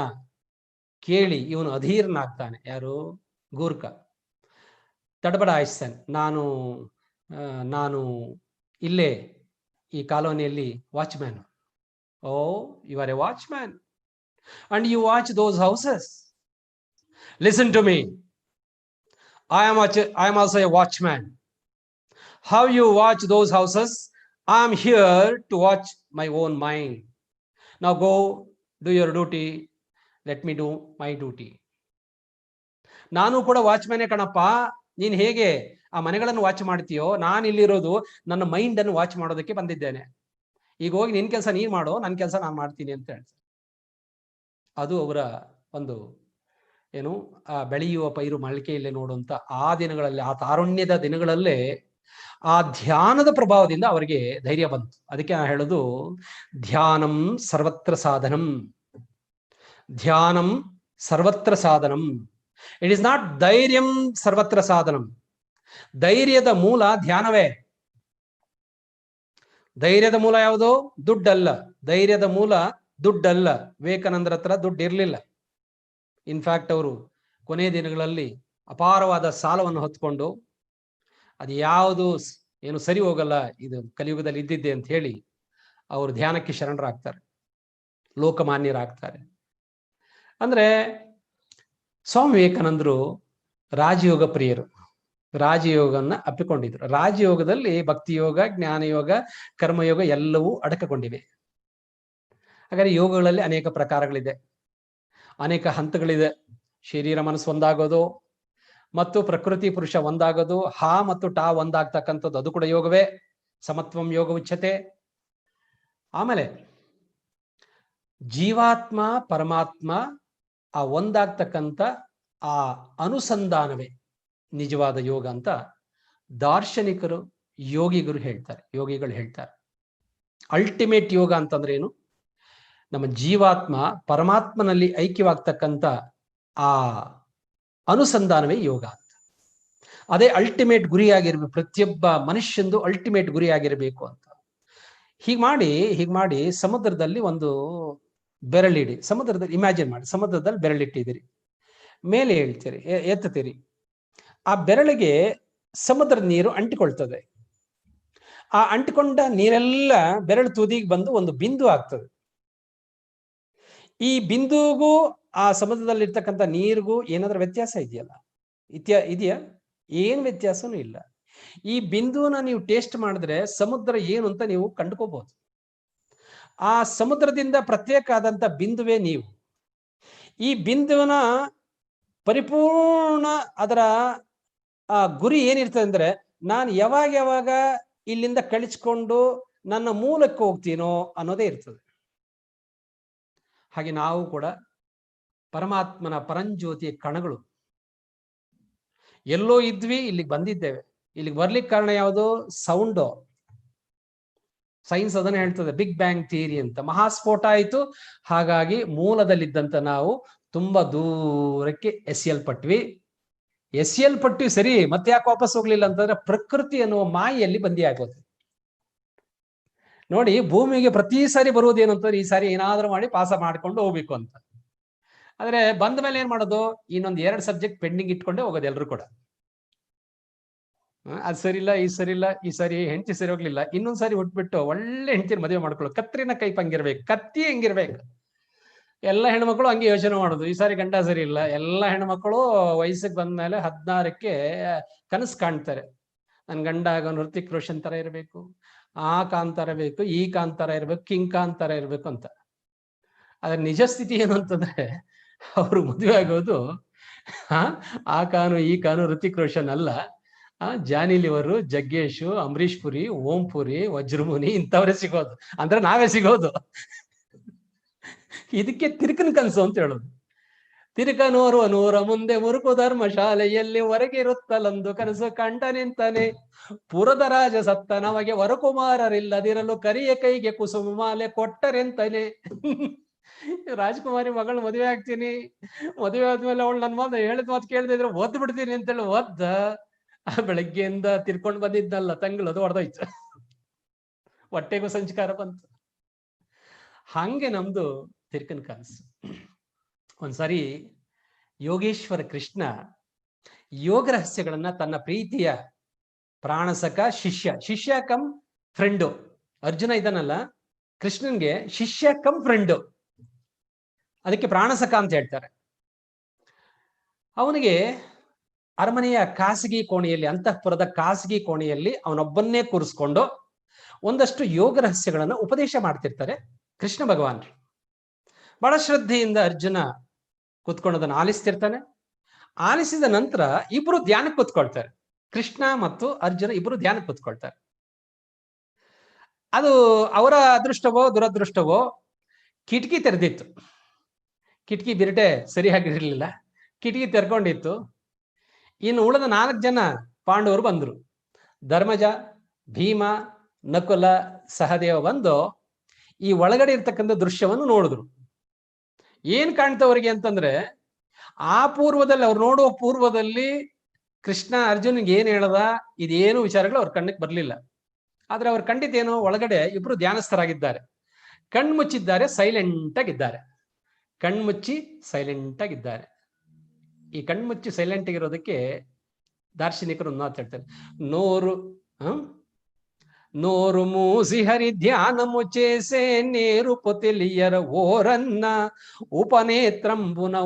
ಕೇಳಿ ಇವನು ಅಧೀರನಾಗ್ತಾನೆ. ಯಾರು? ಗೂರ್ಖಾ ತಡಬಡ ಆಯಿಸ್ತಾನೆ. ನಾನು ಇಲ್ಲೇ ಈ ಕಾಲೋನಿಯಲ್ಲಿ watchman. Oh, you are a watchman and you watch those houses. Listen to me, I am also a watchman. How you watch those houses? I am here to watch my own mind. Now go do your duty. Let me do my duty. ನಾನು ಕೂಡ ವಾಚ್ಮ್ಯಾನೇ ಕಣಪ್ಪ. ನೀನ್ ಹೇಗೆ ಆ ಮನೆಗಳನ್ನು watch ಮಾಡ್ತೀಯೋ, ನಾನು ಇಲ್ಲಿರೋದು ನನ್ನ ಮೈಂಡ್ ಅನ್ನು ವಾಚ್ ಮಾಡೋದಕ್ಕೆ ಬಂದಿದ್ದೇನೆ. ಈಗ ಹೋಗಿ ನಿನ್ ಕೆಲಸ ನೀನ್ ಮಾಡೋ, ನನ್ನ ಕೆಲಸ ನಾನು ಮಾಡ್ತೀನಿ ಅಂತ ಹೇಳ್ತಾರೆ. ಅದು ಅವರ ಒಂದು ಏನು ಆ ಬೆಳೆಯುವ ಪೈರು ಮೊಳಕೆಯಲ್ಲಿ ನೋಡುವಂತ ಆ ದಿನಗಳಲ್ಲಿ, ಆ ತಾರುಣ್ಯದ ದಿನಗಳಲ್ಲೇ ಆ ಧ್ಯಾನದ ಪ್ರಭಾವದಿಂದ ಅವರಿಗೆ ಧೈರ್ಯ ಬಂತು. ಅದಕ್ಕೆ ನಾನು ಹೇಳೋದು, ಧ್ಯಾನಂ ಸರ್ವತ್ರ ಸಾಧನಂ, ಧ್ಯಾನಂ ಸರ್ವತ್ರ ಸಾಧನಂ. ಇಟ್ ಇಸ್ ನಾಟ್ ಧೈರ್ಯಂ ಸರ್ವತ್ರ ಸಾಧನಂ. ಧೈರ್ಯದ ಮೂಲ ಧ್ಯಾನವೇ. ಧೈರ್ಯದ ಮೂಲ ಯಾವುದು? ದುಡ್ಡಲ್ಲ. ಧೈರ್ಯದ ಮೂಲ ದುಡ್ಡಲ್ಲ. ವಿವೇಕಾನಂದರ ಹತ್ರ ದುಡ್ಡು ಇರಲಿಲ್ಲ. ಇನ್ಫ್ಯಾಕ್ಟ್ ಅವರು ಕೊನೆಯ ದಿನಗಳಲ್ಲಿ ಅಪಾರವಾದ ಸಾಲವನ್ನು ಹೊತ್ಕೊಂಡು, ಅದು ಯಾವುದು ಏನು ಸರಿ ಹೋಗಲ್ಲ, ಇದು ಕಲಿಯುಗದಲ್ಲಿ ಇದ್ದಿದ್ದೆ ಅಂತ ಹೇಳಿ ಅವರು ಧ್ಯಾನಕ್ಕೆ ಶರಣರಾಗ್ತಾರೆ, ಲೋಕಮಾನ್ಯರಾಗ್ತಾರೆ. ಅಂದ್ರೆ ಸ್ವಾಮಿ ವಿವೇಕಾನಂದರು ರಾಜಯೋಗ ಪ್ರಿಯರು, ರಾಜಯೋಗವನ್ನ ಅಪ್ಪಿಕೊಂಡಿದ್ರು. ರಾಜಯೋಗದಲ್ಲಿ ಭಕ್ತಿಯೋಗ, ಜ್ಞಾನಯೋಗ, ಕರ್ಮಯೋಗ ಎಲ್ಲವೂ ಅಡಕಗೊಂಡಿವೆ. ಹಾಗಾದ್ರೆ ಯೋಗಗಳಲ್ಲಿ ಅನೇಕ ಪ್ರಕಾರಗಳಿದೆ, ಅನೇಕ ಹಂತಗಳಿದೆ. ಶರೀರ ಮನಸ್ಸು ಒಂದಾಗೋದು ಮತ್ತು ಪ್ರಕೃತಿ ಪುರುಷ ಒಂದಾಗೋದು, ಹಾ ಮತ್ತು ಟಾ ಒಂದಾಗ್ತಕ್ಕಂಥದ್ದು, ಅದು ಕೂಡ ಯೋಗವೇ. ಸಮತ್ವಂ ಯೋಗ ಉಚ್ಯತೆ. ಆಮೇಲೆ ಜೀವಾತ್ಮ ಪರಮಾತ್ಮ ಆ ಒಂದಾಗ್ತಕ್ಕಂಥ ಆ ಅನುಸಂಧಾನವೇ ನಿಜವಾದ ಯೋಗ ಅಂತ ದಾರ್ಶನಿಕರು, ಯೋಗಿಗಳು ಹೇಳ್ತಾರೆ. ಅಲ್ಟಿಮೇಟ್ ಯೋಗ ಅಂತಂದ್ರೆ ಏನು? ನಮ್ಮ ಜೀವಾತ್ಮ ಪರಮಾತ್ಮನಲ್ಲಿ ಐಕ್ಯವಾಗ್ತಕ್ಕಂಥ ಆ ಅನುಸಂಧಾನವೇ ಯೋಗ ಅಂತ. ಅದೇ ಅಲ್ಟಿಮೇಟ್ ಗುರಿಯಾಗಿರ್ಬೇಕು, ಪ್ರತಿಯೊಬ್ಬ ಮನುಷ್ಯಂದು ಅಲ್ಟಿಮೇಟ್ ಗುರಿಯಾಗಿರ್ಬೇಕು ಅಂತ. ಹೀಗೆ ಮಾಡಿ ಸಮುದ್ರದಲ್ಲಿ ಒಂದು ಬೆರಳಿಡಿ. ಸಮುದ್ರದಲ್ಲಿ ಇಮ್ಯಾಜಿನ್ ಮಾಡಿ, ಸಮುದ್ರದಲ್ಲಿ ಬೆರಳಿಟ್ಟಿದ್ದೀರಿ, ಮೇಲೆ ಹೇಳ್ತೀರಿ, ಎತ್ತುತ್ತೀರಿ. ಆ ಬೆರಳಿಗೆ ಸಮುದ್ರದ ನೀರು ಅಂಟಿಕೊಳ್ತದೆ. ಆ ಅಂಟಿಕೊಂಡ ನೀರೆಲ್ಲ ಬೆರಳು ತುದಿಗೆ ಬಂದು ಒಂದು ಬಿಂದು ಆಗ್ತದೆ. ಈ ಬಿಂದುಗೂ ಆ ಸಮುದ್ರದಲ್ಲಿ ಇರ್ತಕ್ಕಂಥ ನೀರಿಗೂ ಏನಾದ್ರೂ ವ್ಯತ್ಯಾಸ ಇದೆಯಲ್ಲ? ಇದೆಯಾ? ಏನ್ ವ್ಯತ್ಯಾಸನೂ ಇಲ್ಲ. ಈ ಬಿಂದುವನ್ನ ನೀವು ಟೇಸ್ಟ್ ಮಾಡಿದ್ರೆ ಸಮುದ್ರ ಏನು ಅಂತ ನೀವು ಕಂಡುಕೋಬಹುದು. ಆ ಸಮುದ್ರದಿಂದ ಪ್ರತ್ಯೇಕ ಆದಂತ ಬಿಂದುವೇ ನೀವು. ಈ ಬಿಂದುವನ ಪರಿಪೂರ್ಣ ಅದರ ಆ ಗುರಿ ಏನಿರ್ತದೆ ಅಂದ್ರೆ, ನಾನು ಯಾವಾಗ ಇಲ್ಲಿಂದ ಕಳಿಸ್ಕೊಂಡು ನನ್ನ ಮೂಲಕ್ಕೆ ಹೋಗ್ತೀನೋ ಅನ್ನೋದೇ ಇರ್ತದೆ. ಹಾಗೆ ನಾವು ಕೂಡ ಪರಮಾತ್ಮನ ಪರಂಜ್ಯೋತಿಯ ಕಣಗಳು. ಎಲ್ಲೋ ಇದ್ವಿ, ಇಲ್ಲಿಗೆ ಬಂದಿದ್ದೇವೆ. ಇಲ್ಲಿಗೆ ಬರ್ಲಿಕ್ಕೆ ಕಾರಣ ಯಾವುದು? ಸೌಂಡು. ಸೈನ್ಸ್ ಅದನ್ನ ಹೇಳ್ತದೆ, ಬಿಗ್ ಬ್ಯಾಂಗ್ ಥಿಯರಿ ಅಂತ. ಮಹಾಸ್ಫೋಟ ಆಯಿತು, ಹಾಗಾಗಿ ಮೂಲದಲ್ಲಿದ್ದಂತ ನಾವು ತುಂಬಾ ದೂರಕ್ಕೆ ಎಸೆಯಲ್ಪಟ್ವಿ. ಸರಿ, ಮತ್ತೆ ಯಾಕೆ ವಾಪಸ್ ಹೋಗ್ಲಿಲ್ಲ ಅಂತಂದ್ರೆ ಪ್ರಕೃತಿ ಅನ್ನುವ ಮಾಯೆಯಲ್ಲಿ ಬಂದಿ ಆಗೋದು. ನೋಡಿ, ಭೂಮಿಗೆ ಪ್ರತಿ ಸಾರಿ ಬರುವುದೇನು ಅಂತಂದ್ರೆ, ಈ ಸಾರಿ ಏನಾದ್ರೂ ಮಾಡಿ ಪಾಸ ಮಾಡ್ಕೊಂಡು ಹೋಗ್ಬೇಕು ಅಂತ. ಆದ್ರೆ ಬಂದ ಮೇಲೆ ಏನ್ ಮಾಡೋದು? ಇನ್ನೊಂದು 2 ಸಬ್ಜೆಕ್ಟ್ ಪೆಂಡಿಂಗ್ ಇಟ್ಕೊಂಡೇ ಹೋಗೋದು ಎಲ್ರು ಕೂಡ. ಅದು ಸರಿ ಇಲ್ಲ, ಈ ಸರಿ ಇಲ್ಲ, ಈ ಸಾರಿ ಹೆಂಡತಿ ಸರಿ ಹೋಗ್ಲಿಲ್ಲ, ಇನ್ನೊಂದ್ಸಾರಿ ಹುಟ್ಬಿಟ್ಟು ಒಳ್ಳೆ ಹೆಂಡತಿನ ಮದುವೆ ಮಾಡ್ಕೊಳ್ಳೋ. ಕತ್ರಿನ ಕೈಪ್ ಹಂಗಿರ್ಬೇಕು, ಕತ್ತಿ ಹೆಂಗಿರ್ಬೇಕು. ಎಲ್ಲ ಹೆಣ್ಮಕ್ಳು ಹಂಗೆ ಯೋಚನೆ ಮಾಡೋದು, ಈ ಸಾರಿ ಗಂಡ ಸರಿ ಇಲ್ಲ. ಎಲ್ಲ ಹೆಣ್ಮಕ್ಳು ವಯಸ್ಸಿಗೆ ಬಂದ್ಮೇಲೆ 16ಕ್ಕೆ ಕನಸು ಕಾಣ್ತಾರೆ, ನನ್ ಗಂಡ ಆಗ ಹೃತಿಕ್ ರೋಷನ್ ತರ ಇರ್ಬೇಕು, ಆ ಕಾಂತಾರ ಬೇಕು, ಈ ಕಾಂತಾರ ಇರ್ಬೇಕು, ಕಿಂಗ್ ಕಾಂತಾರ ಇರ್ಬೇಕು ಅಂತ. ಅದ್ರ ನಿಜ ಸ್ಥಿತಿ ಏನು ಅಂತಂದ್ರೆ, ಅವ್ರು ಮದುವೆ ಆಗೋದು ಆ ಕಾನು ಈ ಕಾನು ಹೃತಿಕ್ ರೋಷನ್ ಅಲ್ಲ, ಜಾನಿ ಲಿವರು, ಜಗ್ಗೇಶು, ಅಂಬರೀಶ್ ಪುರಿ, ಓಂ ಪುರಿ, ವಜ್ರಮುನಿ ಇಂಥವ್ರೇ ಸಿಗೋದು. ಅಂದ್ರೆ ನಾವೇ ಸಿಗೋದು. ಇದಕ್ಕೆ ತಿರುಕನ್ ಕನಸು ಅಂತ ಹೇಳೋದು. ತಿರುಕನೋರ್ವ ನೂರ ಮುಂದೆ ಮುರುಕು ಧರ್ಮ ಶಾಲೆಯಲ್ಲಿ ಹೊರಗಿರುತ್ತಲೊಂದು ಕನಸು ಕಂಡ ನಿಂತಾನೆ. ಪುರದ ರಾಜ ಸತ್ತ ನಮಗೆ ವರಕುಮಾರರಿಲ್ಲದಿರಲು ಕರಿಯ ಕೈಗೆ ಕುಸುಮ ಮಾಲೆ ಕೊಟ್ಟರೆಂತಾನೆ. ರಾಜಕುಮಾರಿ ಮಗಳು ಮದುವೆ ಆಗ್ತೀನಿ, ಮದುವೆ ಆದ್ಮೇಲೆ ಅವಳು ನನ್ನ ಮಾತು ಹೇಳಿದ ಮಾತು ಕೇಳದೆ ಇದ್ರೆ ಒದ್ದು ಬಿಡ್ತೀನಿ ಅಂತೇಳಿ ಒದ್ದ. ಆ ಬೆಳಗ್ಗೆಯಿಂದ ತಿರ್ಕೊಂಡು ಬಂದಿದ್ನಲ್ಲ ತಂಗಳು, ಅದು ಹೊಡೆದೋಯ್ತು, ಹೊಟ್ಟೆಗೂ ಸಂಸ್ಕಾರ ಬಂತು. ಹಂಗೆ ನಮ್ದು ತಿರ್ಕನ್ ಕನಸು. ಒಂದ್ಸರಿ ಯೋಗೇಶ್ವರ ಕೃಷ್ಣ ಯೋಗ ರಹಸ್ಯಗಳನ್ನ ತನ್ನ ಪ್ರೀತಿಯ ಪ್ರಾಣಸಕ ಶಿಷ್ಯ ಕಮ್ ಫ್ರೆಂಡು ಅರ್ಜುನ ಇದನ್ನಲ್ಲ ಕೃಷ್ಣನ್ಗೆ ಶಿಷ್ಯ ಕಮ್ ಫ್ರೆಂಡ್, ಅದಕ್ಕೆ ಪ್ರಾಣಸಖ ಅಂತ ಹೇಳ್ತಾರೆ. ಅವನಿಗೆ ಅರಮನೆಯ ಖಾಸಗಿ ಕೋಣೆಯಲ್ಲಿ, ಅಂತಃಪುರದ ಖಾಸಗಿ ಕೋಣೆಯಲ್ಲಿ ಅವನೊಬ್ಬನ್ನೇ ಕೂರಿಸ್ಕೊಂಡು ಒಂದಷ್ಟು ಯೋಗ ರಹಸ್ಯಗಳನ್ನು ಉಪದೇಶ ಮಾಡ್ತಿರ್ತಾರೆ ಕೃಷ್ಣ ಭಗವಾನ್. ಬಹಳ ಶ್ರದ್ಧೆಯಿಂದ ಅರ್ಜುನ ಕೂತ್ಕೊಂಡದನ್ನು ಆಲಿಸ್ತಿರ್ತಾನೆ. ಆಲಿಸಿದ ನಂತರ ಇಬ್ರು ಧ್ಯಾನಕ್ಕೆ ಕೂತ್ಕೊಳ್ತಾರೆ. ಕೃಷ್ಣ ಮತ್ತು ಅರ್ಜುನ ಇಬ್ರು ಧ್ಯಾನಕ್ಕೆ ಕೂತ್ಕೊಳ್ತಾರೆ. ಅದು ಅವರ ಅದೃಷ್ಟವೋ ದುರದೃಷ್ಟವೋ, ಕಿಟಕಿ ತೆರೆದಿತ್ತು. ಕಿಟಕಿ ಬಿರಟೆ ಸರಿಯಾಗಿರ್ಲಿಲ್ಲ, ಕಿಟಕಿ ತೆರ್ಕೊಂಡಿತ್ತು. ಇನ್ನು ಉಳಿದ 4 ಜನ ಪಾಂಡವರು ಬಂದ್ರು. ಧರ್ಮಜ, ಭೀಮ, ನಕುಲ, ಸಹದೇವ ಬಂದು ಈ ಒಳಗಡೆ ಇರ್ತಕ್ಕಂಥ ದೃಶ್ಯವನ್ನು ನೋಡಿದ್ರು. ಏನ್ ಕಾಣ್ತವ್ರಿಗೆ ಅಂತಂದ್ರೆ, ಆ ಪೂರ್ವದಲ್ಲಿ, ಅವ್ರು ನೋಡುವ ಪೂರ್ವದಲ್ಲಿ ಕೃಷ್ಣ ಅರ್ಜುನ್ಗೆ ಏನ್ ಹೇಳದ, ಇದೇನು ವಿಚಾರಗಳು ಅವ್ರ ಕಣ್ಣಿಗೆ ಬರ್ಲಿಲ್ಲ. ಆದ್ರೆ ಅವ್ರು ಕಂಡಿದ್ದೇನೋ, ಒಳಗಡೆ ಇಬ್ರು ಧ್ಯಾನಸ್ಥರಾಗಿದ್ದಾರೆ, ಕಣ್ಮುಚ್ಚಿದ್ದಾರೆ, ಸೈಲೆಂಟ್ ಆಗಿದ್ದಾರೆ. ಕಣ್ಮುಚ್ಚಿ ಸೈಲೆಂಟ್ ಆಗಿದ್ದಾರೆ. ಈ ಕಣ್ಮುಚ್ಚಿ ಸೈಲೆಂಟ್ ಆಗಿರೋದಕ್ಕೆ ದಾರ್ಶನಿಕರು ಮಾತಾಡ್ತಾರೆ, నోరు మూసి హరి ధ్యానము చేసే నేరు పొతిలియర ఓరన్న ఉపనేత్రంబున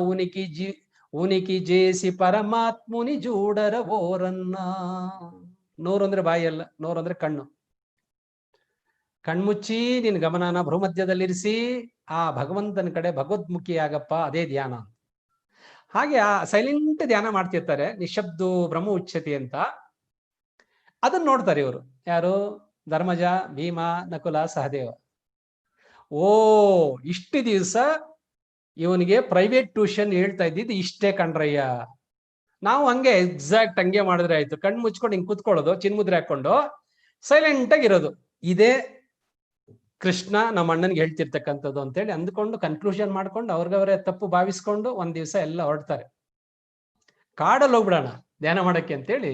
ఉనికి చేసి ಪರಮಾತ್ಮುನಿ ಜೂಡರ ಓರನ್ನ. ನೋರು ಅಂದ್ರೆ ಬಾಯಿ ಅಲ್ಲ, ನೋರು ಅಂದ್ರೆ ಕಣ್ಣು. ಕಣ್ಮುಚ್ಚಿ ನಿನ್ ಗಮನನ ಭ್ರೂಮಧ್ಯದಲ್ಲಿರಿಸಿ ಆ ಭಗವಂತನ ಕಡೆ ಭಗವದ್ಮುಖಿಯಾಗಪ್ಪ, ಅದೇ ಧ್ಯಾನ. ಹಾಗೆ ಆ ಸೈಲೆಂಟ್ ಧ್ಯಾನ ಮಾಡ್ತಿರ್ತಾರೆ. ನಿಶಬ್ದು ಬ್ರಹ್ಮ ಉಚ್ಯತೆ ಅಂತ ಅದನ್ನ ನೋಡ್ತಾರೆ ಇವರು. ಯಾರು? ಧರ್ಮಜ, ಭೀಮ, ನಕುಲ, ಸಹದೇವ. ಓ, ಇಷ್ಟು ದಿವಸ ಇವನಿಗೆ ಪ್ರೈವೇಟ್ ಟ್ಯೂಷನ್ ಹೇಳ್ತಾ ಇದ್ದಿದ್ದು ಇಷ್ಟೇ ಕಣ್ರಯ್ಯ. ನಾವು ಹಂಗೆ ಎಕ್ಸಾಕ್ಟ್ ಹಂಗೆ ಮಾಡಿದ್ರೆ ಆಯ್ತು. ಕಣ್ಣು ಮುಚ್ಕೊಂಡು ಹಿಂಗ್ ಕೂತ್ಕೊಳ್ಳೋದು, ಚಿನ್ಮುದ್ರೆ ಹಾಕೊಂಡು ಸೈಲೆಂಟ್ ಆಗಿರೋದು. ಇದೇ ಕೃಷ್ಣ ನಮ್ಮ ಅಣ್ಣನ್ಗೆ ಹೇಳ್ತಿರ್ತಕ್ಕಂಥದ್ದು ಅಂತೇಳಿ ಅಂದ್ಕೊಂಡು ಕನ್ಕ್ಲೂಷನ್ ಮಾಡ್ಕೊಂಡು ಅವ್ರಿಗವರೇ ತಪ್ಪು ಭಾವಿಸ್ಕೊಂಡು ಒಂದ್ ದಿವಸ ಎಲ್ಲ ಹೊರಡ್ತಾರೆ. ಕಾಡಲ್ಲಿ ಹೋಗ್ಬಿಡೋಣ ಧ್ಯಾನ ಮಾಡಕ್ಕೆ ಅಂತೇಳಿ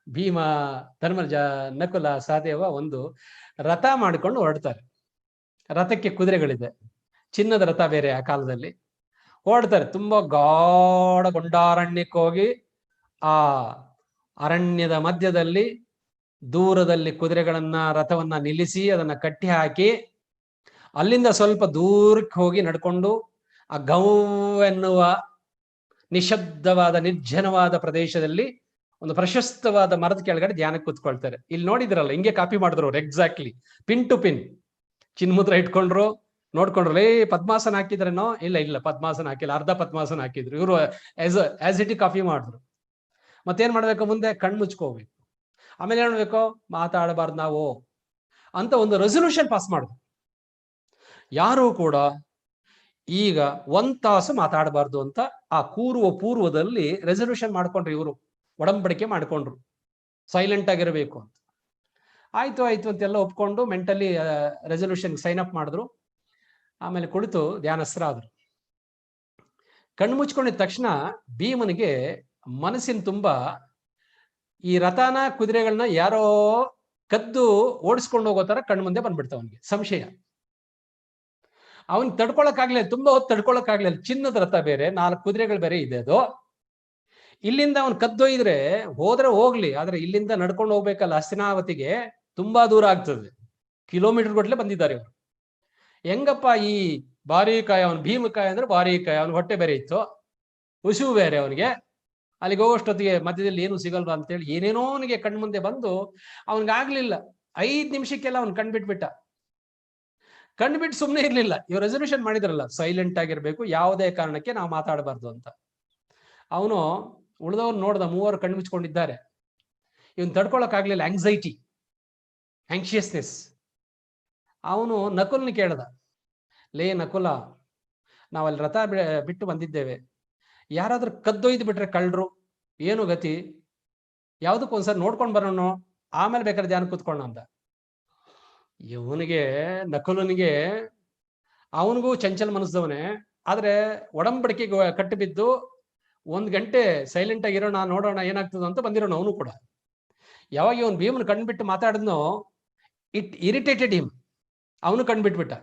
ಭೀಮ, ಧರ್ಮಜ, ನಕುಲ, ಸಹದೇವ ಒಂದು ರಥ ಮಾಡಿಕೊಂಡು ಹೊರಡ್ತಾರೆ. ರಥಕ್ಕೆ ಕುದುರೆಗಳಿದೆ, ಚಿನ್ನದ ರಥ ಬೇರೆ ಆ ಕಾಲದಲ್ಲಿ. ಹೊರಡ್ತಾರೆ. ತುಂಬಾ ಗಾಢ ಗೊಂಡಾರಣ್ಯಕ್ಕೆ ಹೋಗಿ ಆ ಅರಣ್ಯದ ಮಧ್ಯದಲ್ಲಿ ದೂರದಲ್ಲಿ ಕುದುರೆಗಳನ್ನ, ರಥವನ್ನ ನಿಲ್ಲಿಸಿ ಅದನ್ನ ಕಟ್ಟಿ ಹಾಕಿ, ಅಲ್ಲಿಂದ ಸ್ವಲ್ಪ ದೂರಕ್ಕೆ ಹೋಗಿ ನಡ್ಕೊಂಡು ಆ ಗೌ ಎನ್ನುವ ನಿಶಬ್ದವಾದ ನಿರ್ಜನವಾದ ಪ್ರದೇಶದಲ್ಲಿ ಒಂದು ಪ್ರಶಸ್ತವಾದ ಮರದ ಕೆಳಗಡೆ ಧ್ಯಾನಕ್ಕೆ ಕೂತ್ಕೊಳ್ತಾರೆ. ಇಲ್ಲಿ ನೋಡಿದ್ರಲ್ಲ, ಹಿಂಗೆ ಕಾಪಿ ಮಾಡಿದ್ರು ಅವ್ರು exactly, pin to pin. Chin mudra ಇಟ್ಕೊಂಡ್ರು, ನೋಡ್ಕೊಂಡ್ರು. ಪದ್ಮಾಸನ ಹಾಕಿದ್ರೇನೋ? ಇಲ್ಲ, ಪದ್ಮಾಸನ ಹಾಕಿಲ್ಲ, ಅರ್ಧ ಪದ್ಮಾಸನ ಹಾಕಿದ್ರು. ಇವರು ಆಸ್ ಇಟ್ ಕಾಪಿ ಮಾಡಿದ್ರು. ಮತ್ತೇನ್ ಮಾಡ್ಬೇಕು? ಮುಂದೆ ಕಣ್ಣು ಮುಚ್ಕೋಬೇಕು. ಆಮೇಲೆ ಏನ್ ಮಾಡ್ಬೇಕು? ಮಾತಾಡಬಾರ್ದು ನಾವು ಅಂತ ಒಂದು ರೆಸೊಲ್ಯೂಷನ್ ಪಾಸ್ ಮಾಡಿದ್ರು. ಯಾರು ಕೂಡ ಈಗ 1 ತಾಸು ಮಾತಾಡಬಾರ್ದು ಅಂತ ಆ ಕೂರುವ ಪೂರ್ವದಲ್ಲಿ ರೆಸೊಲ್ಯೂಷನ್ ಮಾಡ್ಕೊಂಡ್ರು. ಇವರು ಒಡಂಬಡಿಕೆ ಮಾಡ್ಕೊಂಡ್ರು, ಸೈಲೆಂಟ್ ಆಗಿರಬೇಕು ಅಂತ. ಆಯ್ತು ಅಂತೆಲ್ಲ ಒಪ್ಕೊಂಡು ಮೆಂಟಲಿ ರೆಸೊಲ್ಯೂಷನ್ ಸೈನ್ ಅಪ್ ಮಾಡಿದ್ರು. ಆಮೇಲೆ ಕುಳಿತು ಧ್ಯಾನಸ್ಥರಾದ್ರು. ಕಣ್ಣು ಮುಚ್ಕೊಂಡಿದ ತಕ್ಷಣ ಭೀಮನಿಗೆ ಮನಸ್ಸಿನ ತುಂಬಾ ಈ ರಥನ, ಕುದುರೆಗಳನ್ನ ಯಾರೋ ಕದ್ದು ಓಡಿಸ್ಕೊಂಡು ಹೋಗೋ ತರ ಕಣ್ಣು ಮುಂದೆ ಬಂದ್ಬಿಡ್ತಾವ. ಅವನಿಗೆ ಸಂಶಯ. ಅವನ್ ತಡ್ಕೊಳಕ್ಕಾಗ್ಲಿಲ್ಲ, ತುಂಬಾ ಹೊತ್ತು ತಡ್ಕೊಳಕ್ಕಾಗ್ಲಿಲ್ಲ. ಚಿನ್ನದ ರಥ ಬೇರೆ, 4 ಕುದುರೆಗಳು ಬೇರೆ ಇದೆ. ಅದು ಇಲ್ಲಿಂದ ಅವನ್ ಕದ್ದೊಯ್ದ್ರೆ ಹೋದ್ರೆ ಹೋಗ್ಲಿ, ಆದ್ರೆ ಇಲ್ಲಿಂದ ನಡ್ಕೊಂಡು ಹೋಗ್ಬೇಕಲ್ಲ ಹಸ್ತಿನಾವತಿಗೆ, ತುಂಬಾ ದೂರ ಆಗ್ತದೆ. ಕಿಲೋಮೀಟರ್ ಗಟ್ಟಲೆ ಬಂದಿದ್ದಾರೆ ಇವರು. ಹೆಂಗಪ್ಪ ಈ ಬಾರಿಕಾಯ, ಅವನ್ ಭೀಮಕಾಯ ಅಂದ್ರೆ ಬಾರಿಕಾಯ, ಅವನ್ ಹೊಟ್ಟೆ ಬೇರೆ ಇತ್ತು, ಉಸಿವು ಬೇರೆ ಅವನಿಗೆ. ಅಲ್ಲಿಗೆ ಹೋಗೋಷ್ಟೊತ್ತಿಗೆ ಮಧ್ಯದಲ್ಲಿ ಏನು ಸಿಗಲ್ವಾ ಅಂತೇಳಿ ಏನೇನೋ ಅವನಿಗೆ ಕಣ್ಮುಂದೆ ಬಂದು ಅವನಿಗಾಗ್ಲಿಲ್ಲ. 5 ನಿಮಿಷಕ್ಕೆಲ್ಲ ಅವ್ನು ಕಣ್ಬಿಟ್ಬಿಟ್ಟ. ಕಣ್ಬಿಟ್ಟು ಸುಮ್ಮನೆ ಇರ್ಲಿಲ್ಲ. ಇವ್ರು ರೆಸೊಲ್ಯೂಷನ್ ಮಾಡಿದ್ರಲ್ಲ, ಸೈಲೆಂಟ್ ಆಗಿರ್ಬೇಕು, ಯಾವುದೇ ಕಾರಣಕ್ಕೆ ನಾವು ಮಾತಾಡಬಾರ್ದು ಅಂತ. ಅವನು ಉಳಿದವ್ರು ನೋಡ್ದ, 3 ಕಣ್ಣು ಮುಚ್ಕೊಂಡಿದ್ದಾರೆ. ಇವನ್ ತಡ್ಕೊಳಕ್ಕಾಗ್ಲಿಲ್ಲ, ಆಂಕ್ಷಿಯಸ್ನೆಸ್. ಅವನು ನಕುಲ್ನ ಕೇಳ್ದ, ಲೇ ನಕುಲ, ನಾವಲ್ಲಿ ರಥ ಬಿಟ್ಟು ಬಂದಿದ್ದೇವೆ, ಯಾರಾದ್ರೂ ಕದ್ದೊಯ್ದು ಬಿಟ್ರೆ ಕಳ್ರು, ಏನು ಗತಿ? ಯಾವ್ದಕ್ಕೊಂದ್ಸರಿ ನೋಡ್ಕೊಂಡ್ ಬರೋಣ, ಆಮೇಲೆ ಬೇಕಾದ್ರೆ ಧ್ಯಾನ ಕೂತ್ಕೊಳ್ಳೋಣ ಅಂತ. ಇವನಿಗೆ, ನಕುಲನಿಗೆ, ಅವನಿಗೂ ಚಂಚಲ ಮನಸ್ದವನೇ, ಆದ್ರೆ ಒಡಂಬಡಿಕೆಗೆ ಕಟ್ಟು ಬಿದ್ದು 1 ಗಂಟೆ ಸೈಲೆಂಟ್ ಆಗಿರೋಣ, ನೋಡೋಣ ಏನಾಗ್ತದ ಅಂತ ಬಂದಿರೋಣ. ಅವನು ಕೂಡ ಯಾವಾಗ ಇವನು ಭೀಮನ್ ಕಣ್ಬಿಟ್ಟು ಮಾತಾಡಿದ್ನೋ, ಇಟ್ ಇರಿಟೇಟೆಡ್ ಹಿಮ್. ಅವನು ಕಣ್ಬಿಟ್ಬಿಟ್ಟ.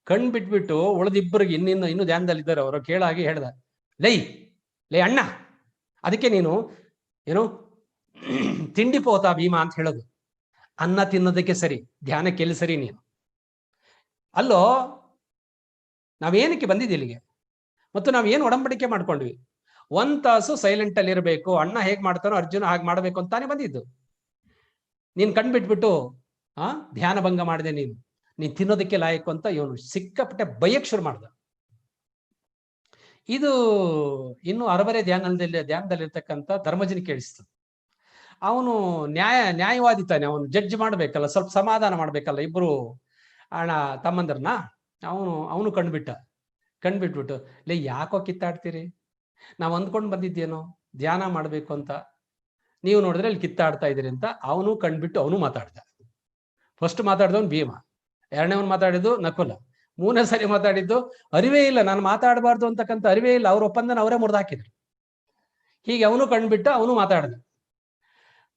ಕಣ್ಬಿಟ್ಬಿಟ್ಟು ಉಳಿದಿಬ್ಬರಿಗೆ ಇನ್ನೂ ಧ್ಯಾನದಲ್ಲಿದ್ದಾರೆ ಅವರು ಕೇಳಾಗಿ ಹೇಳ್ದ, ಲೇ ಅಣ್ಣ, ಅದಕ್ಕೆ ನೀನು ಏನು ತಿಂಡಿ ಪೋತ ಭೀಮ ಅಂತ ಹೇಳೋದು. ಅನ್ನ ತಿನ್ನೋದಕ್ಕೆ ಸರಿ, ಧ್ಯಾನಕ್ಕೆ ಎಲ್ಲಿ ಸರಿ ನೀನು? ಅಲ್ಲೋ ನಾವೇನಕ್ಕೆ ಬಂದಿದ್ದೀವಿ ಇಲ್ಲಿಗೆ? ಮತ್ತು ನಾವೇನು ಒಡಂಬಡಿಕೆ ಮಾಡ್ಕೊಂಡ್ವಿ? 1 ತಾಸು ಸೈಲೆಂಟ್ ಅಲ್ಲಿ ಇರಬೇಕು, ಅಣ್ಣ ಹೇಗ್ ಮಾಡ್ತಾನೋ ಅರ್ಜುನ ಹಾಗೆ ಮಾಡಬೇಕು ಅಂತಾನೆ ಬಂದಿದ್ದು. ನೀನ್ ಕಣ್ಬಿಟ್ಬಿಟ್ಟು ಧ್ಯಾನ ಭಂಗ ಮಾಡಿದೆ, ನೀನ್ ತಿನ್ನೋದಕ್ಕೆ ಲಾಯಕು ಅಂತ ಇವನು ಸಿಕ್ಕಾಪಟ್ಟೆ ಬಯಕ್ ಶುರು ಮಾಡ್ದ. ಇದು ಇನ್ನು ಅರಬರೆ ಧ್ಯಾನದಲ್ಲಿರ್ತಕ್ಕಂಥ ಧರ್ಮಜನ ಕೇಳಿಸ್ತು. ಅವನು ನ್ಯಾಯವಾದಿ ತಾನೆ, ಅವನು ಜಡ್ಜ್ ಮಾಡ್ಬೇಕಲ್ಲ, ಸ್ವಲ್ಪ ಸಮಾಧಾನ ಮಾಡ್ಬೇಕಲ್ಲ ಇಬ್ರು ಅಣ್ಣ ತಮ್ಮಂದ್ರನ್ನ. ಅವನು ಕಣ್ಬಿಟ್ಬಿಟ್ಟು ಲೇ ಯಾಕೋ ಕಿತ್ತಾಡ್ತೀರಿ, ನಾವ್ ಅಂದ್ಕೊಂಡು ಬಂದಿದ್ದೇನೋ ಧ್ಯಾನ ಮಾಡ್ಬೇಕು ಅಂತ, ನೀವು ನೋಡಿದ್ರೆ ಇಲ್ಲಿ ಕಿತ್ತಾಡ್ತಾ ಇದೀರಿ ಅಂತ ಅವನು ಕಣ್ಬಿಟ್ಟು ಅವನು ಮಾತಾಡ್ದ. ಫಸ್ಟ್ ಮಾತಾಡ್ದವನು ಭೀಮ, ಎರಡನೇವನ್ ಮಾತಾಡಿದ್ದು ನಕುಲ, 3ನೇ ಸರಿ ಮಾತಾಡಿದ್ದು ಅರಿವೇ ಇಲ್ಲ, ನಾನು ಮಾತಾಡಬಾರ್ದು ಅಂತಕ್ಕಂಥ ಅರಿವೇ ಇಲ್ಲ, ಅವ್ರ ಒಪ್ಪಂದನ ಅವರೇ ಮುರಿದು ಹಾಕಿದ್ರು. ಹೀಗೆ ಅವನು ಕಣ್ಬಿಟ್ಟ ಅವನು ಮಾತಾಡ್ದ.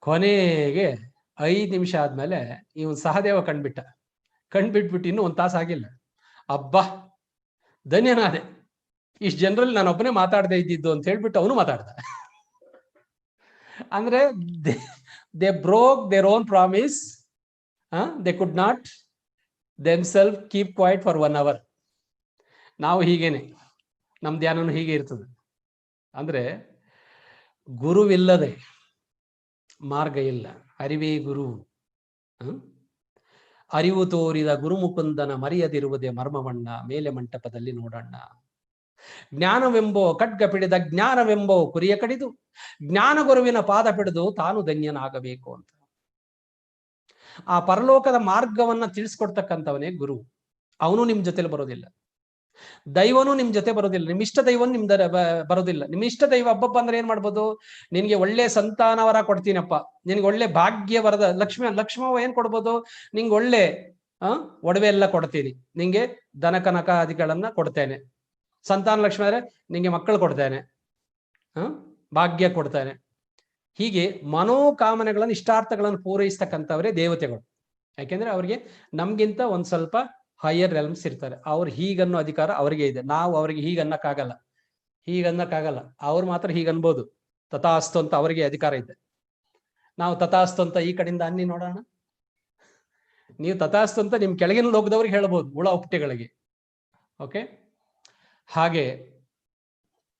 ಕೊನೆಗೆ 5 ನಿಮಿಷ ಆದ್ಮೇಲೆ ಇವನ್ ಸಹದೇವ ಕಣ್ಬಿಟ್ಬಿಟ್ಟು ಇನ್ನೂ 1 ತಾಸು ಆಗಿಲ್ಲ. ಅಬ್ಬಾ ಧನ್ಯನಾದೆ, ಇಷ್ಟು ಜನರಲ್ಲಿ ನಾನು ಒಬ್ಬನೇ ಮಾತಾಡದೆ ಇದ್ದಿದ್ದು ಅಂತ ಹೇಳ್ಬಿಟ್ಟು ಅವನು ಮಾತಾಡ್ದ. ಅಂದ್ರೆ they broke their own promise, they could not themself keep quiet for 1 hour. ನಾವು ಹೀಗೇನೆ, ನಮ್ ಧ್ಯಾನನು ಹೀಗೆ ಇರ್ತದೆ. ಅಂದ್ರೆ ಗುರುವಿಲ್ಲದೆ ಮಾರ್ಗ ಇಲ್ಲ, ಅರಿವೇ ಗುರು. ಅರಿವು ತೋರಿದ ಗುರುಮುಕುಂದನ ಮರೆಯದಿರುವುದೇ ಮರ್ಮವಣ್ಣ, ಮೇಲೆ ಮಂಟಪದಲ್ಲಿ ನೋಡಣ್ಣ. ಜ್ಞಾನವೆಂಬೋ ಖಡ್ಗ ಪಿಡಿದ ಜ್ಞಾನವೆಂಬೋ ಕುರಿಯ ಕಡಿದು, ಜ್ಞಾನ ಗುರುವಿನ ಪಾದ ಪಿಡಿದು ತಾನು ಧನ್ಯನಾಗಬೇಕು ಅಂತ. ಆ ಪರಲೋಕದ ಮಾರ್ಗವನ್ನ ತಿಳಿಸ್ಕೊಡ್ತಕ್ಕಂಥವನೇ ಗುರು. ಅವನು ನಿಮ್ ಜೊತೆಲಿ ಬರೋದಿಲ್ಲ, ದೈವನು ನಿಮ್ ಜೊತೆ ಬರೋದಿಲ್ಲ, ನಿಮ್ ಇಷ್ಟ ದೈವನು ನಿಮ್ ಬರೋದಿಲ್ಲ. ನಿಮ್ ಇಷ್ಟ ದೈವ ಹಬ್ಬಪ್ಪ ಅಂದ್ರೆ ಏನ್ ಮಾಡ್ಬೋದು? ನಿನ್ಗೆ ಒಳ್ಳೆ ಸಂತಾನವರ ಕೊಡ್ತೀನಪ್ಪ, ನಿನ್ಗೆ ಒಳ್ಳೆ ಭಾಗ್ಯ ವರದ ಲಕ್ಷ್ಮವ ಏನ್ ಕೊಡ್ಬೋದು? ನಿಂಗೆ ಒಳ್ಳೆ ಒಡವೆ ಎಲ್ಲ ಕೊಡ್ತೀನಿ, ನಿಂಗೆ ದನ ಕನಕಾದಿಗಳನ್ನ ಕೊಡ್ತೇನೆ. ಸಂತಾನ ಲಕ್ಷ್ಮಿ ಅಂದ್ರೆ ನಿಂಗೆ ಮಕ್ಕಳು ಕೊಡ್ತೇನೆ, ಭಾಗ್ಯ ಕೊಡ್ತೇನೆ. ಹೀಗೆ ಮನೋಕಾಮನೆಗಳನ್ನು ಇಷ್ಟಾರ್ಥಗಳನ್ನು ಪೂರೈಸ್ತಕ್ಕಂಥವರೇ ದೇವತೆಗಳು. ಯಾಕೆಂದ್ರೆ ಅವ್ರಿಗೆ ನಮ್ಗಿಂತ ಒಂದ್ ಸ್ವಲ್ಪ ಹೈಯರ್ ರೆಲ್ಮ್ಸ್ ಇರ್ತಾರೆ. ಅವ್ರು ಹೀಗನ್ನೋ ಅಧಿಕಾರ ಅವರಿಗೆ ಇದೆ, ನಾವು ಅವ್ರಿಗೆ ಹೀಗನ್ನಕ್ಕಾಗಲ್ಲ. ಅವ್ರು ಮಾತ್ರ ಹೀಗನ್ಬೋದು, ತಥಾಸ್ತು ಅಂತ ಅವರಿಗೆ ಅಧಿಕಾರ ಇದೆ. ನಾವು ತಥಾಸ್ತು ಅಂತ ಈ ಕಡೆಯಿಂದ ಅನ್ನಿ ನೋಡೋಣ. ನೀವು ತಥಾಸ್ತು ಅಂತ ನಿಮ್ ಕೆಳಗಿನ ಲೋಕದವ್ರಿಗೆ ಹೇಳ್ಬೋದು, ಹುಳ ಉಪ್ಟೆಗಳಿಗೆ. ಓಕೆ, ಹಾಗೆ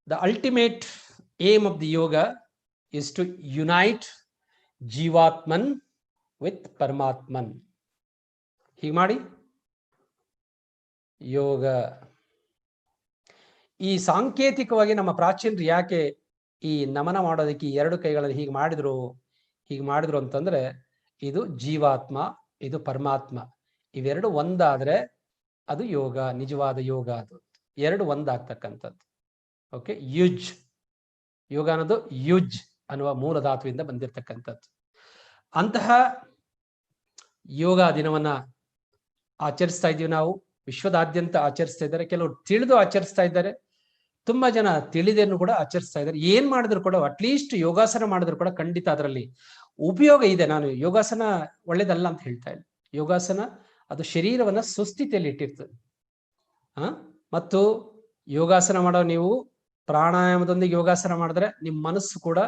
the ultimate aim of the yoga is to unite jivatman with paramatman. ಹೀಗೆ ಮಾಡಿ ಯೋಗ. ಈ ಸಾಂಕೇತಿಕವಾಗಿ ನಮ್ಮ ಪ್ರಾಚೀನರು ಯಾಕೆ ಈ ನಮನ ಮಾಡೋದಕ್ಕೆ 2 ಕೈಗಳಲ್ಲಿ ಹೀಗೆ ಮಾಡಿದ್ರು ಅಂತಂದ್ರೆ, ಇದು ಜೀವಾತ್ಮ, ಇದು ಪರಮಾತ್ಮ, ಇವೆರಡು ಒಂದಾದ್ರೆ ಅದು ಯೋಗ, ನಿಜವಾದ ಯೋಗ. ಅದು 2 ಒಂದಾಗ್ತಕ್ಕಂಥದ್ದು. ಓಕೆ, ಯೋಗ ಅನ್ನೋದು ಯುಜ್ ಅನ್ನುವ ಮೂಲ ಧಾತುವಿಂದ ಬಂದಿರತಕ್ಕಂಥದ್ದು. ಅಂತಹ ಯೋಗ ದಿನವನ್ನ ಆಚರಿಸ್ತಾ ಇದ್ದೀವಿ ನಾವು. ವಿಶ್ವದಾದ್ಯಂತ ಆಚರಿಸ್ತಾ ಇದ್ದಾರೆ, ಕೆಲವರು ತಿಳಿದು ಆಚರಿಸ್ತಾ ಇದ್ದಾರೆ, ತುಂಬಾ ಜನ ತಿಳಿದೇನು ಕೂಡ ಆಚರಿಸ್ತಾ ಇದ್ದಾರೆ. ಏನ್ ಮಾಡಿದ್ರು ಕೂಡ ಅಟ್ಲೀಸ್ಟ್ ಯೋಗಾಸನ ಮಾಡಿದ್ರು ಕೂಡ ಖಂಡಿತ ಅದರಲ್ಲಿ ಉಪಯೋಗ ಇದೆ. ನಾನು ಯೋಗಾಸನ ಒಳ್ಳೇದಲ್ಲ ಅಂತ ಹೇಳ್ತಾ ಇಲ್ಲ. ಯೋಗಾಸನ ಅದು ಶರೀರವನ್ನ ಸುಸ್ಥಿತಿಯಲ್ಲಿ ಇಟ್ಟಿರ್ತದೆ. ಮತ್ತು ಯೋಗಾಸನ ಮಾಡೋ ನೀವು ಪ್ರಾಣಾಯಾಮದೊಂದಿಗೆ ಯೋಗಾಸನ ಮಾಡಿದ್ರೆ ನಿಮ್ಮ ಮನಸ್ಸು ಕೂಡ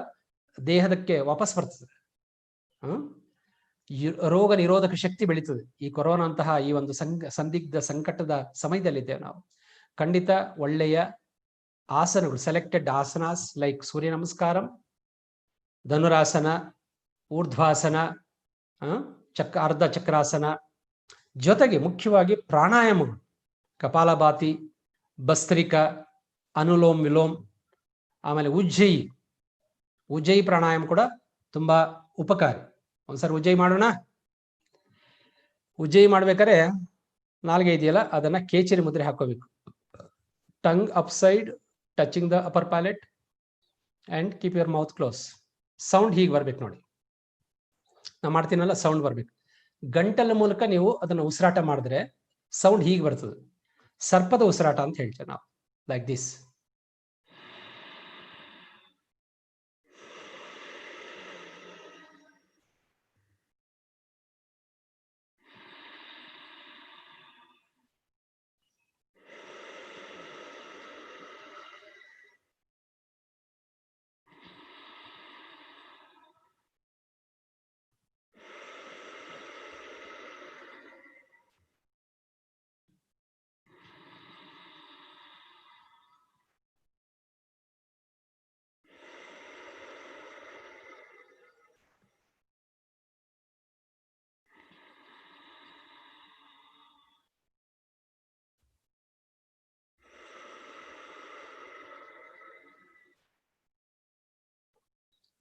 ದೇಹದಕ್ಕೆ ವಾಪಸ್ ಬರ್ತದೆ. ರೋಗ ನಿರೋಧಕ ಶಕ್ತಿ ಬೆಳೀತದೆ. ಈ ಕೊರೋನಾ ಅಂತಹ ಈ ಒಂದು ಸಂದಿಗ್ಧ ಸಂಕಟದ ಸಮಯದಲ್ಲಿದ್ದೇವೆ ನಾವು. ಖಂಡಿತ ಒಳ್ಳೆಯ ಆಸನಗಳು, ಸೆಲೆಕ್ಟೆಡ್ ಆಸನಾಸ್ ಲೈಕ್ ಸೂರ್ಯ ನಮಸ್ಕಾರಂ, ಧನುರಾಸನ, ಊರ್ಧ್ವಾಸನ, ಅರ್ಧ ಚಕ್ರಾಸನ, ಜೊತೆಗೆ ಮುಖ್ಯವಾಗಿ ಪ್ರಾಣಾಯಾಮಗಳು, ಕಪಾಲಭಾತಿ, ಭಸ್ತ್ರಿಕ, ಅನುಲೋಮ್ ವಿಲೋಮ್, ಆಮೇಲೆ ಉಜ್ಜಯಿ ಪ್ರಾಣಾಯಾಮ ಕೂಡ ತುಂಬಾ ಉಪಕಾರಿ. ಒಂದ್ಸರಿ ಉಜ್ಜಯಿ ಮಾಡೋಣ. ಉಜ್ಜಯಿ ಮಾಡ್ಬೇಕಾದ್ರೆ ನಾಲ್ಗೆ ಇದೆಯಲ್ಲ, ಅದನ್ನ ಕೇಚರಿ ಮುದ್ರೆ ಹಾಕೋಬೇಕು. Tongue upside touching the upper palette and keep your mouth close. Sound ಹೀಗೆ ಬರ್ಬೇಕು ನೋಡಿ, ನಾ ಮಾಡ್ತೀನಲ್ಲ ಸೌಂಡ್ ಬರ್ಬೇಕು. ಗಂಟಲ ಮೂಲಕ ನೀವು ಅದನ್ನ ಉಸಿರಾಟ ಮಾಡಿದ್ರೆ ಸೌಂಡ್ ಹೀಗೆ ಬರ್ತದೆ. ಸರ್ಪದ ಉಸಿರಾಟ ಅಂತ ಹೇಳ್ತೇವೆ ನಾವು, ಲೈಕ್ ದಿಸ್.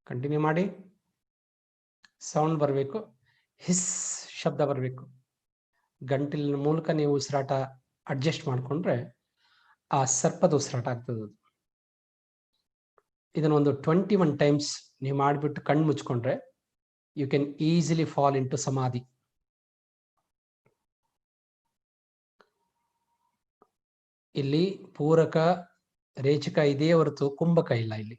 ಕಂಟಿನ್ಯೂ ಮಾಡಿ. ಸೌಂಡ್ ಬರಬೇಕು, ಹಿಸ್ ಶಬ್ದ ಬರಬೇಕು. ಗಂಟಲಿನ ಮೂಲಕ ನೀವು ಉಸಿರಾಟ ಅಡ್ಜಸ್ಟ್ ಮಾಡಿಕೊಂಡ್ರೆ ಆ ಸರ್ಪದ ಉಸಿರಾಟ ಆಗ್ತದೆ. ಇದನ್ನೊಂದು 21 ಟೈಮ್ಸ್ ನೀವು ಮಾಡಿಬಿಟ್ಟು ಕಣ್ಣು ಮುಚ್ಕೊಂಡ್ರೆ you can easily fall into samadhi. ಇಲ್ಲಿ ಪೂರಕ ರೇಚಕ ಇದೇ ಹೊರತು ಕುಂಭಕ ಇಲ್ಲ. ಇಲ್ಲಿ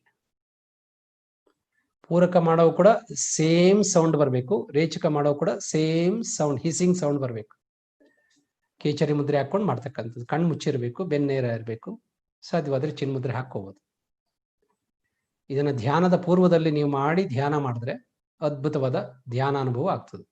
ಪೂರಕ ಮಾಡೋ ಕೂಡ ಸೇಮ್ ಸೌಂಡ್ ಬರಬೇಕು, ರೇಚಕ ಮಾಡೋ ಕೂಡ ಸೇಮ್ ಸೌಂಡ್, ಹಿಸಿಂಗ್ ಸೌಂಡ್ ಬರಬೇಕು. ಕೇಚರಿ ಮುದ್ರೆ ಹಾಕೊಂಡು ಮಾಡ್ತಕ್ಕಂಥದ್ದು. ಕಣ್ಣು ಮುಚ್ಚಿರಬೇಕು, ಬೆನ್ನೇರ ಇರಬೇಕು, ಸಾಧ್ಯವಾದ್ರೆ ಚಿನ್ಮುದ್ರೆ ಹಾಕೋಬಹುದು. ಇದನ್ನ ಧ್ಯಾನದ ಪೂರ್ವದಲ್ಲಿ ನೀವು ಮಾಡಿ ಧ್ಯಾನ ಮಾಡಿದ್ರೆ ಅದ್ಭುತವಾದ ಧ್ಯಾನ ಅನುಭವ ಆಗ್ತದೆ.